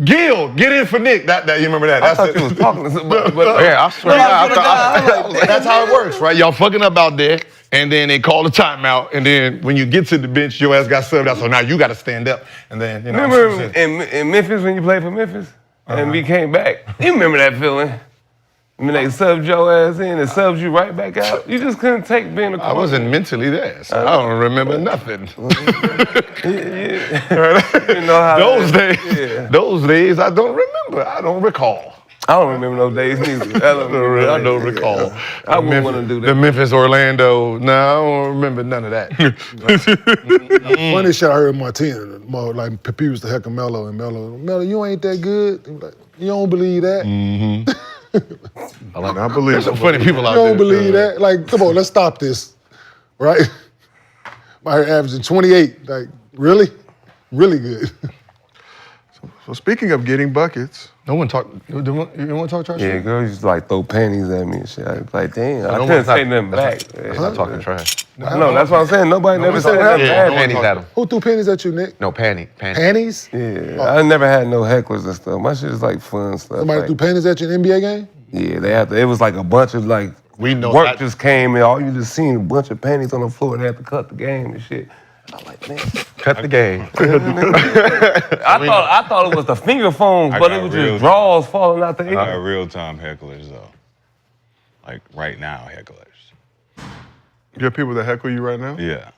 S10: Gil, get in for Nick. That you remember that?
S1: I thought you was talking to somebody. But,
S6: Yeah, I swear.
S10: That's how it works, right? Y'all fucking up out there, and then they call the timeout, and then when you get to the bench, your ass got subbed out. So now you got to stand up, and then you know.
S1: remember in Memphis when you played for Memphis? and we came back. You remember that feeling? When they subbed your ass in and subbed you right back out, you just couldn't take being a
S10: I wasn't mentally there, so I don't remember nothing.
S1: You know how
S10: Those days I don't remember. I don't recall.
S1: I don't remember those days neither. I
S10: don't recall.
S1: I wouldn't want to do that.
S10: The Memphis, Orlando. No, I don't remember none of that.
S4: Funny shit I heard Martina, like Pepe was the heck of Melo, and Melo, you ain't that good. He was like, you don't believe that?
S10: I believe some funny people out
S4: You
S10: there.
S4: don't believe that? Like, come on, let's stop this, right? My averaging 28, like, really? Really good.
S2: So speaking of getting buckets.
S10: No one talk. You want to talk trash?
S1: Yeah, girls used to like throw panties at me and shit. I was like, damn, I couldn't say nothing back.
S6: That's not talking trash.
S1: No, that's what I'm saying. Nobody never said nothing bad.
S6: Panties at him.
S4: Who threw pennies at you, Nick?
S6: No, panties.
S4: Panties?
S1: Yeah, I never had no hecklers and stuff. My shit is like fun stuff.
S4: Somebody
S1: like,
S4: threw pennies at you in an NBA game?
S1: Yeah, they had to. It was like a bunch of like work just came in. All you just seen a bunch of panties on the floor. They had to cut the game and shit. I was like, man,
S6: cut the game.
S1: I thought it was the finger phones, but it was just draws falling out the air.
S5: I got real-time hecklers, though. Like, right now hecklers.
S2: You have people that heckle you right now?
S5: Yeah.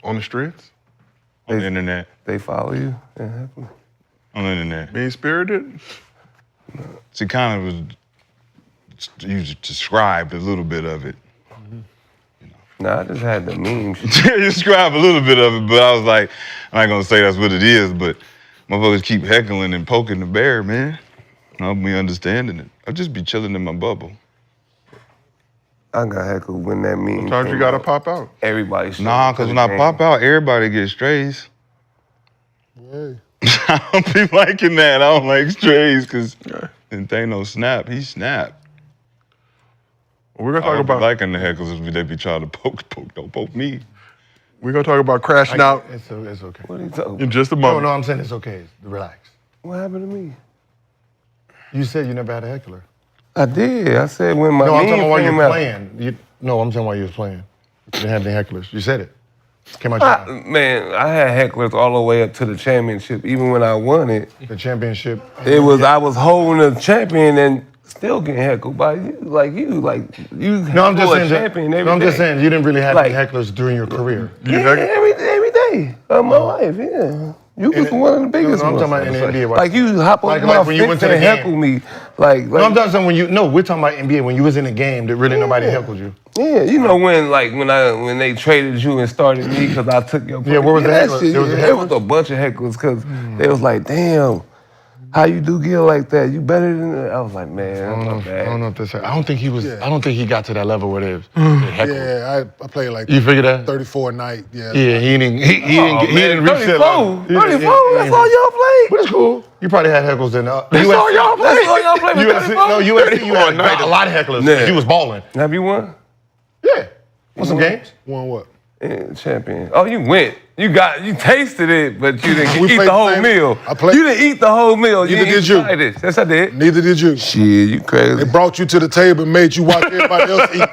S2: On the streets?
S5: On the internet.
S1: They follow you and heckle.
S5: On the internet.
S2: Mean-spirited?
S5: She kind of was, you described a little bit of it.
S1: Nah, I just had the meme shit.
S5: You described a little bit of it, but I was like, I'm not gonna say that's what it is, but motherfuckers keep heckling and poking the bear, man. I'll be understanding it. I'll just be chilling in my bubble.
S1: I got heckled when that meme.
S2: Sometimes you gotta pop out.
S1: Everybody.
S5: Nah, because when I pop out, everybody gets strays.
S4: Hey.
S5: I don't be liking that. I don't like strays because it ain't no snap. He snapped.
S2: We're gonna
S5: I
S2: talk
S5: don't be
S2: about
S5: liking the hecklers if they be trying to poke. Don't poke me.
S2: We're gonna talk about crashing out
S10: It's okay.
S1: What are you talking about?
S2: in just a
S10: No,
S2: moment.
S10: no, I'm saying it's okay. Relax.
S1: What happened to me?
S10: You said you never had a heckler.
S1: I did. I said when my
S10: No, I'm
S1: meme
S10: talking about while
S1: came
S10: you're
S1: out.
S10: playing. No, I'm saying while you was playing. You didn't have any hecklers. You said it. Came out your mouth.
S1: Man, I had hecklers all the way up to the championship. Even when I won it,
S10: The championship.
S1: I was holding the champion and still getting heckled by you.
S10: No, I'm just
S1: a
S10: saying.
S1: champion every
S10: I'm just
S1: day.
S10: saying you didn't really have
S1: Like-
S10: any hecklers during your career.
S1: Yeah, every day of my life. Yeah, you was one of the biggest
S10: I'm
S1: ones.
S10: talking about in the NBA.
S1: Like you hop on
S10: Like
S1: my
S10: when you went
S1: fence
S10: to the
S1: and
S10: game.
S1: heckle me. Like
S10: No, I'm talking about when you. No, we're talking about NBA when you was in a game that really nobody heckled you.
S1: yeah, you know when they traded you and started me because I took your place.
S10: Yeah, where was the
S1: that
S10: hecklers?
S1: shit,
S10: There was the
S1: There was
S10: hecklers?
S1: a bunch of hecklers because they was like, damn, how you do Gil like that? You better than that. I was like, man,
S10: I
S1: that's not bad.
S10: don't know if that's. I don't think he was. I don't think he got to that level where they heckled.
S4: Yeah, I played like
S10: You figured that?
S4: 34 a night. Yeah.
S10: Yeah, he didn't reach that
S1: 34,
S10: level.
S1: 34, that's all y'all played.
S10: But it's cool. You probably had heckles in
S1: That's all y'all played. That's all y'all played with
S10: USC,
S1: 34?
S10: no, USC, you had a lot of hecklers.
S1: Yeah.
S10: You was balling.
S1: Have you won?
S10: Yeah. Won some games.
S4: Won what?
S1: Yeah, champion. Oh, you went. You tasted it, but you didn't
S4: We
S1: eat
S4: played
S1: the whole
S4: the same-
S1: meal.
S4: I played-
S1: You didn't eat the whole meal.
S4: Neither did you.
S1: Yes, I did.
S4: Neither did you.
S1: Shit, you crazy.
S4: They brought you to the table and made you watch everybody else eat.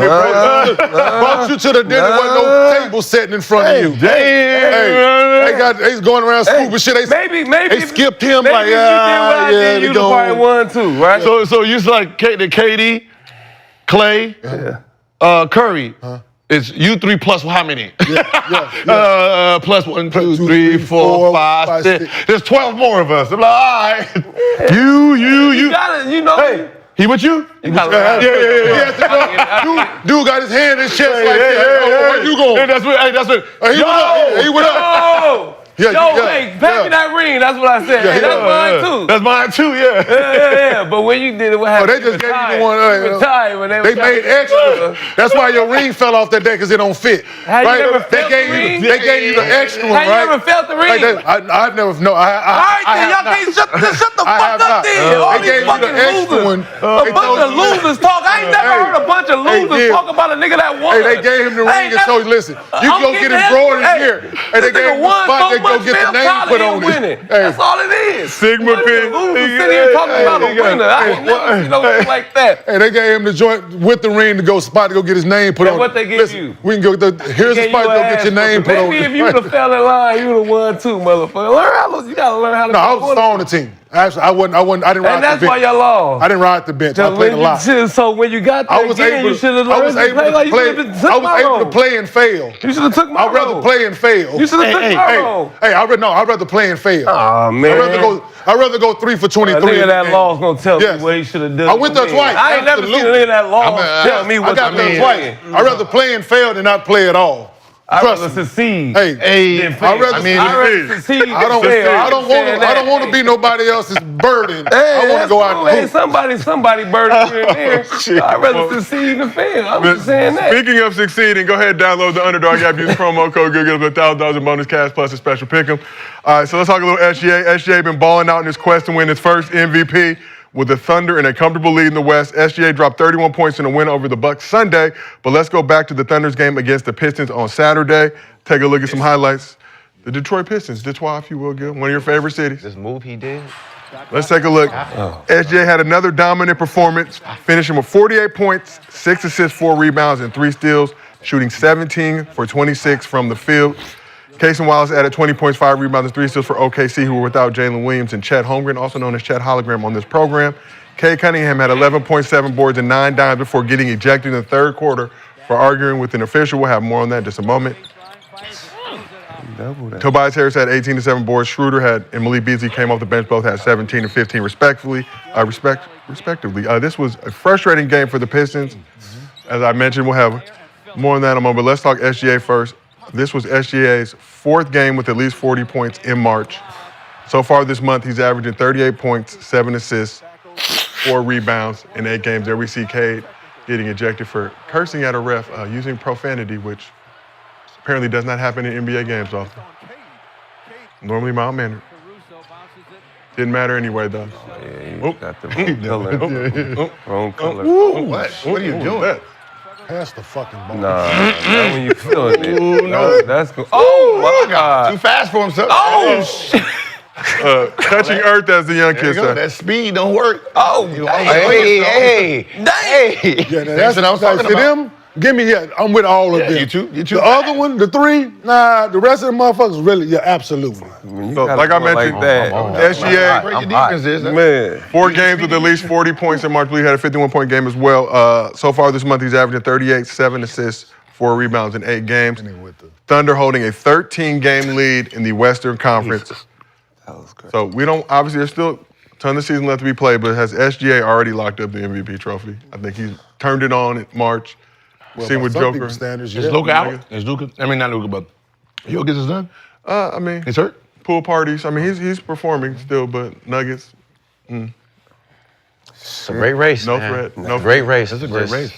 S4: Brought you to the dinner, wasn't no table sitting in front of you.
S10: Damn.
S4: They going around scooping shit.
S1: Maybe
S4: They skipped him
S1: maybe
S4: like,
S1: if you did what I
S4: yeah,
S1: did,
S4: they
S1: you'd
S4: go.
S1: probably won too, right?
S10: So you like KD, Clay, Curry. It's you three plus how many?
S4: Yeah.
S10: Plus 1, 2, 3, 4, 5, 6. There's 12 more of us. I'm like, all right. You.
S1: gotta, you know.
S10: Hey, he with you?
S1: You gotta
S4: Dude got his hand in his chest like that. Where you going?
S10: Hey, that's what.
S4: He went up. Yeah,
S1: Hey, pass me that ring. That's what I said. Hey, that's mine too.
S10: That's mine too, yeah.
S1: Yeah. But when you did it, what happened?
S4: they just gave you the one.
S1: You retired when
S4: They made extra. That's why your ring fell off that day because it don't fit.
S1: Have you ever felt the ring?
S4: They gave you the extra one,
S1: Have
S4: right?
S1: you ever felt the ring?
S4: Like that, I've never. No,
S1: All right, then y'all can't shut the fuck up then. All
S4: They gave
S1: these
S4: you the
S1: fucking
S4: extra one.
S1: losers. A bunch of losers talk. I ain't never heard a bunch of losers talk about a nigga that won.
S4: Hey, they gave him the ring and told you, listen, you can go get embroidered here. And they gave him the spot to go get the name put on it.
S1: That's all it is.
S2: Sigma pin.
S1: Losers sitting here talking about a winner. I ain't never seen no shit like that.
S4: Hey, they gave him the joint with the ring to go spot to go get his name put
S1: And
S4: on.
S1: what they give you?
S4: We can go. Here's the
S1: Gave
S4: spot to
S1: you
S4: go
S1: an
S4: get your
S1: ass
S4: name put on.
S1: Maybe if you would have fell in line, you would have won too, motherfucker. You gotta learn how to.
S4: No, I was on the team. Actually, I didn't ride
S1: And that's
S4: the
S1: why
S4: bench.
S1: y'all lost.
S4: I didn't ride the bench. I
S1: So
S4: played a lot.
S1: So when you got there again, you should have
S4: I was able
S1: played like
S4: to play.
S1: you should have took
S4: I was
S1: my
S4: able
S1: role.
S4: to play and fail.
S1: You should have took my
S4: I'd rather
S1: role.
S4: play and fail.
S1: You should have took my role.
S4: Hey, I'd rather play and fail.
S1: Aw, man.
S4: I'd rather go 3 for 23.
S1: A nigga
S4: in the
S1: that
S4: game.
S1: lost gonna tell
S4: Yes.
S1: me what he should have done.
S4: I went there twice.
S1: I ain't never seen a
S4: Absolutely.
S1: nigga that lost tell me what
S4: I got
S1: to
S4: there
S1: do.
S4: twice. I'd rather play and fail than not play at all.
S1: I'd
S4: Trust
S1: rather
S4: me.
S1: succeed.
S4: Hey,
S1: than fail.
S4: I'd rather
S1: succeed.
S4: I don't want to be nobody else's burden.
S1: Hey,
S4: I want to go out and
S1: hey,
S4: hoop.
S1: somebody burden here and there. I'd rather succeed than fail. I'm just saying that.
S2: Speaking of succeeding, go ahead and download the Underdog app. Use promo code Good. Get $1,000 in bonus cash plus a special pick'em. All right, so let's talk a little SGA. SGA been balling out in his quest to win his first MVP. With the Thunder and a comfortable lead in the West, SGA dropped 31 points in a win over the Bucks Sunday. But let's go back to the Thunder's game against the Pistons on Saturday. Take a look at some highlights. The Detroit Pistons, Detroit, if you will, Gil, one of your favorite cities.
S6: This move he did.
S2: Let's take a look. SGA had another dominant performance, finishing with 48 points, 6 assists, 4 rebounds, and 3 steals, shooting 17 for 26 from the field. Casey Wallace added 20 points, 5 rebounds, and 3 steals for OKC, who were without Jalen Williams and Chet Holmgren, also known as Chet Hologram on this program. Kay Cunningham had 11.7 boards and 9 dimes before getting ejected in the third quarter for arguing with an official. We'll have more on that in just a moment. Tobias Harris had 18 to 7 boards. Schroeder had, and Malik Beasley came off the bench, both had 17 and 15 respectively. This was a frustrating game for the Pistons. As I mentioned, we'll have more on that in a moment, but let's talk SGA first. This was SGA's 4th game with at least 40 points in March. So far this month, he's averaging 38 points, 7 assists, 4 rebounds in 8 games. There we see Cade getting ejected for cursing at a ref, using profanity, which apparently does not happen in NBA games often. Normally mild-mannered. Didn't matter anyway, though.
S1: Yeah, you got the wrong color. Wrong color.
S10: What? What are you doing?
S4: Pass the fucking ball.
S1: Nah, not when you feeling it.
S10: Ooh, no.
S1: That's good. Oh, my God.
S10: Too fast for himself.
S1: Oh, shit.
S2: Touching earth, as the young
S10: There you
S2: kids
S10: go.
S2: say.
S10: That speed don't work.
S1: Oh,
S10: Hey.
S4: Yeah, that's
S10: what I was talking
S4: see
S10: about.
S4: them. Give me here. I'm with all of them.
S10: You two.
S4: The other one, the 3, nah. The rest of the motherfuckers, really, yeah, absolutely.
S2: So, like I mentioned, SGA,
S10: Great your defense is.
S1: Man.
S2: 4 games with at least 40 points in March. He had a 51-point game as well. So far this month, he's averaging 38, 7 assists, 4 rebounds in 8 games. Thunder holding a 13-game lead in the Western Conference.
S1: That was great.
S2: So we don't, obviously, there's still a ton of season left to be played, but has SGA already locked up the MVP trophy? I think he's turned it on in March. Seen with
S4: Some
S2: Joker.
S4: people's standards,
S10: Is
S4: yeah.
S10: Luka out? Is Luka? I mean, not Luka, but Jokic is done.
S2: I mean,
S10: He's hurt.
S2: pool parties. I mean, he's performing still, but Nuggets,
S6: It's a great race.
S2: no
S6: man.
S2: threat. No
S6: Great
S2: threat.
S6: race.
S10: It's a great
S6: Just,
S10: race.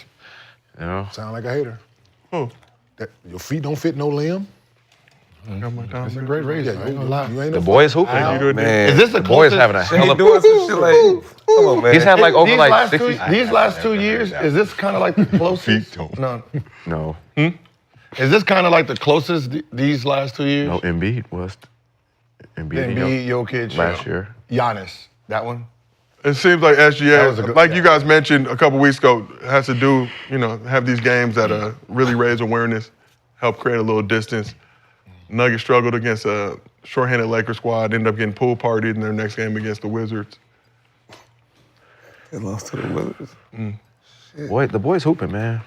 S6: You know.
S4: Sound like a hater.
S2: Who?
S4: That your feet don't fit no limb.
S10: It's a great race. I ain't gonna lie.
S4: You ain't
S6: The
S4: no
S6: boys hooping.
S1: Oh, man.
S10: Is this the
S6: Boys
S10: closest?
S6: having a hell
S1: He
S6: of
S1: doing some shit like, come on, man.
S6: He's had like over like 60.
S10: These last 2 years, is this kind of like the closest? No.
S6: No.
S10: Is this kind of like the closest these last 2 years?
S6: No, Embiid was.
S10: Embiid, Jokic,
S6: last year.
S10: Giannis. That one.
S2: It seems like
S10: That was a
S2: SGA,
S10: good-
S2: like you guys mentioned a couple weeks ago, has to do, have these games that really raise awareness, help create a little distance. Nuggets struggled against a shorthanded Lakers squad, ended up getting pool partied in their next game against the Wizards.
S1: They lost to the Wizards.
S6: Boy, the boys hooping, man.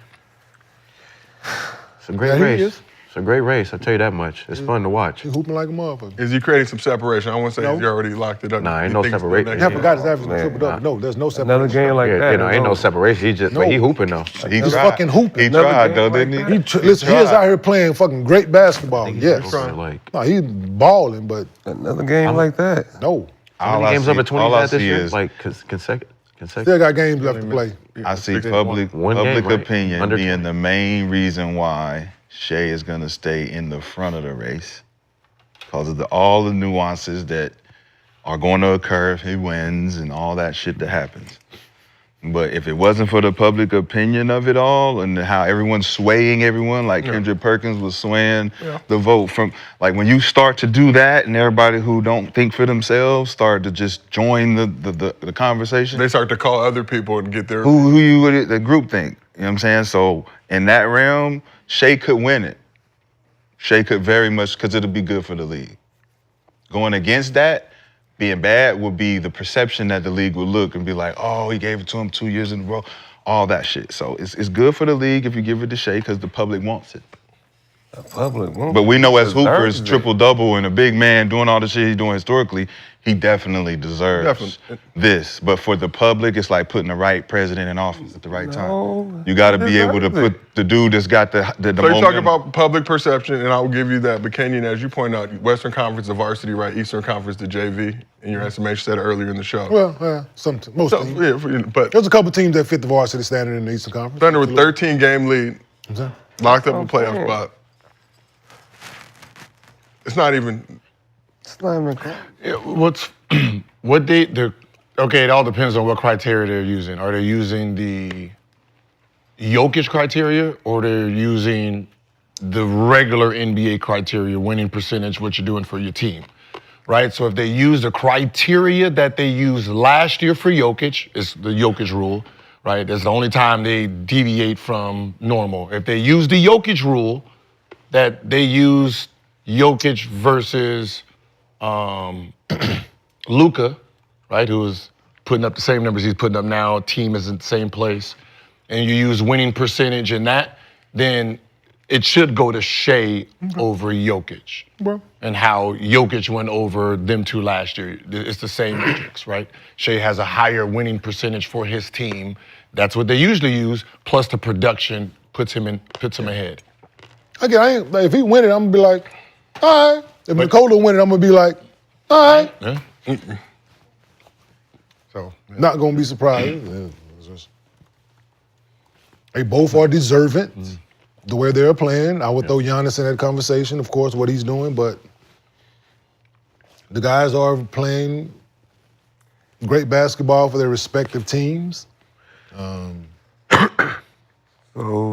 S6: It's a great
S4: Yeah, he
S6: race.
S4: is.
S6: It's a great race. I'll tell you that much. It's fun to watch.
S4: He hooping like a motherfucker.
S2: Is he creating some separation? I won't say
S4: No.
S2: he's already locked it up.
S6: Nah, ain't
S2: You
S6: no
S2: think it's
S6: separation.
S2: the
S4: I
S2: next
S4: forgot his average
S1: Man,
S4: triple double. No, there's no separation.
S1: Another game like
S6: Yeah,
S1: that.
S6: ain't no separation. He just, but he hooping though.
S5: He
S4: He's
S5: tried.
S4: fucking hooping.
S5: He
S1: Another
S5: tried
S1: game
S5: though,
S1: like
S5: didn't
S1: that.
S5: he?
S4: Listen, he is out here playing fucking great basketball. Yes.
S6: Like,
S4: No, he's balling, but
S1: Another game like that.
S4: no.
S6: how
S5: All
S6: many
S5: I
S6: games
S5: see-
S6: up at 20
S5: all I
S6: had this
S5: see
S6: year?
S5: is
S6: Like consecutive.
S4: Still got games left to play.
S5: I see
S6: One game,
S5: public
S6: right?
S5: opinion
S6: Under
S5: being
S6: 20.
S5: the main reason why Shea is going to stay in the front of the race because of all the nuances that are going to occur if he wins and all that shit that happens. But if it wasn't for the public opinion of it all and how everyone's swaying everyone, like Kendrick Perkins was swaying the vote from, like when you start to do that and everybody who don't think for themselves start to just join the conversation.
S2: They start to call other people and get their.
S5: Who you would the group think? You know what I'm saying? So in that realm, Shea could win it. Shea could very much, because it'll be good for the league. Going against that, being bad would be the perception that the league would look and be like, oh, he gave it to him 2 years in a row, all that shit. So it's good for the league if you give it to Shea because the public wants it.
S1: The public wants
S5: But we know as
S1: deserves
S5: hoopers,
S1: it.
S5: triple-double and a big man doing all the shit he's doing historically, he definitely deserves this. But for the public, it's like putting the right president in office at the right time. You got to be able to put the dude that's got the
S2: So you're
S5: momentum.
S2: talking about public perception, and I will give you that. But Kenyon, as you point out, Western Conference the varsity, right? Eastern Conference the JV. In your estimation, said earlier in the show.
S4: Well, most teams.
S2: Yeah, but
S4: There's a couple teams that fit the varsity standard in the Eastern Conference.
S2: Thunder with 13-game lead, locked up a playoff spot. It's not even.
S1: It's not even close.
S3: Okay, it all depends on what criteria they're using. Are they using the Jokic criteria or they're using the regular NBA criteria, winning percentage, what you're doing for your team, right? So if they use the criteria that they used last year for Jokic, it's the Jokic rule, right? That's the only time they deviate from normal. If they use the Jokic rule that they use Jokic versus Luka, right, who is putting up the same numbers he's putting up now, team is in the same place, and you use winning percentage in that, then it should go to Shea over Jokic. And how Jokic went over them two last year. It's the same metrics, right? Shea has a higher winning percentage for his team. That's what they usually use, plus the production puts him ahead.
S4: Again, if he win it, I'm gonna be like, all right. If Nikola win it, I'm gonna be like, all right.
S3: Yeah.
S4: So not gonna be surprised. It's just- They both are deserving. The way they're playing, I would throw Giannis in that conversation, of course, what he's doing, but the guys are playing great basketball for their respective teams.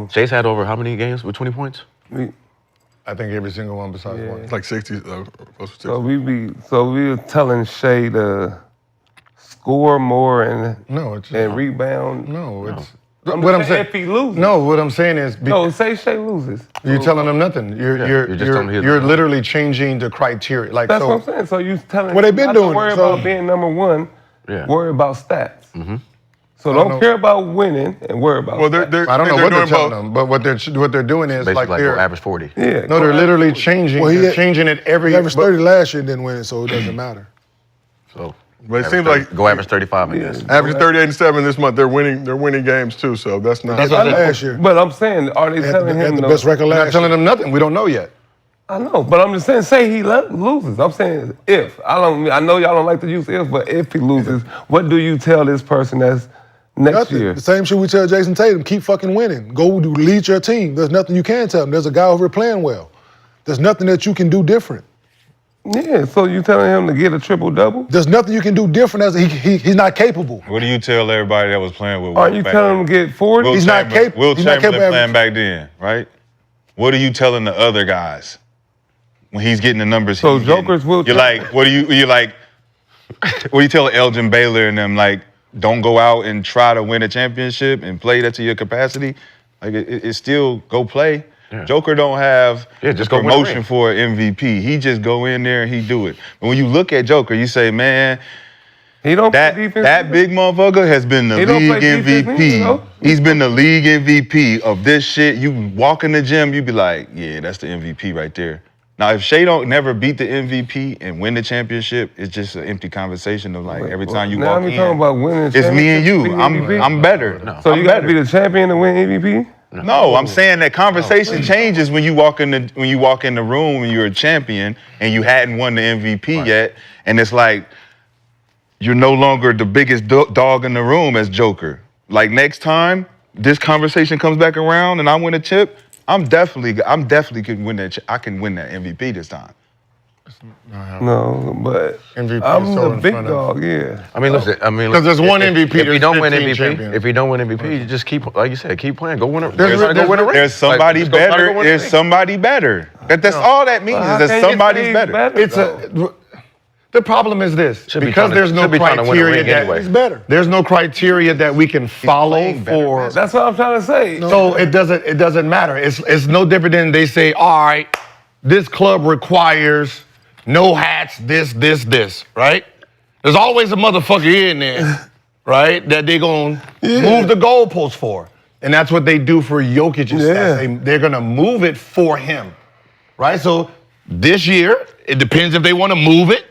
S6: Shay's had over how many games with 20 points?
S3: I think every single one besides one.
S2: It's like 60, close to 60.
S1: So we were telling Shea to score more and rebound.
S3: No, it's
S1: What I'm saying, if he loses.
S3: No, what I'm saying is
S1: say Shea loses.
S3: You're telling them nothing. You're literally changing the criteria. Like
S1: That's
S3: so,
S1: what I'm saying. So you telling
S4: Well, they've been
S1: not
S4: doing
S1: to worry
S4: it, so-
S1: about being number one.
S6: Yeah.
S1: Worry about stats. So
S3: I don't
S1: don't
S3: know.
S1: care about winning and worry about.
S2: Well,
S1: stats.
S2: they're
S3: I don't know
S2: they're
S3: what they're
S2: doing
S3: telling
S2: both.
S3: them, but what they're doing is
S6: Basically
S3: like
S6: like
S3: they're
S6: go average 40.
S1: Yeah.
S3: no, they're literally changing.
S4: Well,
S3: They're changing it every.
S4: He averaged 30 last year and didn't win it, so it doesn't matter.
S6: So
S2: But it seems like
S6: go average 35, I guess.
S2: average 38 and 7 this month. They're winning games too. So that's not.
S3: That's
S4: Not
S3: what I'm
S4: last year.
S1: But I'm saying, are they
S4: They had
S1: telling him
S4: the
S1: no?
S4: best record
S3: We're not
S4: last
S3: telling
S4: year.
S3: them nothing. We don't know yet.
S1: I know, but I'm just saying, say he loses. I'm saying if. I know y'all don't like to use if, but if he loses, what do you tell this person that's next
S4: Nothing.
S1: year?
S4: The same shit we tell Jason Tatum, keep fucking winning. Go lead your team. There's nothing you can tell him. There's a guy over here playing well. There's nothing that you can do different.
S1: Yeah, so you telling him to get a triple-double?
S4: There's nothing you can do different as he's not capable.
S5: What do you tell everybody that was playing with?
S1: Are you telling him to get 40?
S4: He's not capable.
S5: Will
S4: He's not
S5: Chamberlain
S4: capable
S5: playing
S4: of-
S5: back then, right? What are you telling the other guys when he's getting the numbers?
S1: So
S5: he's getting?
S1: Joker's Will
S5: You're like, what are you like? What do you tell Elgin Baylor and them? Like, don't go out and try to win a championship and play that to your capacity. Like, it's still go play.
S6: Yeah.
S5: Joker don't have
S6: just
S5: the
S6: go win a
S5: promotion
S6: ring.
S5: for an MVP. He just go in there and he do it. But when you look at Joker, you say, man,
S1: He don't
S5: that
S1: play defense.
S5: that big motherfucker has been the
S1: He don't
S5: league
S1: play defense
S5: MVP.
S1: either, though.
S5: He's been the league MVP of this shit. You walk in the gym, you be like, yeah, that's the MVP right there. Now, if Shea don't never beat the MVP and win the championship, it's just an empty conversation of like every time you
S1: now
S5: walk
S1: we
S5: in,
S1: talking about winning.
S5: it's me and you.
S1: MVP?
S5: I'm better.
S1: So
S5: I'm
S1: you got to
S5: better.
S1: be the champion to win MVP?
S5: No, I'm saying that conversation changes when you walk in the room and you're a champion and you hadn't won the MVP yet, and it's like you're no longer the biggest dog in the room as Joker. Like next time this conversation comes back around and I win a chip, I'm definitely can win that. I can win that MVP this time.
S1: No, but
S3: MVP
S1: I'm
S3: is so
S1: the
S3: in
S1: big
S3: front of-
S1: dog, yeah.
S6: I mean, listen.
S3: Because there's one MVP,
S6: If you
S3: there's
S6: don't win
S3: 15
S6: MVP,
S3: champions.
S6: if you don't win MVP, you just keep, like you said, keep playing. Go win a.
S3: There's-
S6: go win a ring.
S5: There's somebody
S6: Like, just go try to
S5: better.
S6: go win a
S5: There's
S6: ring.
S5: somebody better. That's all that means
S1: How
S5: is
S1: can
S5: that
S1: you
S5: somebody's
S1: say
S5: better.
S3: It's the problem is this,
S6: Should be
S3: because
S6: trying to-
S3: there's no
S6: should be trying to win a
S3: criteria
S6: ring
S3: that
S6: anyway.
S4: He's better.
S3: there's no criteria that we can follow
S5: playing better
S3: for.
S1: That's what I'm trying to say.
S3: So it doesn't matter. It's no different than they say, all right, this club requires no hats, this, right?
S10: There's always a motherfucker in there, right, that they gonna move the goalpost for. And that's what they do for Jokic's stats. They're gonna move it for him, right? So this year, it depends if they wanna move it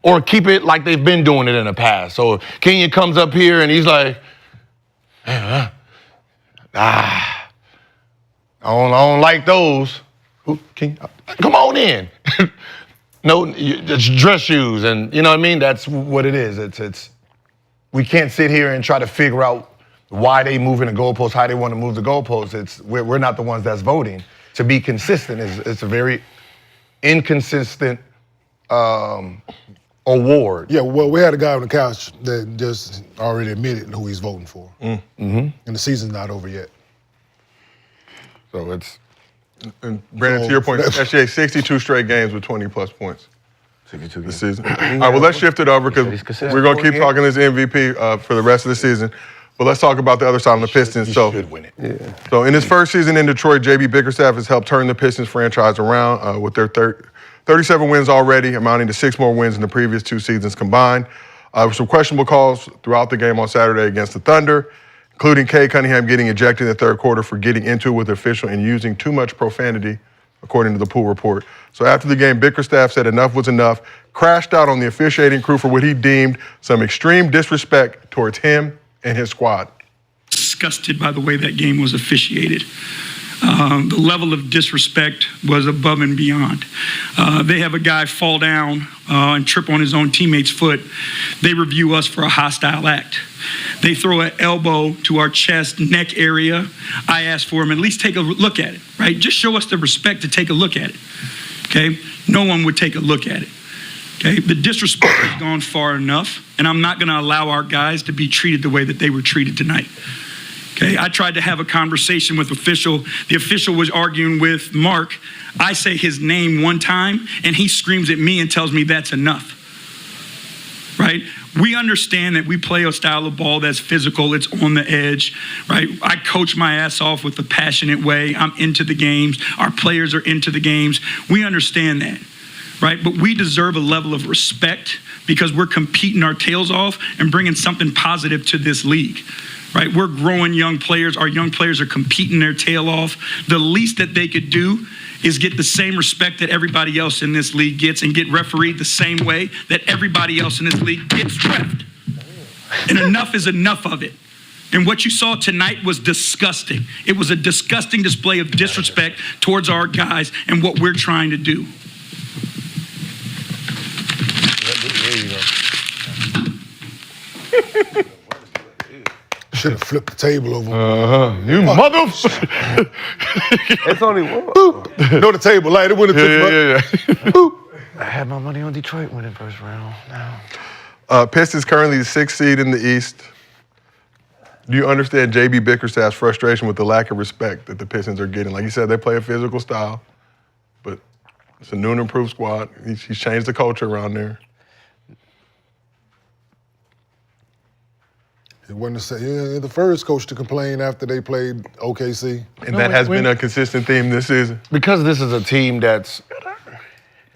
S10: or keep it like they've been doing it in the past. So Kenyon comes up here and he's like, I don't like those. Come on in. No, it's dress shoes, and you know what I mean? That's what it is. It's. We can't sit here and try to figure out why they moving the goalposts, how they want to move the goalposts. We're not the ones that's voting. To be consistent it's a very inconsistent award.
S4: Yeah, well, we had a guy on the couch that just already admitted who he's voting for. And the season's not over yet.
S10: So it's.
S2: And Brandon, to your point, SGA 62 straight games with 20-plus points. 62 this season. All right, well, let's shift it over because we're going to keep talking this MVP for the rest of the season. But let's talk about the other side on the Pistons.
S10: He should win it.
S2: Yeah. So in his first season in Detroit, JB Bickerstaff has helped turn the Pistons franchise around with their 37 wins already, amounting to 6 more wins in the previous 2 seasons combined. Some questionable calls throughout the game on Saturday against the Thunder, including Cade Cunningham getting ejected in the third quarter for getting into it with the official and using too much profanity, according to the Pool report. So after the game, Bickerstaff said enough was enough, crashed out on the officiating crew for what he deemed some extreme disrespect towards him and his squad.
S11: Disgusted by the way that game was officiated. The level of disrespect was above and beyond. They have a guy fall down and trip on his own teammate's foot. They review us for a hostile act. They throw an elbow to our chest, neck area. I ask for him, at least take a look at it, right? Just show us the respect to take a look at it, okay? No one would take a look at it, okay? The disrespect has gone far enough, and I'm not gonna allow our guys to be treated the way that they were treated tonight. Okay, I tried to have a conversation with official. The official was arguing with Mark. I say his name one time, and he screams at me and tells me that's enough, right? We understand that we play a style of ball that's physical, it's on the edge, right? I coach my ass off with a passionate way. I'm into the games. Our players are into the games. We understand that, right? But we deserve a level of respect because we're competing our tails off and bringing something positive to this league. Right, we're growing young players. Our young players are competing their tail off. The least that they could do is get the same respect that everybody else in this league gets and get refereed the same way that everybody else in this league gets reffed. And enough is enough of it. And what you saw tonight was disgusting. It was a disgusting display of disrespect towards our guys and what we're trying to do.
S4: Should have flipped the table over.
S10: You motherfucker.
S1: It's only one.
S4: No, the table, like it would have took
S6: I had my money on Detroit winning first round. Now.
S2: Pistons currently the 6th seed in the East. Do you understand JB Bickerstaff's frustration with the lack of respect that the Pistons are getting? Like you said, they play a physical style, but it's a new and improved squad. He's changed the culture around there.
S4: It wasn't the first coach to complain after they played OKC.
S2: And that has been a consistent theme this season.
S10: Because this is a team that's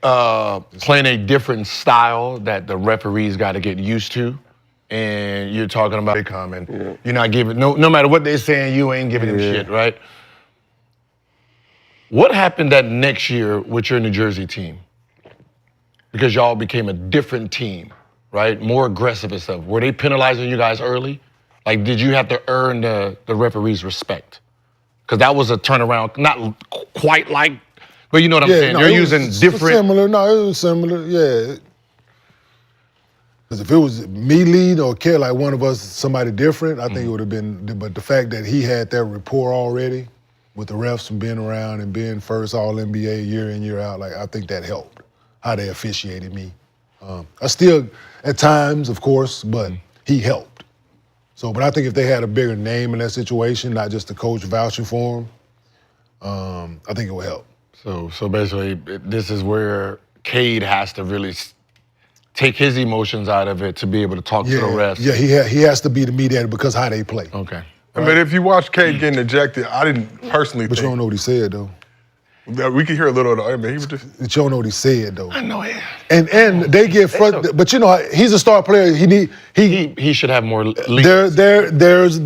S10: playing a different style that the referees got to get used to. And you're talking about a comment. You're not giving, no matter what they're saying, you ain't giving them shit, right? What happened that next year with your New Jersey team? Because y'all became a different team, right? More aggressive and stuff. Were they penalizing you guys early? Like, did you have to earn the referee's respect? Because that was a turnaround, not quite like, but you know what I'm saying? You're using different.
S4: Similar, no, it was similar, yeah. Because if it was me lead or Kelly, like one of us, somebody different, I think it would have been, but the fact that he had that rapport already with the refs and being around and being first All-NBA year in, year out, like I think that helped, how they officiated me. I still, at times, of course, but he helped. So, but I think if they had a bigger name in that situation, not just the coach vouching for him, I think it would help.
S10: So basically, this is where Cade has to really take his emotions out of it to be able to talk to the refs.
S4: Yeah, he has to be the mediator because how they play.
S10: Okay.
S2: Right? But if you watch Cade getting ejected, I didn't personally
S4: But you don't know what he said, though.
S2: We can hear a little of the. I mean, he was just.
S4: You don't know what he said though.
S10: I know it.
S4: And they get frustrated, but you know he's a star player.
S10: He should have more leeway.
S4: There's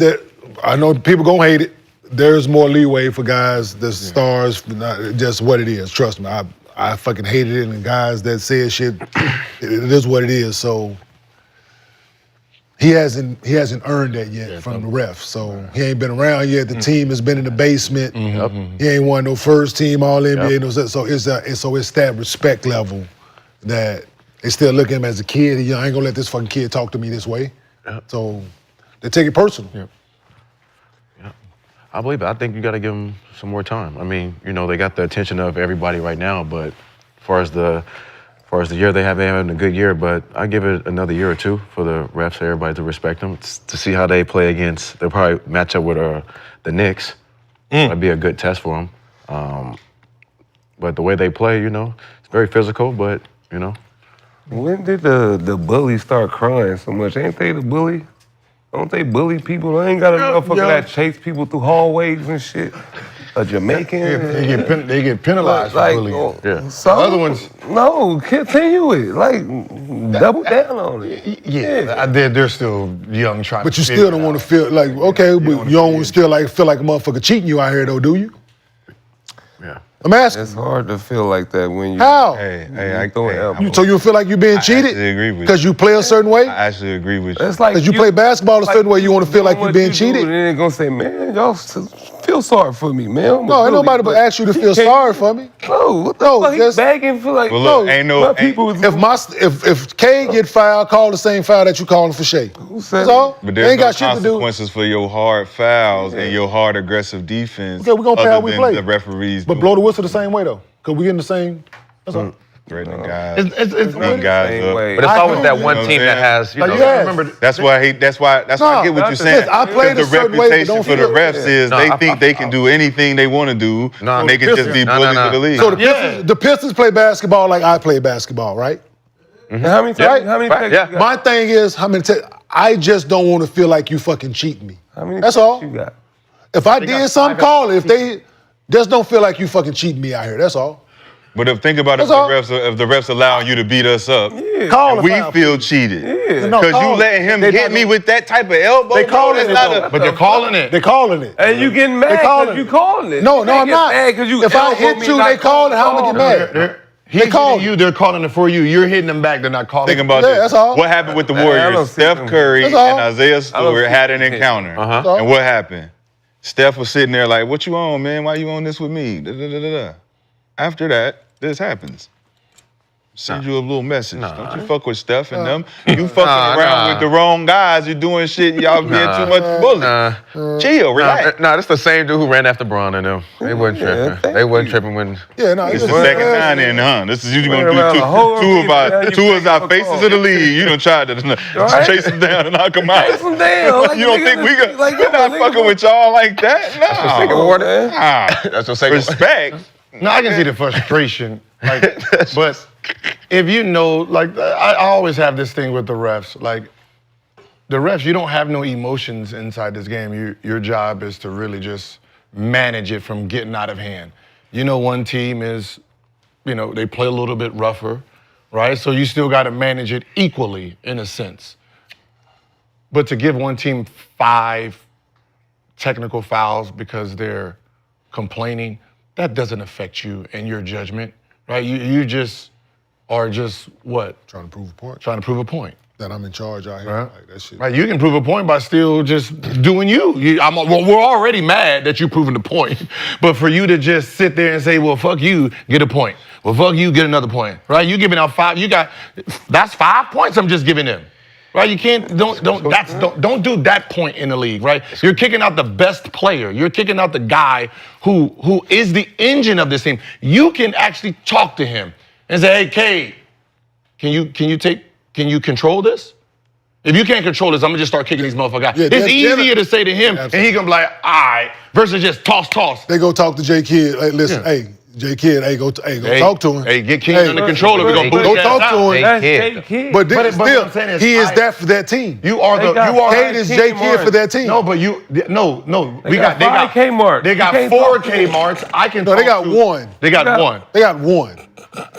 S4: I know people gonna hate it. There's more leeway for guys, the stars, not just what it is. Trust me, I fucking hated it, and guys that said shit, it is what it is. So he hasn't earned that yet from the refs. So he ain't been around yet. The team has been in the basement. He ain't won no first team All NBA. So it's that respect level that they still look at him as a kid. I ain't gonna let this fucking kid talk to me this way. So they take it personal.
S6: I believe it. I think you got to give them some more time. I mean, they got the attention of everybody right now, but as far as the year they having a good year, but I give it another year or two for the refs, everybody to respect them, to see how they play against. They'll probably match up with the Knicks. That'd be a good test for them. But the way they play, it's very physical, but,
S1: When did the bully start crying so much? Ain't they the bully? Don't they bully people? I ain't got a motherfucker that chase people through hallways and shit. A Jamaican.
S3: They get penalized for bullying.
S1: Some
S3: Other ones.
S1: No, continue it. Double down on it.
S3: They're still young, trying.
S4: But
S3: to
S4: you still don't want to feel like but you don't feel like a motherfucker cheating you out here though, do you?
S6: Yeah.
S4: I'm asking.
S1: It's hard to feel like that when you.
S4: How? So you feel like you're being cheated?
S5: I agree with you.
S4: Because you play a certain way?
S5: I actually agree with you.
S1: It's like
S4: because you play basketball a certain way, you want to feel like you're being cheated?
S1: And then they're going to say, man, y'all feel sorry for me, man.
S4: No, ain't nobody but ask you to feel sorry for me.
S1: No, what the fuck? He's begging for like,
S5: Well, look,
S4: if K get fouled, call the same foul that you calling for Shay. That's all.
S5: But there's
S4: ain't
S5: no
S4: got shit to do.
S5: consequences for your hard fouls and your hard aggressive defense.
S4: Okay, we're going to play how we play.
S5: The referees.
S4: But blow the whistle the same way though. Because we in the same, that's all.
S5: Threatening guys.
S10: It's
S5: guys up.
S6: But it's always that one team that has,
S10: remember.
S5: That's why I get what you're saying.
S4: I played
S5: the
S4: a certain way, but
S5: reputation
S4: don't
S5: for the
S4: feel-
S5: refs is they think they can do anything they want to do, and they can just be bullies of the league.
S4: So the Pistons play basketball like I play basketball, right?
S1: How many times? How many takes you got?
S4: My thing is, I just don't want to feel like you fucking cheating me.
S1: How many
S4: That's
S1: takes
S4: all.
S1: you got?
S4: If I did something, call it. If they just don't feel like you fucking cheating me out here, that's all.
S5: But think about if the refs allowing you to beat us up,
S4: Call
S5: and we
S4: foul,
S5: feel cheated.
S4: No,
S5: Because
S4: call
S5: you
S4: it.
S5: letting him
S4: They
S5: hit me with that type of elbow.
S4: They calling
S5: that's
S4: it
S5: not
S4: though.
S10: But they're calling it.
S4: They calling it.
S1: And you getting mad because you calling it.
S4: No,
S1: You
S4: no,
S1: can't
S4: I'm
S1: get
S4: not.
S1: mad 'cause you
S4: If I
S1: elbow
S4: hit
S1: me
S4: you,
S1: not
S4: they call it. How am I get mad?
S10: He's
S4: calling
S10: hitting you, they're calling it for you. You're hitting them back, they're not calling
S5: Think
S10: it.
S5: about
S4: Yeah,
S5: this.
S4: that's all.
S5: What happened with the
S1: I don't
S5: Warriors?
S1: see
S5: Steph
S1: them.
S5: Curry and
S4: That's all.
S5: Isaiah Stewart
S1: see
S5: had an
S1: them.
S5: encounter.
S4: all.
S5: And what happened? Steph was sitting there like, what you on, man? Why you on this with me? Da, da, da, da, da. After that, this happens. Send you a little message. Don't you fuck with Steph and them. You fucking around with the wrong guys. You're doing shit. Y'all being too much bully. Chill, relax.
S6: Nah, that's the same dude who ran after Braun and them. They wasn't tripping. They wasn't tripping when.
S4: Yeah, no,
S5: It's the second time then, huh? This is you gonna
S1: around
S5: do
S1: the whole
S5: two
S1: team, man. You
S5: of
S1: breaking
S5: our
S1: my
S5: faces
S1: call.
S5: of the league. You done tried to chase them down and knock them out.
S1: Chase them down. Like,
S5: You don't
S1: nigga,
S5: think we're
S1: like,
S5: not
S1: nigga,
S5: fucking with y'all like that?
S6: Second
S5: No.
S6: order.
S5: Nah.
S6: That's what second.
S5: Respect.
S3: No, I can see the frustration. But if you know, I always have this thing with the refs. Like, the refs, you don't have no emotions inside this game. Your job is to really just manage it from getting out of hand. One team is, they play a little bit rougher, right? So you still got to manage it equally in a sense. But to give one team 5 technical fouls because they're complaining, that doesn't affect you and your judgment, right? You just are just what?
S4: Trying to prove a point.
S3: Trying to prove a point.
S4: That I'm in charge out here.
S3: Right.
S4: Like that shit.
S3: Right, you can prove a point by still just doing you. We're already mad that you're proving the point, but for you to just sit there and say, well, fuck you, get a point. Well, fuck you, get another point, right? You giving out 5, that's 5 points I'm just giving them. Right, you can't don't do that point in the league, right? You're kicking out the best player. You're kicking out the guy who is the engine of this team. You can actually talk to him and say, hey, K, can you control this? If you can't control this, I'm gonna just start kicking these motherfuckers out.
S4: Yeah,
S3: it's easier to say to him, and he gonna be like, all right, versus just toss.
S4: They go talk to J Kidd. Hey, listen, hey, J Kidd, hey, go
S10: Hey,
S4: talk to him.
S10: Hey, get Kenyon under control. If we're gonna boot
S4: Go
S10: his
S4: talk
S10: ass
S4: to
S10: out.
S4: him.
S1: That's
S5: Kid.
S1: J Kidd.
S4: But
S10: But
S4: still,
S10: what I'm saying is,
S4: he is that for that team.
S10: You are
S1: They
S10: the
S1: got
S10: you are
S4: Cade is J Kidd for that team.
S10: No, but no.
S1: They got 5 Kmarts.
S10: They
S1: You
S10: got
S1: can't
S10: 4
S1: talk to them.
S10: Kmarts. I can.
S4: No, they
S10: talk
S4: got
S10: to-
S4: one.
S10: They got one.
S4: They got one.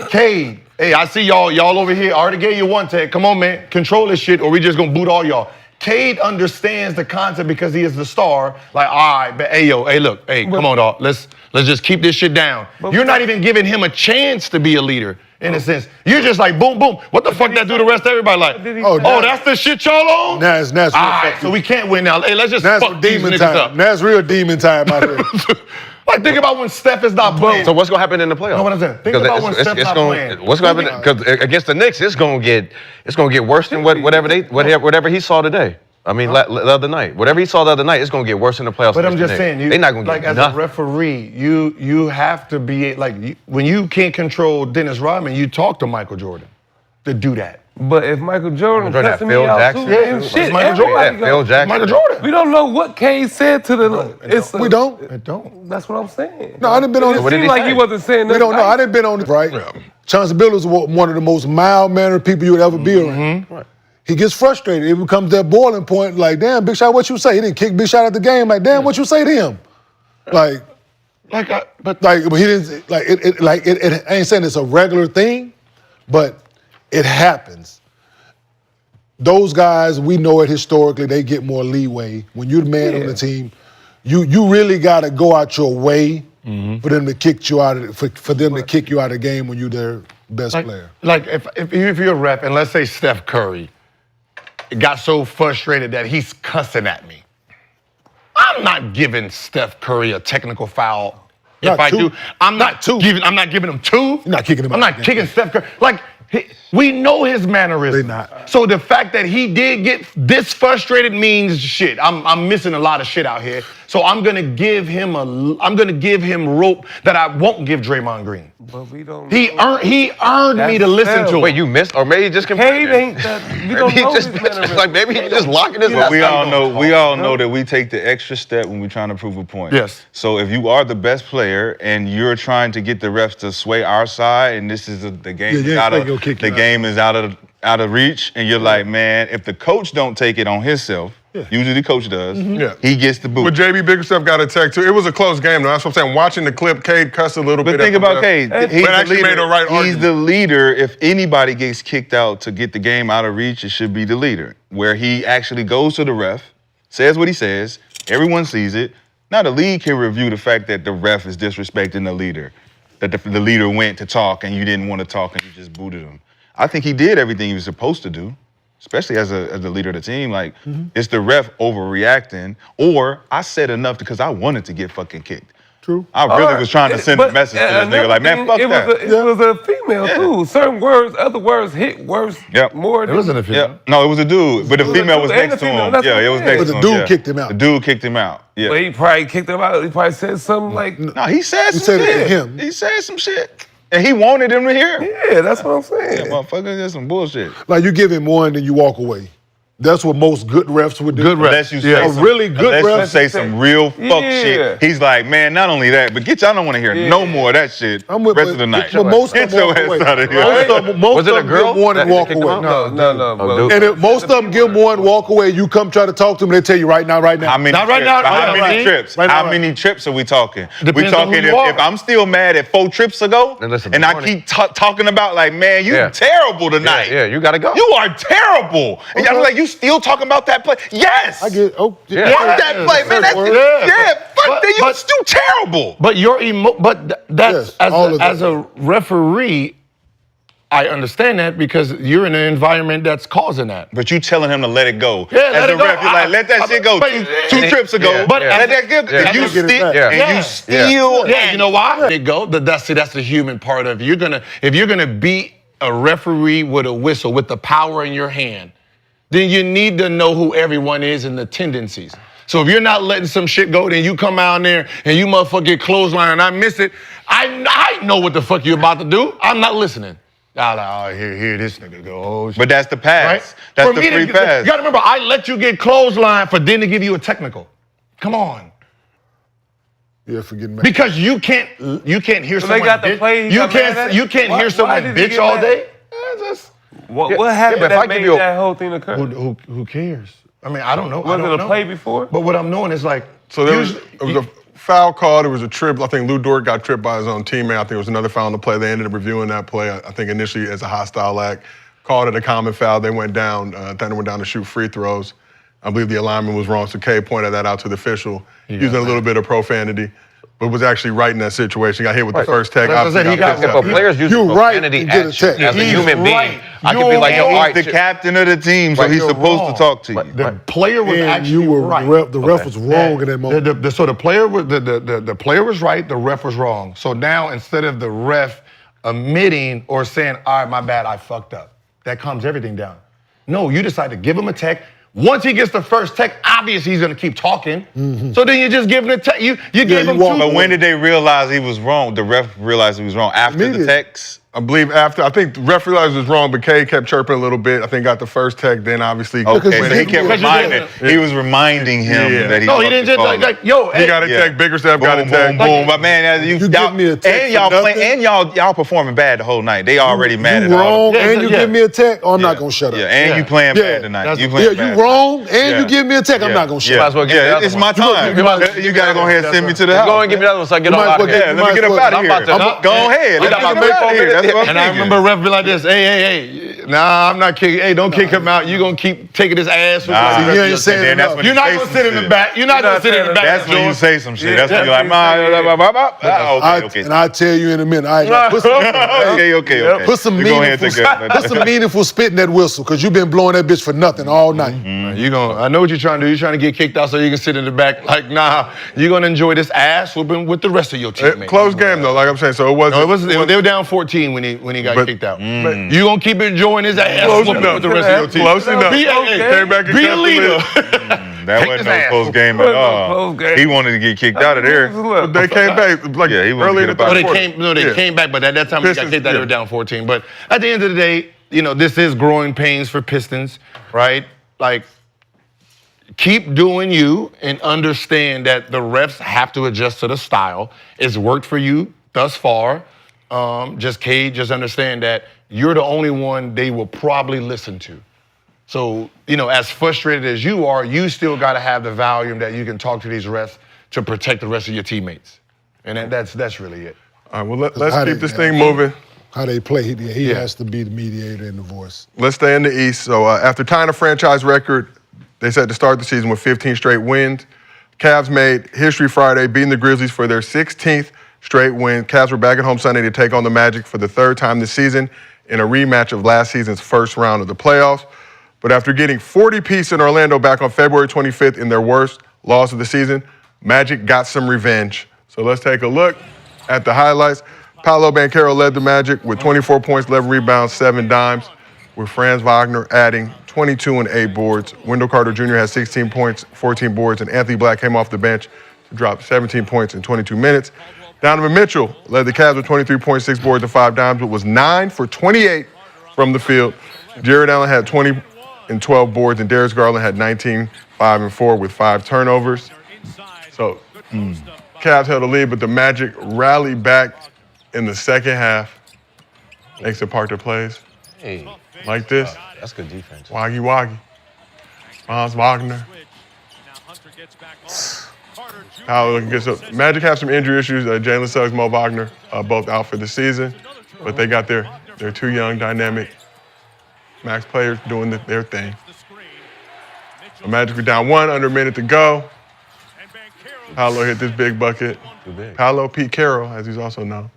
S10: Cade. Hey, I see y'all over here. I already gave you one tag. Come on, man. Control this shit, or we just gonna boot all y'all. Cade understands the concept because he is the star. Like, all right, but hey, look, come on, dog. Let's just keep this shit down. You're not even giving him a chance to be a leader in a sense. You're just like, boom, boom. What the fuck that do the rest of everybody? Like, oh, that's the shit y'all on?
S4: Now it's
S10: all right, so we can't win now. Hey, let's just
S4: That's
S10: fuck these
S4: demon
S10: niggas
S4: time.
S10: up.
S4: That's real demon time out here.
S10: Like, think about when Steph is not playing.
S6: So what's gonna happen in the playoffs?
S10: Know what I'm saying? Think about when Steph's not playing.
S6: What's gonna happen? Because against the Knicks, it's gonna get worse than whatever he saw today. I mean, the other night, whatever he saw the other night, it's gonna get worse in the playoffs.
S10: But I'm
S6: against the
S10: just
S6: Knicks.
S10: saying,
S6: they're not gonna
S10: like
S6: get
S10: as
S6: nothing.
S10: a referee, you have to be like when you can't control Dennis Rodman, you talk to Michael Jordan to do that.
S1: But if Michael Jordan
S6: Jordan had
S1: cussing me
S6: Phil
S1: out
S6: Jackson.
S1: too,
S6: Yeah,
S1: then
S6: it's
S1: shit,
S10: Michael Jordan.
S1: everybody
S6: Yeah, Phil
S1: go.
S6: Jackson.
S10: Michael Jordan.
S1: We don't know what Cade said to the.
S4: We don't.
S10: It don't.
S1: That's what I'm saying.
S4: No, I done been on
S1: It
S4: this.
S1: seemed like he wasn't saying
S4: We
S1: nothing.
S4: don't know. I done been on this, right? Chauncey Billups was one of the most mild-mannered people you would ever be around.
S10: Right.
S4: He gets frustrated. It becomes that boiling point. Like, damn, Big Shot, what you say? He didn't kick Big Shot out the game. Like, damn, what you say to him? But he didn't. I ain't saying it's a regular thing, but it happens. Those guys, we know it historically. They get more leeway when you're the man on the team. You really got to go out your way for them to kick you out of for them to kick you out of the game when you're their best player.
S10: Like if you're a ref, and let's say Steph Curry got so frustrated that he's cussing at me, I'm not giving Steph Curry a technical foul. If I do, I'm not giving him 2.
S4: You're not kicking him out.
S10: I'm not kicking Steph Curry. Like, we know his mannerisms.
S4: They not.
S10: So the fact that he did get this frustrated means shit. I'm missing a lot of shit out here. So I'm gonna give him rope that I won't give Draymond Green.
S1: But we don't.
S10: He earned me to listen to him.
S6: Wait, you missed, or maybe he just
S1: Cade
S6: complaining.
S1: ain't that. We don't know his mannerisms.
S6: Like maybe he just locking his.
S5: But we all know that we take the extra step when we're trying to prove a point.
S10: Yes.
S5: So if you are the best player and you're trying to get the refs to sway our side, and this is the game is out of reach, and you're like, man, if the coach don't take it on himself, usually the coach does. He gets the boot.
S2: But JB Bickerstaff got a tech too. It was a close game, though. That's what I'm saying. Watching the clip, Cade cussed a little bit.
S5: But think about Cade.
S2: But actually made a right
S5: He's
S2: argument.
S5: the leader. If anybody gets kicked out to get the game out of reach, it should be the leader. Where he actually goes to the ref, says what he says, everyone sees it. Now the league can review the fact that the ref is disrespecting the leader, that the leader went to talk and you didn't want to talk and you just booted him. I think he did everything he was supposed to do, especially as the leader of the team. Like, it's the ref overreacting, or I said enough because I wanted to get fucking kicked.
S4: True.
S5: I really was trying to send a message to this nigga, like, man, fuck that.
S1: It was a female too. Certain words, other words hit worse more than.
S10: It wasn't a female.
S5: Yeah. No, it was a dude, but the female was next to him. Yeah, it was next to him.
S4: But the dude kicked him out.
S5: The dude kicked him out. Yeah.
S1: But he probably kicked him out. He probably said something like,
S5: No, he said some
S4: said it
S5: shit.
S4: to him.
S5: He said some shit. And he wanted him to hear.
S1: yeah, that's what I'm saying.
S5: Yeah, motherfucker, that's some bullshit.
S4: Like you give him one, then you walk away. That's what most good refs would do.
S10: Good refs.
S5: Unless you say
S4: A
S5: some,
S4: really good
S5: unless you
S4: ref
S5: say some real fuck shit. He's like, man, not only that, but I don't want to hear no more of that shit
S4: I'm with
S5: rest of the night.
S4: But most
S5: Get
S4: of them
S5: your
S4: walk
S5: ass
S4: away.
S5: out of here.
S6: Was it a girl
S4: give one and
S6: that
S4: walk
S6: kicked him
S4: away.
S6: out?
S1: No.
S4: And if most of them give one, walk away. You come try to talk to them, they tell you right now.
S5: How many
S10: Not right
S5: trips?
S10: now,
S5: How
S10: right
S5: many
S10: now.
S5: trips?
S4: Right now,
S5: How
S4: right.
S5: many trips are we talking?
S10: Depends
S5: We
S10: on
S5: talking
S10: who you are.
S5: if I'm still mad at 4 trips ago,
S6: Then listen,
S5: and I
S6: morning.
S5: keep talking about like, man, you
S6: Yeah.
S5: terrible tonight.
S6: Yeah, you gotta go.
S5: You are terrible. And y'all like, you still talking about that play? Yes.
S4: I get,
S5: Fuck that play, man. That's fuck that. You still terrible.
S10: But that's
S4: Yes, all of
S10: as
S4: that.
S10: a referee, I understand that because you're in an environment that's causing that.
S5: But you telling him to let it go.
S10: Yeah,
S5: As
S10: let
S5: a
S10: it go.
S5: ref, you're like, let that shit go.
S10: But-
S5: Two trips ago.
S6: Yeah,
S10: But
S6: yeah.
S5: let that go.
S6: Yeah.
S5: And you
S4: Get it
S5: still,
S4: back.
S5: and you still.
S10: Yeah, you know why? Let it go. That's the human part of it. If you're gonna beat a referee with a whistle, with the power in your hand, then you need to know who everyone is and the tendencies. So if you're not letting some shit go, then you come out there and you motherfucker get clothesline and I miss it. I know what the fuck you're about to do. I'm not listening. Here this nigga go. Oh, shit.
S5: But that's the pass.
S10: Right?
S5: That's
S10: For
S5: the
S10: me
S5: free
S10: to,
S5: pass.
S10: You gotta remember, I let you get clothesline for then to give you a technical. Come on.
S4: Yeah, for getting mad.
S10: Because you can't hear someone
S1: they got the
S10: bitch.
S1: play, he
S10: You
S1: got mad at?
S10: can't hear
S1: Why
S10: someone
S1: did he
S10: bitch
S1: get
S10: all
S1: mad?
S10: day.
S1: What happened
S6: but if I
S1: that
S6: give
S1: made
S6: you a-
S1: that whole thing occur?
S10: Who cares? I mean, I don't know.
S1: Was it a play before?
S10: But what I'm knowing is like,
S2: So there was a foul call. There was a trip. I think Lou Dort got tripped by his own teammate. I think it was another foul on the play. They ended up reviewing that play, I think initially as a hostile act. Called it a common foul. They went down. Thunder went down to shoot free throws. I believe the alignment was wrong, so Kay pointed that out to the official, using a little bit of profanity, but was actually right in that situation. He got hit with the first tag.
S10: That's what I said, he got-
S6: If a player's using
S4: You're right
S6: profanity
S4: to get a
S6: at you
S4: tech.
S6: as a
S10: He's
S6: human being,
S10: right.
S6: I could be like, yo, all
S5: He's
S6: right,
S5: the captain of the team, so he's
S10: You're
S5: supposed
S10: wrong.
S5: to talk to you.
S10: The player was
S4: And
S10: actually
S4: you were
S10: right.
S4: the ref was wrong in that moment.
S10: So the player was the player was right. The ref was wrong. So now instead of the ref admitting or saying, "All right, my bad, I fucked up," that calms everything down. No, you decide to give him a tech. Once he gets the first tech, obviously he's gonna keep talking. So then you just give him a tech. You gave him two.
S5: But when did they realize he was wrong? The ref realized he was wrong after the
S4: Immediate.
S5: text?
S2: I believe after, I think the ref realized it was wrong, but Kay kept chirping a little bit. I think got the first tech, then obviously.
S5: Okay,
S4: you
S5: so he
S4: did-
S5: kept
S4: because
S10: you
S5: reminding.
S10: did.
S5: He was reminding him
S2: Yeah.
S5: that he.
S10: No, he didn't just like yo.
S2: He
S10: Hey,
S2: got a
S5: Yeah.
S2: tech, Biggerstaff got a
S5: Boom,
S2: tech.
S5: boom, boom. But man,
S4: You
S5: y'all,
S4: give me a tech
S5: and y'all
S4: for
S5: playing,
S4: nothing?
S5: and y'all performing bad the whole night. They already mad
S4: You
S5: at all.
S4: wrong,
S10: Yeah,
S4: and you
S10: yeah.
S4: give me a tech. Oh, I'm not gonna shut up.
S5: Yeah, and you playing
S4: Yeah.
S5: bad tonight.
S10: That's-
S5: You
S4: Yeah,
S5: playing
S4: you
S5: bad.
S4: wrong, and
S5: Yeah.
S4: you give me a tech. I'm not gonna shut
S5: Yeah,
S6: Might as well get the
S5: yeah,
S6: other
S5: it's
S6: one.
S5: my time.
S6: You might-
S5: You gotta go ahead and send me to the
S6: Go
S5: house.
S6: ahead and give me the other one so I get
S4: You
S6: on
S4: might
S6: out
S4: as
S6: of
S4: well
S6: here.
S5: Yeah, let me get up
S4: I'm
S5: out of
S6: about
S5: here.
S6: to-
S5: Go ahead.
S6: We
S5: Let me
S6: got
S5: get
S6: about
S5: up
S6: to
S5: out of
S6: make
S5: here. That's what I'm
S10: And I
S5: thinking.
S10: remember ref be like this. Hey, nah, I'm not kicking. Hey, don't kick him out. You gonna keep taking his ass. for
S5: Nah,
S10: the rest
S4: you
S10: of
S4: ain't
S10: your
S4: saying
S10: time.
S5: And that's when
S10: You're
S5: you
S10: not
S5: say
S10: gonna
S5: some
S10: sit in the
S5: shit.
S10: back. You're not gonna sit in the back.
S5: That's when you
S10: George.
S5: say some shit. That's when
S10: Yeah.
S5: you're like, okay.
S4: And I'll tell you in a minute. All right, put some,
S5: Okay.
S4: put some
S5: You go ahead and
S4: put some meaningful spit in that whistle, because you've been blowing that bitch for nothing all night.
S10: You gonna? I know what you're trying to do. You're trying to get kicked out so you can sit in the back. Like, nah, you're gonna enjoy this ass whooping with the rest of your teammates.
S2: Close game though, like I'm saying. So it wasn't.
S10: No, it wasn't. They were down 14 when he got
S2: But-
S10: kicked out. You gonna keep enjoying his ass
S2: Close
S10: whooping
S2: enough.
S10: with the rest of your team.
S2: Close enough.
S10: Be,
S2: Came back and
S10: be a
S2: kept the
S10: leader.
S2: lead.
S5: That
S10: Take
S5: wasn't
S10: his
S5: no
S10: ass.
S5: close game at all.
S1: Close game.
S5: He wanted to get kicked out of there.
S2: But they came back like
S5: Yeah, he wanted
S2: early
S5: to
S2: in
S5: get
S2: the
S5: up
S2: third
S5: out
S2: quarter.
S10: They
S2: Yeah.
S10: came back, but at that time when he got
S2: Pistons,
S10: kicked out, they
S2: yeah.
S10: were down 14. But at the end of the day, this is growing pains for Pistons, right? Like, keep doing you and understand that the refs have to adjust to the style. It's worked for you thus far. Just understand that you're the only one they will probably listen to. So, as frustrated as you are, you still got to have the volume that you can talk to these refs to protect the rest of your teammates. And that's really it.
S2: All right, well, let's
S4: How
S2: keep
S4: they-
S2: this thing moving.
S4: How they play, he has to be the mediator and the voice.
S2: Let's stay in the East. So after tying a franchise record, they set to start the season with 15 straight wins. Cavs made history Friday, beating the Grizzlies for their 16th straight win. Cavs were back at home Sunday to take on the Magic for the third time this season in a rematch of last season's first round of the playoffs. But after getting 40 apiece in Orlando back on February 25th in their worst loss of the season, Magic got some revenge. So let's take a look at the highlights. Paolo Banchero led the Magic with 24 points, 11 rebounds, 7 dimes, with Franz Wagner adding 22 and 8 boards. Wendell Carter Jr. had 16 points, 14 boards, and Anthony Black came off the bench to drop 17 points in 22 minutes. Donovan Mitchell led the Cavs with 23 points, 6 boards, and 5 dimes, but was 9 for 28 from the field. Jared Allen had 20 and 12 boards, and Darius Garland had 19, 5 and 4 with 5 turnovers. So Cavs held the lead, but the Magic rallied back in the second half. Thanks to Parker plays
S6: Hey,
S2: like this.
S6: that's good defense.
S2: Waggy. Franz Wagner. Paolo looking good. So Magic have some injury issues. Jalen Suggs, Mo Wagner, both out for the season, but they got their 2 young, dynamic max players doing their thing. So Magic were down 1 under a minute to go. Paolo hit this big bucket. Paolo Pete Carroll, as he's also known.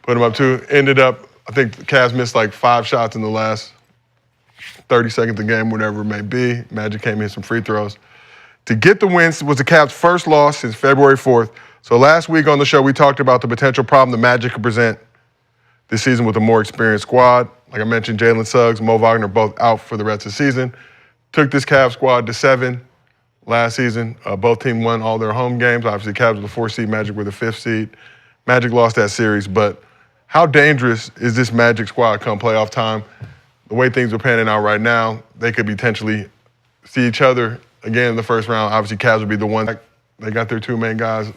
S2: Put him up 2. Ended up, I think the Cavs missed like 5 shots in the last 30 seconds of the game, whatever it may be. Magic came in, hit some free throws. To get the win was the Cavs' first loss since February 4th. So last week on the show, we talked about the potential problem the Magic could present this season with a more experienced squad. Like I mentioned, Jalen Suggs, Mo Wagner both out for the rest of the season. Took this Cavs squad to 7 last season. Both teams won all their home games. Obviously, Cavs were the 4th seed, Magic were the 5th seed. Magic lost that series, but how dangerous is this Magic squad come playoff time? The way things are panning out right now, they could potentially see each other again in the first round. Obviously, Cavs would be the one. They got their 2 main guys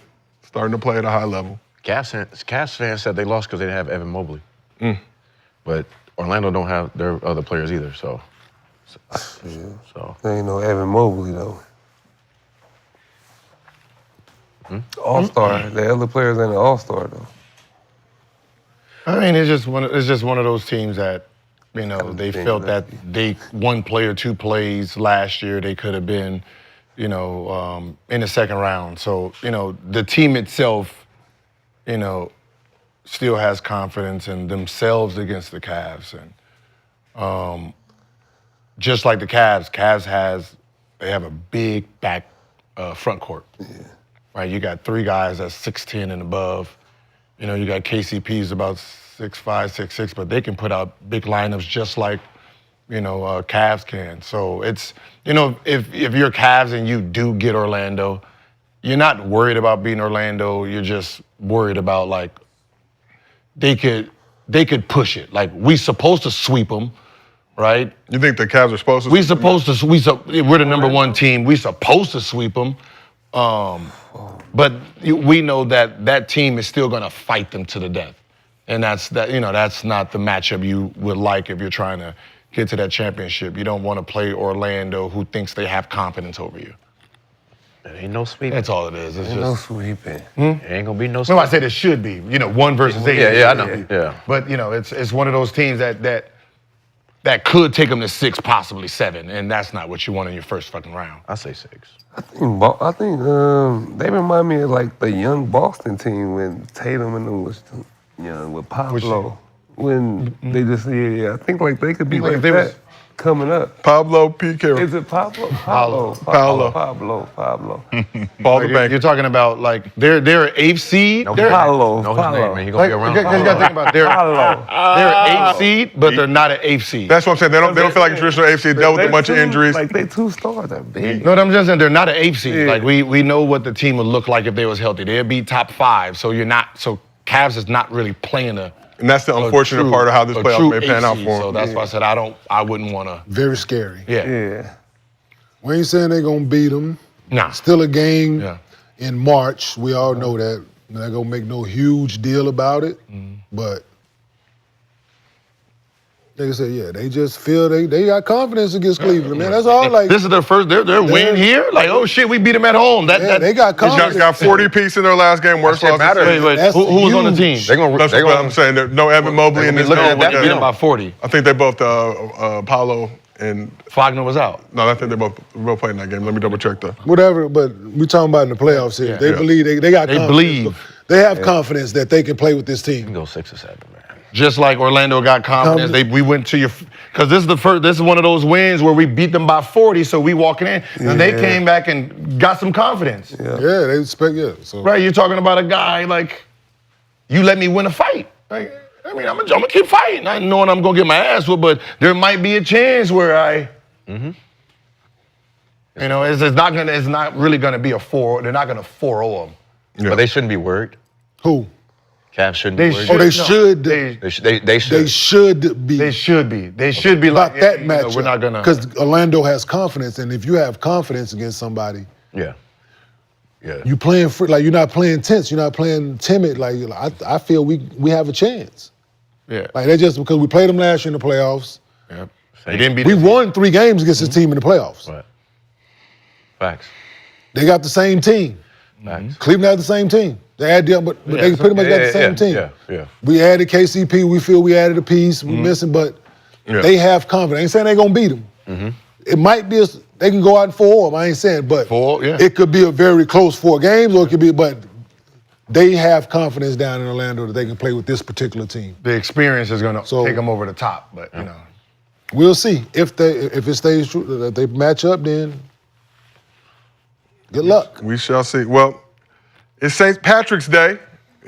S2: starting to play at a high level.
S6: Cavs fans said they lost because they didn't have Evan Mobley. But Orlando don't have their other players either, so.
S1: There ain't no Evan Mobley, though. All-star. The other players ain't an all-star, though.
S3: I mean, it's just one of those teams that, you know, they felt that they one play or two plays last year they could have been, you know, in the second round. So, you know, the team itself, you know, still has confidence in themselves against the Cavs. And just like the Cavs they have a big back front court. Yeah. Right, you got three guys that's 6'10" and above. You know, you got KCP's about 6'5", 6'6", but they can put out big lineups just like, you know, Cavs can. So it's, you know, if you're Cavs and you do get Orlando, you're not worried about beating Orlando. You're just worried about, like, they could push it. Like, we supposed to sweep them, right?
S2: You think the Cavs are supposed to?
S3: We're the number one team. We supposed to sweep them. But we know that team is still going to fight them to the death. And that's not the matchup you would like if you're trying to get to that championship. You don't want to play Orlando, who thinks they have confidence over you.
S6: There ain't no sweeping.
S3: That's all it is. It's
S1: Ain't no sweeping.
S6: There ain't gonna be no sweeping.
S3: No, I said it should be. You know, 1 versus 8.
S6: Yeah, I know. Yeah.
S3: But, you know, it's one of those teams that could take them to 6, possibly 7, and that's not what you want in your first fucking round.
S6: I say 6.
S1: I think they remind me of, like, the young Boston team when Tatum and them was young with Pablo. When they just I think like they could be like that coming up.
S2: Pablo Piquero.
S1: Is it Pablo?
S2: Pablo.
S1: Pablo.
S2: Paul the Banker.
S3: You're talking about, like, they're an 8th seed.
S1: No,
S3: They're
S1: Pablo.
S6: Know his name, man. He gonna be around.
S3: You gotta think about they're an 8th seed, but they're not an 8th seed.
S2: That's what I'm saying. They don't feel like a traditional AFC. Dealt with a bunch of injuries.
S1: Like, they 2 stars are big.
S3: No, I'm just saying they're not an 8th seed. Like, we know what the team would look like if they was healthy. They'd be top 5. So Cavs is not really playing
S2: and that's the unfortunate part of how this playoff may pan out for them.
S3: So that's why I said I wouldn't want to.
S4: Very scary.
S3: Yeah.
S4: We ain't saying they're going to beat them.
S3: Nah.
S4: Still a game in March. We all know that. They're not going to make no huge deal about it. But like I said, they just feel they got confidence against Cleveland, man. That's all. Like,
S3: this is their first their win here. Like, oh shit, we beat them at home.
S4: They got confidence.
S2: They got 40 apiece in their last game. Worst loss.
S3: Wait. Who was on the team?
S2: That's what I'm saying. There's no Evan Mobley in this game.
S3: They beat them by 40.
S2: I think they both Paolo and
S3: Fagner was out.
S2: No, I think they both played in that game. Let me double check that.
S4: Whatever, but we talking about in the playoffs here. They believe they got confidence.
S3: Believe.
S4: They have confidence that they can play with this team.
S6: You can go 6 or 7, man.
S3: Just like Orlando got confidence, we went to because this is one of those wins where we beat them by 40, so we walking in, and they came back and got some confidence.
S4: Yeah, they expect So.
S3: Right, you're talking about a guy like, you let me win a fight. Like, I mean, I'm gonna keep fighting, not knowing I'm gonna get my ass whooped, but there might be a chance where you know, it's not really gonna be a 4. They're not gonna 4-0 them.
S6: Yeah. But they shouldn't be worried.
S4: Who?
S6: Cavs shouldn't be worried.
S4: They should.
S6: They should be.
S3: They should be
S4: about
S3: like
S4: that matchup.
S3: We're not gonna,
S4: because Orlando has confidence, and if you have confidence against somebody, you playing for, like, you're not playing tense, you're not playing timid. Like, I feel we have a chance.
S3: Yeah.
S4: Like, they just because we played them last year in the playoffs.
S3: Yeah. They didn't beat.
S4: We won 3 games against this team in the playoffs.
S6: Right. Facts.
S4: They got the same team.
S6: Facts.
S4: Cleveland had the same team. They had but they pretty much got the same team.
S6: Yeah.
S4: We added KCP. We feel we added a piece. We're missing, but they have confidence. I ain't saying they're gonna beat them. It might be they can go out and 4 them. I ain't saying, but it could be a very close 4 games, or it could be. But they have confidence down in Orlando that they can play with this particular team.
S3: The experience is gonna take them over the top, but you know,
S4: we'll see if it stays true that they match up. Then good luck.
S2: We shall see. Well, it's St. Patrick's Day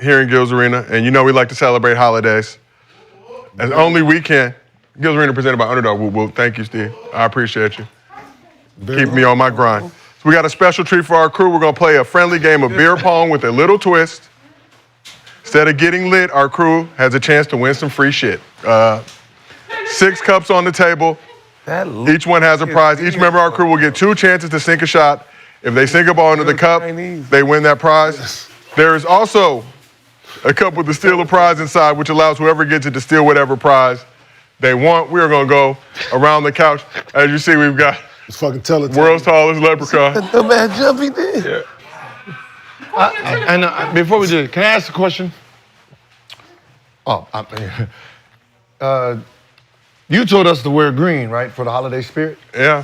S2: here in Gills Arena, and you know we like to celebrate holidays as only we can. Gills Arena presented by Underdog. Whoop, whoop. Thank you, Steve. I appreciate you. Keeping me on my grind. So we got a special treat for our crew. We're going to play a friendly game of beer pong with a little twist. Instead of getting lit, our crew has a chance to win some free shit. 6 cups on the table. Each one has a prize. Each member of our crew will get 2 chances to sink a shot. If they sink a ball into the cup, they win that prize. There is also a cup with the steal a prize inside, which allows whoever gets it to steal whatever prize they want. We are going to go around the couch. As you see, we've got
S4: It's fucking Teletubbies.
S2: world's tallest leprechaun.
S1: The man Jumpy did.
S10: Yeah. Before we do it, can I ask a question? Oh, you told us to wear green, right, for the holiday spirit?
S2: Yeah,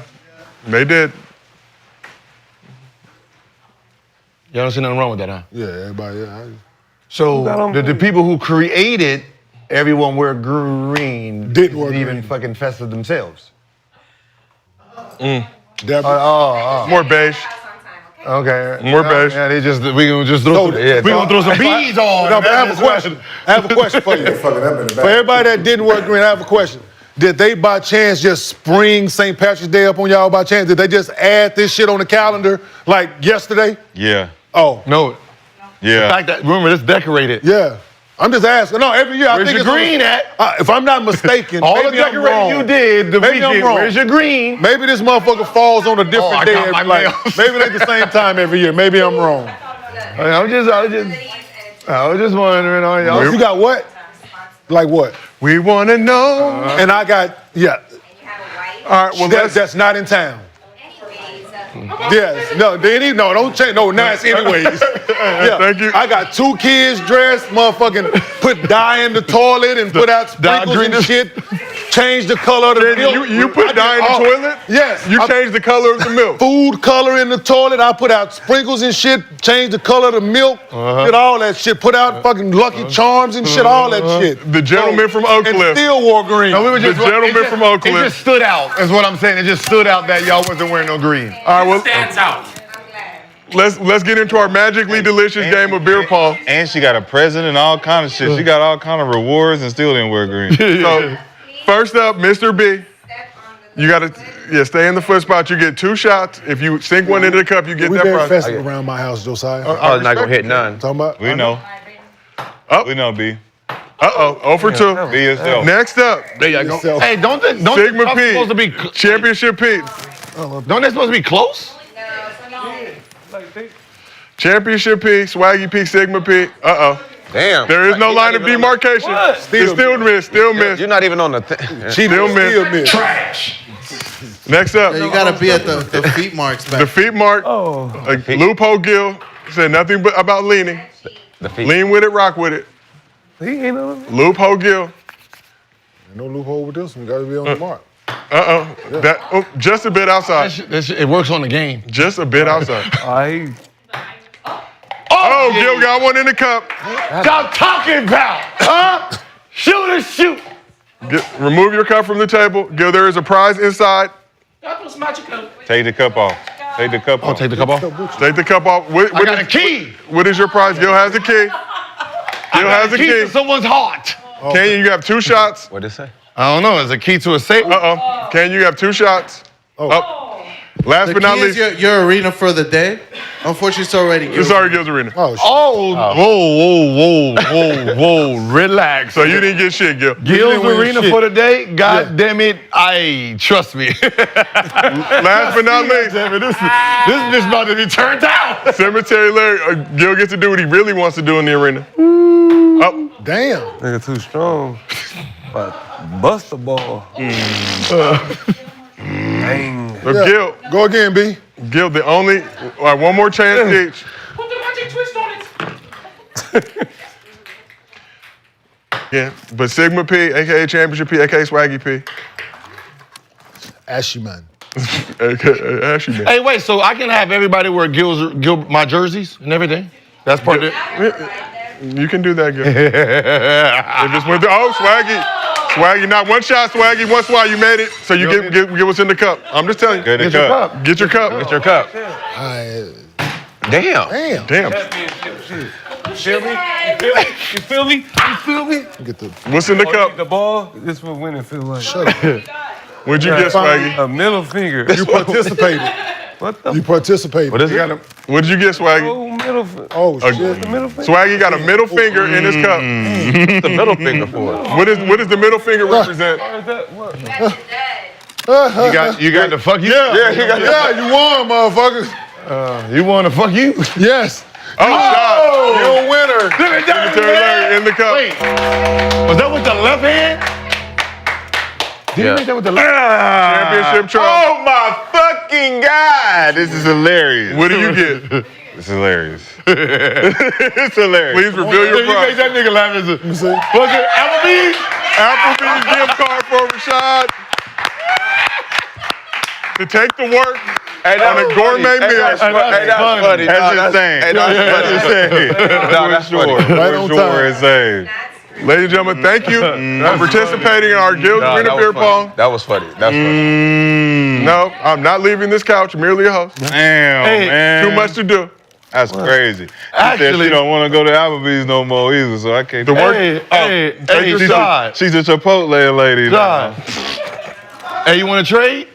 S2: they did.
S10: Y'all don't see nothing wrong with that, huh?
S4: Yeah, everybody. Yeah.
S10: So the people who created everyone wear green
S4: Didn't wear
S10: even
S4: green.
S10: fucking festive themselves.
S4: Definitely.
S2: More beige.
S10: Okay.
S2: More beige.
S10: Yeah, we gonna just throw some beads on.
S4: No, but I have a question. I have a question for you. For everybody that didn't wear green, I have a question. Did they by chance just spring St. Patrick's Day up on y'all by chance? Did they just add this shit on the calendar like yesterday?
S5: Yeah.
S4: Oh,
S10: No. The
S5: Yeah.
S10: fact that, remember, it's decorated.
S4: yeah. I'm just asking. No, every year I
S10: Where's
S4: think
S10: your
S4: it's
S10: green at?
S4: If I'm not mistaken,
S10: All the
S4: maybe I'm
S10: decorating
S4: wrong.
S10: you did the
S4: Maybe I'm
S10: weekend.
S4: wrong.
S10: Where's your green?
S4: Maybe this motherfucker falls on a different
S10: I
S4: day.
S10: got my
S4: Like,
S10: mail.
S4: maybe they the same time every year. Maybe I'm wrong.
S10: I was just wondering on y'all.
S4: You got what? Like what?
S2: We want to know.
S4: And I got, yeah.
S2: All right, well,
S4: That's not in town. Yes. No, don't change. No, now it's anyways. Yeah.
S2: Thank you.
S4: I got 2 kids dressed, motherfucking put dye in the toilet and put out sprinkles
S10: green
S4: and shit. Change the color of the milk.
S2: You put dye in the toilet?
S4: Yes.
S2: You changed the color of the milk.
S4: Food color in the toilet. I put out sprinkles and shit. Changed the color of the milk. Did all that shit. Put out fucking Lucky Charms and shit. All that shit.
S2: The gentleman from Oak
S4: And
S2: Cliff.
S4: still wore green.
S10: No, we were just,
S2: The gentleman from Oak
S10: It
S2: Cliff.
S10: just stood out, is what I'm saying. It just stood out that y'all wasn't wearing no green.
S2: All right, well,
S12: Stands out.
S2: let's get into our magically delicious game of beer pong.
S5: And she got a present and all kind of shit. She got all kind of rewards and still didn't wear green.
S2: So, first up, Mr. B. You gotta, stay in the foot spot. You get 2 shots. If you sink one into the cup, you get
S4: We
S2: that
S4: very
S2: prize.
S4: festive around my house, Josiah.
S6: I was not gonna hit none.
S4: Talking about?
S5: We know.
S2: Up.
S5: We know, B.
S2: Uh-oh, 0 for 2.
S5: Be yourself.
S2: Next up,
S10: There you go.
S4: Yourself.
S10: Hey, don't the
S2: Sigma
S10: cups supposed to be
S2: P. Championship P.
S10: Don't they supposed to be close?
S2: Championship P, Swaggy P, Sigma P. Uh-oh.
S6: Damn.
S2: There is no
S6: You're
S2: line
S6: not
S2: of
S6: even on
S2: demarcation.
S6: the-
S2: It's still missed, still missed.
S6: You're not even on the thing.
S2: Still missed.
S12: Trash.
S2: Next up,
S13: You gotta be at the feet marks back.
S2: the feet mark. Loophole Gil said nothing but about leaning.
S6: The feet.
S2: Lean with it, rock with it.
S1: He ain't on
S2: Loophole Gil.
S4: No loophole with this one. Got to be on the mark.
S2: Just a bit outside.
S10: It works on the game.
S2: Just a bit outside.
S10: Oh,
S2: Gil got one in the cup.
S10: Y'all talking about? Huh? Shoot.
S2: Remove your cup from the table. Gil, there is a prize inside.
S5: Take the cup off. Take the cup off.
S10: Take the cup off.
S2: Take the cup off.
S10: I got a key.
S2: What is your prize? Gil has the key. Gil has the
S10: Key
S2: key.
S10: to someone's heart.
S2: Kenyon, you have 2 shots.
S6: What'd it say?
S10: I don't know. It's a key to a safe.
S2: Kenyon, you have 2 shots. Up. Last
S13: The
S2: but not
S13: key is
S2: least,
S13: your arena for the day. Unfortunately, it's already
S2: it's already Gil's arena.
S4: Oh, shit.
S10: Whoa. Relax.
S2: So you didn't get shit, Gil.
S10: Gil's
S4: didn't win
S10: arena
S4: shit.
S10: for the day. God damn it. Trust me.
S2: Last but not least,
S10: This is about to be turned out.
S2: Cemetery Larry. Gil gets to do what he really wants to do in the arena. Up.
S4: Damn.
S1: Nigga too strong. But bust the ball. Dang.
S2: So
S4: Yeah.
S2: Gil,
S4: Go again, B.
S2: Gil, the only, one more chance each.
S12: Put the magic twist on it.
S2: Yeah, but Sigma P, aka Championship P, aka Swaggy P,
S4: Ashy man.
S2: aka Ashy Man.
S10: Hey, wait. So I can have everybody wear my jerseys and everything? That's part of it?
S2: You can do that, Gil. It just went Swaggy. Swaggy, not one shot, Swaggy, one swat, you made it. So you get what's in the cup. I'm just telling you.
S5: Get the
S10: Get your
S5: cup.
S10: cup.
S2: Get your cup.
S6: Get your cup. Damn.
S2: Damn.
S1: You feel me?
S4: Get the
S2: What's in the cup?
S1: The ball, this is what winning feel like.
S2: What'd you get, Swaggy?
S1: A middle finger.
S4: You participated.
S1: What the
S4: You participated.
S6: What is it?
S2: What'd you get, Swaggy?
S1: middle finger?
S4: Oh, shit.
S1: The middle finger.
S2: Swaggy got a middle finger in his cup.
S6: What's the middle finger for?
S2: What does the middle finger represent?
S1: Or is that what?
S10: You got to fuck you?
S4: Yeah, you won, motherfucker.
S10: You want to fuck you?
S4: Yes.
S2: shot.
S10: You're a winner.
S2: Cemetery Larry in the cup.
S10: Wait, was that with the left hand? Did you make that with the left hand?
S2: Championship trophy.
S5: Oh my fucking God! This is hilarious.
S2: What do you get?
S5: It's hilarious. It's hilarious.
S2: Please reveal your
S10: You made
S2: prize.
S10: that nigga laugh. Was it Applebee's?
S2: Applebee's gift card for Rashad to take to work on a gourmet meal.
S5: That's funny. That's insane. That's insane. No, that's funny.
S4: Right on
S5: For
S4: time.
S5: sure, insane.
S2: Ladies and gentlemen, thank you for participating in our Gilbert Arena beer pong.
S6: That was funny. That's funny.
S2: No, I'm not leaving this couch. Merely a host.
S5: Damn, man.
S2: Too much to do.
S5: That's crazy.
S10: Actually-
S5: She said she don't want to go to Applebee's no more either, so I can't.
S2: The work.
S10: Hey,
S2: your
S10: Rashad.
S5: She's a Chipotle lady.
S10: Rashad. Hey, you want to trade?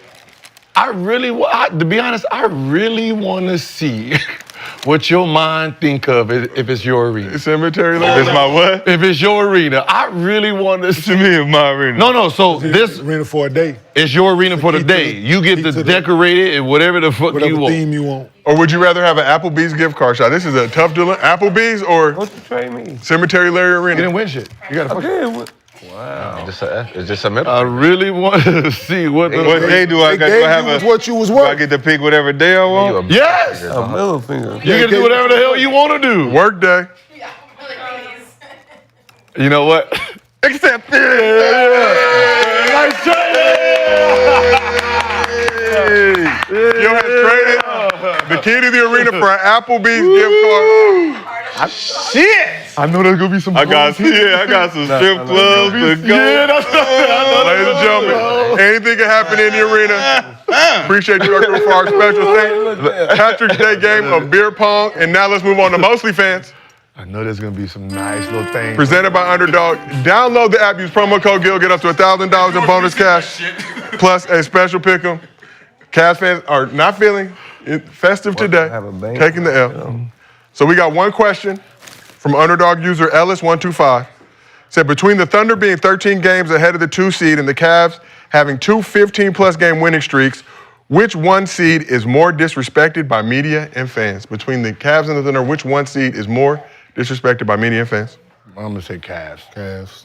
S10: To be honest, I really want to see what your mind think of if it's your arena.
S2: Cemetery Larry.
S5: It's my what?
S10: If it's your arena, I really want to see.
S5: To me, it's my arena.
S10: No, so this
S4: Arena for a day.
S10: is your arena for the
S4: Keep to
S10: day.
S4: the-
S10: You get
S4: keep
S10: to
S4: to the-
S10: decorate it and whatever the fuck
S4: Whatever
S10: you want.
S4: theme you want.
S2: Or would you rather have an Applebee's gift card shot? This is a tough deal. Applebee's or
S1: What you trade me?
S2: Cemetery Larry
S10: You
S2: Arena?
S10: didn't win shit. You got to fuck it.
S1: Okay, what?
S6: It's just a middle.
S10: I really want to see what the.
S5: What day do I
S4: They
S5: got?
S4: gave
S5: Do I have
S4: you was
S5: a?
S4: what you was
S5: Do I
S4: worth.
S5: get to pick whatever day I want?
S10: Yes!
S1: A middle finger.
S10: You can do whatever the hell you want to do.
S2: Work day.
S10: You know what?
S5: Accept it.
S10: Nice trade!
S2: Gil has traded the key to the arena for an Applebee's gift card.
S5: Shit.
S10: I know there's gonna be some.
S5: I got some strip clubs to go.
S10: Yeah, that's
S2: Ladies and gentlemen, anything can happen in the arena. Appreciate you working for our special thing. Patrick's Day game of beer pong. And now let's move on to Mostly Fans.
S10: I know there's gonna be some nice little things.
S2: Presented by Underdog. Download the app, use promo code GIL, get up to $1,000 in bonus cash, plus a special pick'em. Cavs fans are not feeling festive today,
S1: have a bank.
S2: taking the L. So we got one question from Underdog user Ellis125. Said, between the Thunder being 13 games ahead of the 2 seed and the Cavs having 2 15-plus game winning streaks, which 1 seed is more disrespected by media and fans? Between the Cavs and the Thunder, which 1 seed is more disrespected by media and fans?
S10: I'm gonna say Cavs.
S4: Cavs.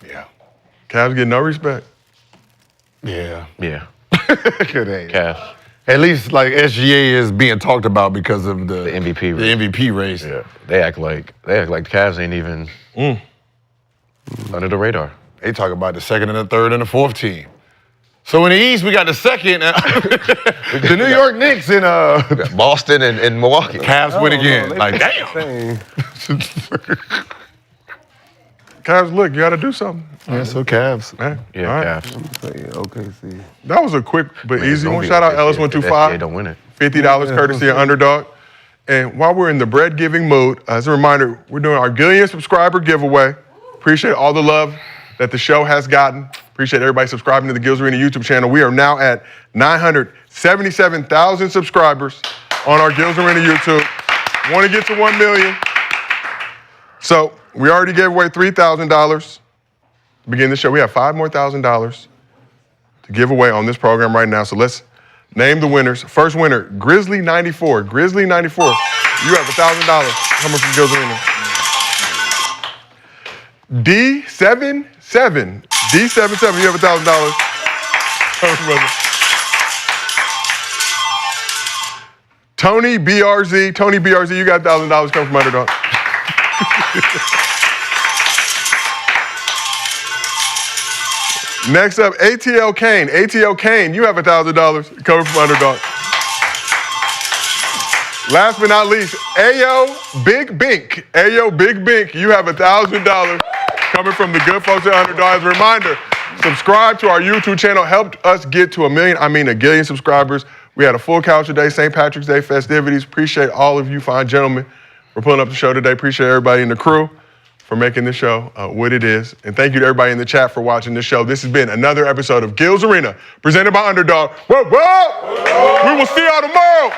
S10: Yeah.
S2: Cavs get no respect.
S10: Yeah.
S6: Yeah.
S10: Good aim.
S6: Cavs.
S10: At least like SGA is being talked about because of the
S6: MVP race.
S10: The MVP race.
S6: Yeah. They act like the Cavs ain't even under the radar.
S10: They talk about the second and the third and the fourth team. So in the East, we got the second, the New York Knicks and
S6: Boston and Milwaukee.
S10: Cavs win again.
S1: They
S10: Like,
S1: the
S10: damn.
S1: same.
S2: Cavs, look, you got to do something.
S10: Yeah, so Cavs.
S6: Yeah,
S2: All right.
S6: Cavs.
S1: Okay, see.
S2: That was a quick but easy
S6: Don't
S2: one.
S6: be
S2: Shout out
S6: if SGA
S2: Ellis125.
S6: don't win it.
S2: $50 courtesy of Underdog. And while we're in the bread giving mood, as a reminder, we're doing our Gillian subscriber giveaway. Appreciate all the love that the show has gotten. Appreciate everybody subscribing to the Gills Arena YouTube channel. We are now at 977,000 subscribers on our Gills Arena YouTube. Want to get to 1 million. So we already gave away $3,000 to begin the show. We have $5 more thousand to give away on this program right now. So let's name the winners. First winner, Grizzly94. Grizzly94, you have $1,000 coming from Gills Arena. D77, D77, you have $1,000 coming from us. Tony BRZ, you got $1,000 coming from Underdog. Next up, ATL Kane, you have $1,000 coming from Underdog. Last but not least, Ayo Big Bink, you have $1,000 coming from the good folks at Underdog. As a reminder, subscribe to our YouTube channel. Helped us get to a gillion subscribers. We had a full couch today, St. Patrick's Day festivities. Appreciate all of you fine gentlemen for pulling up the show today. Appreciate everybody in the crew for making this show what it is. And thank you to everybody in the chat for watching this show. This has been another episode of Gills Arena, presented by Underdog. Whoa, whoa! We will see y'all tomorrow.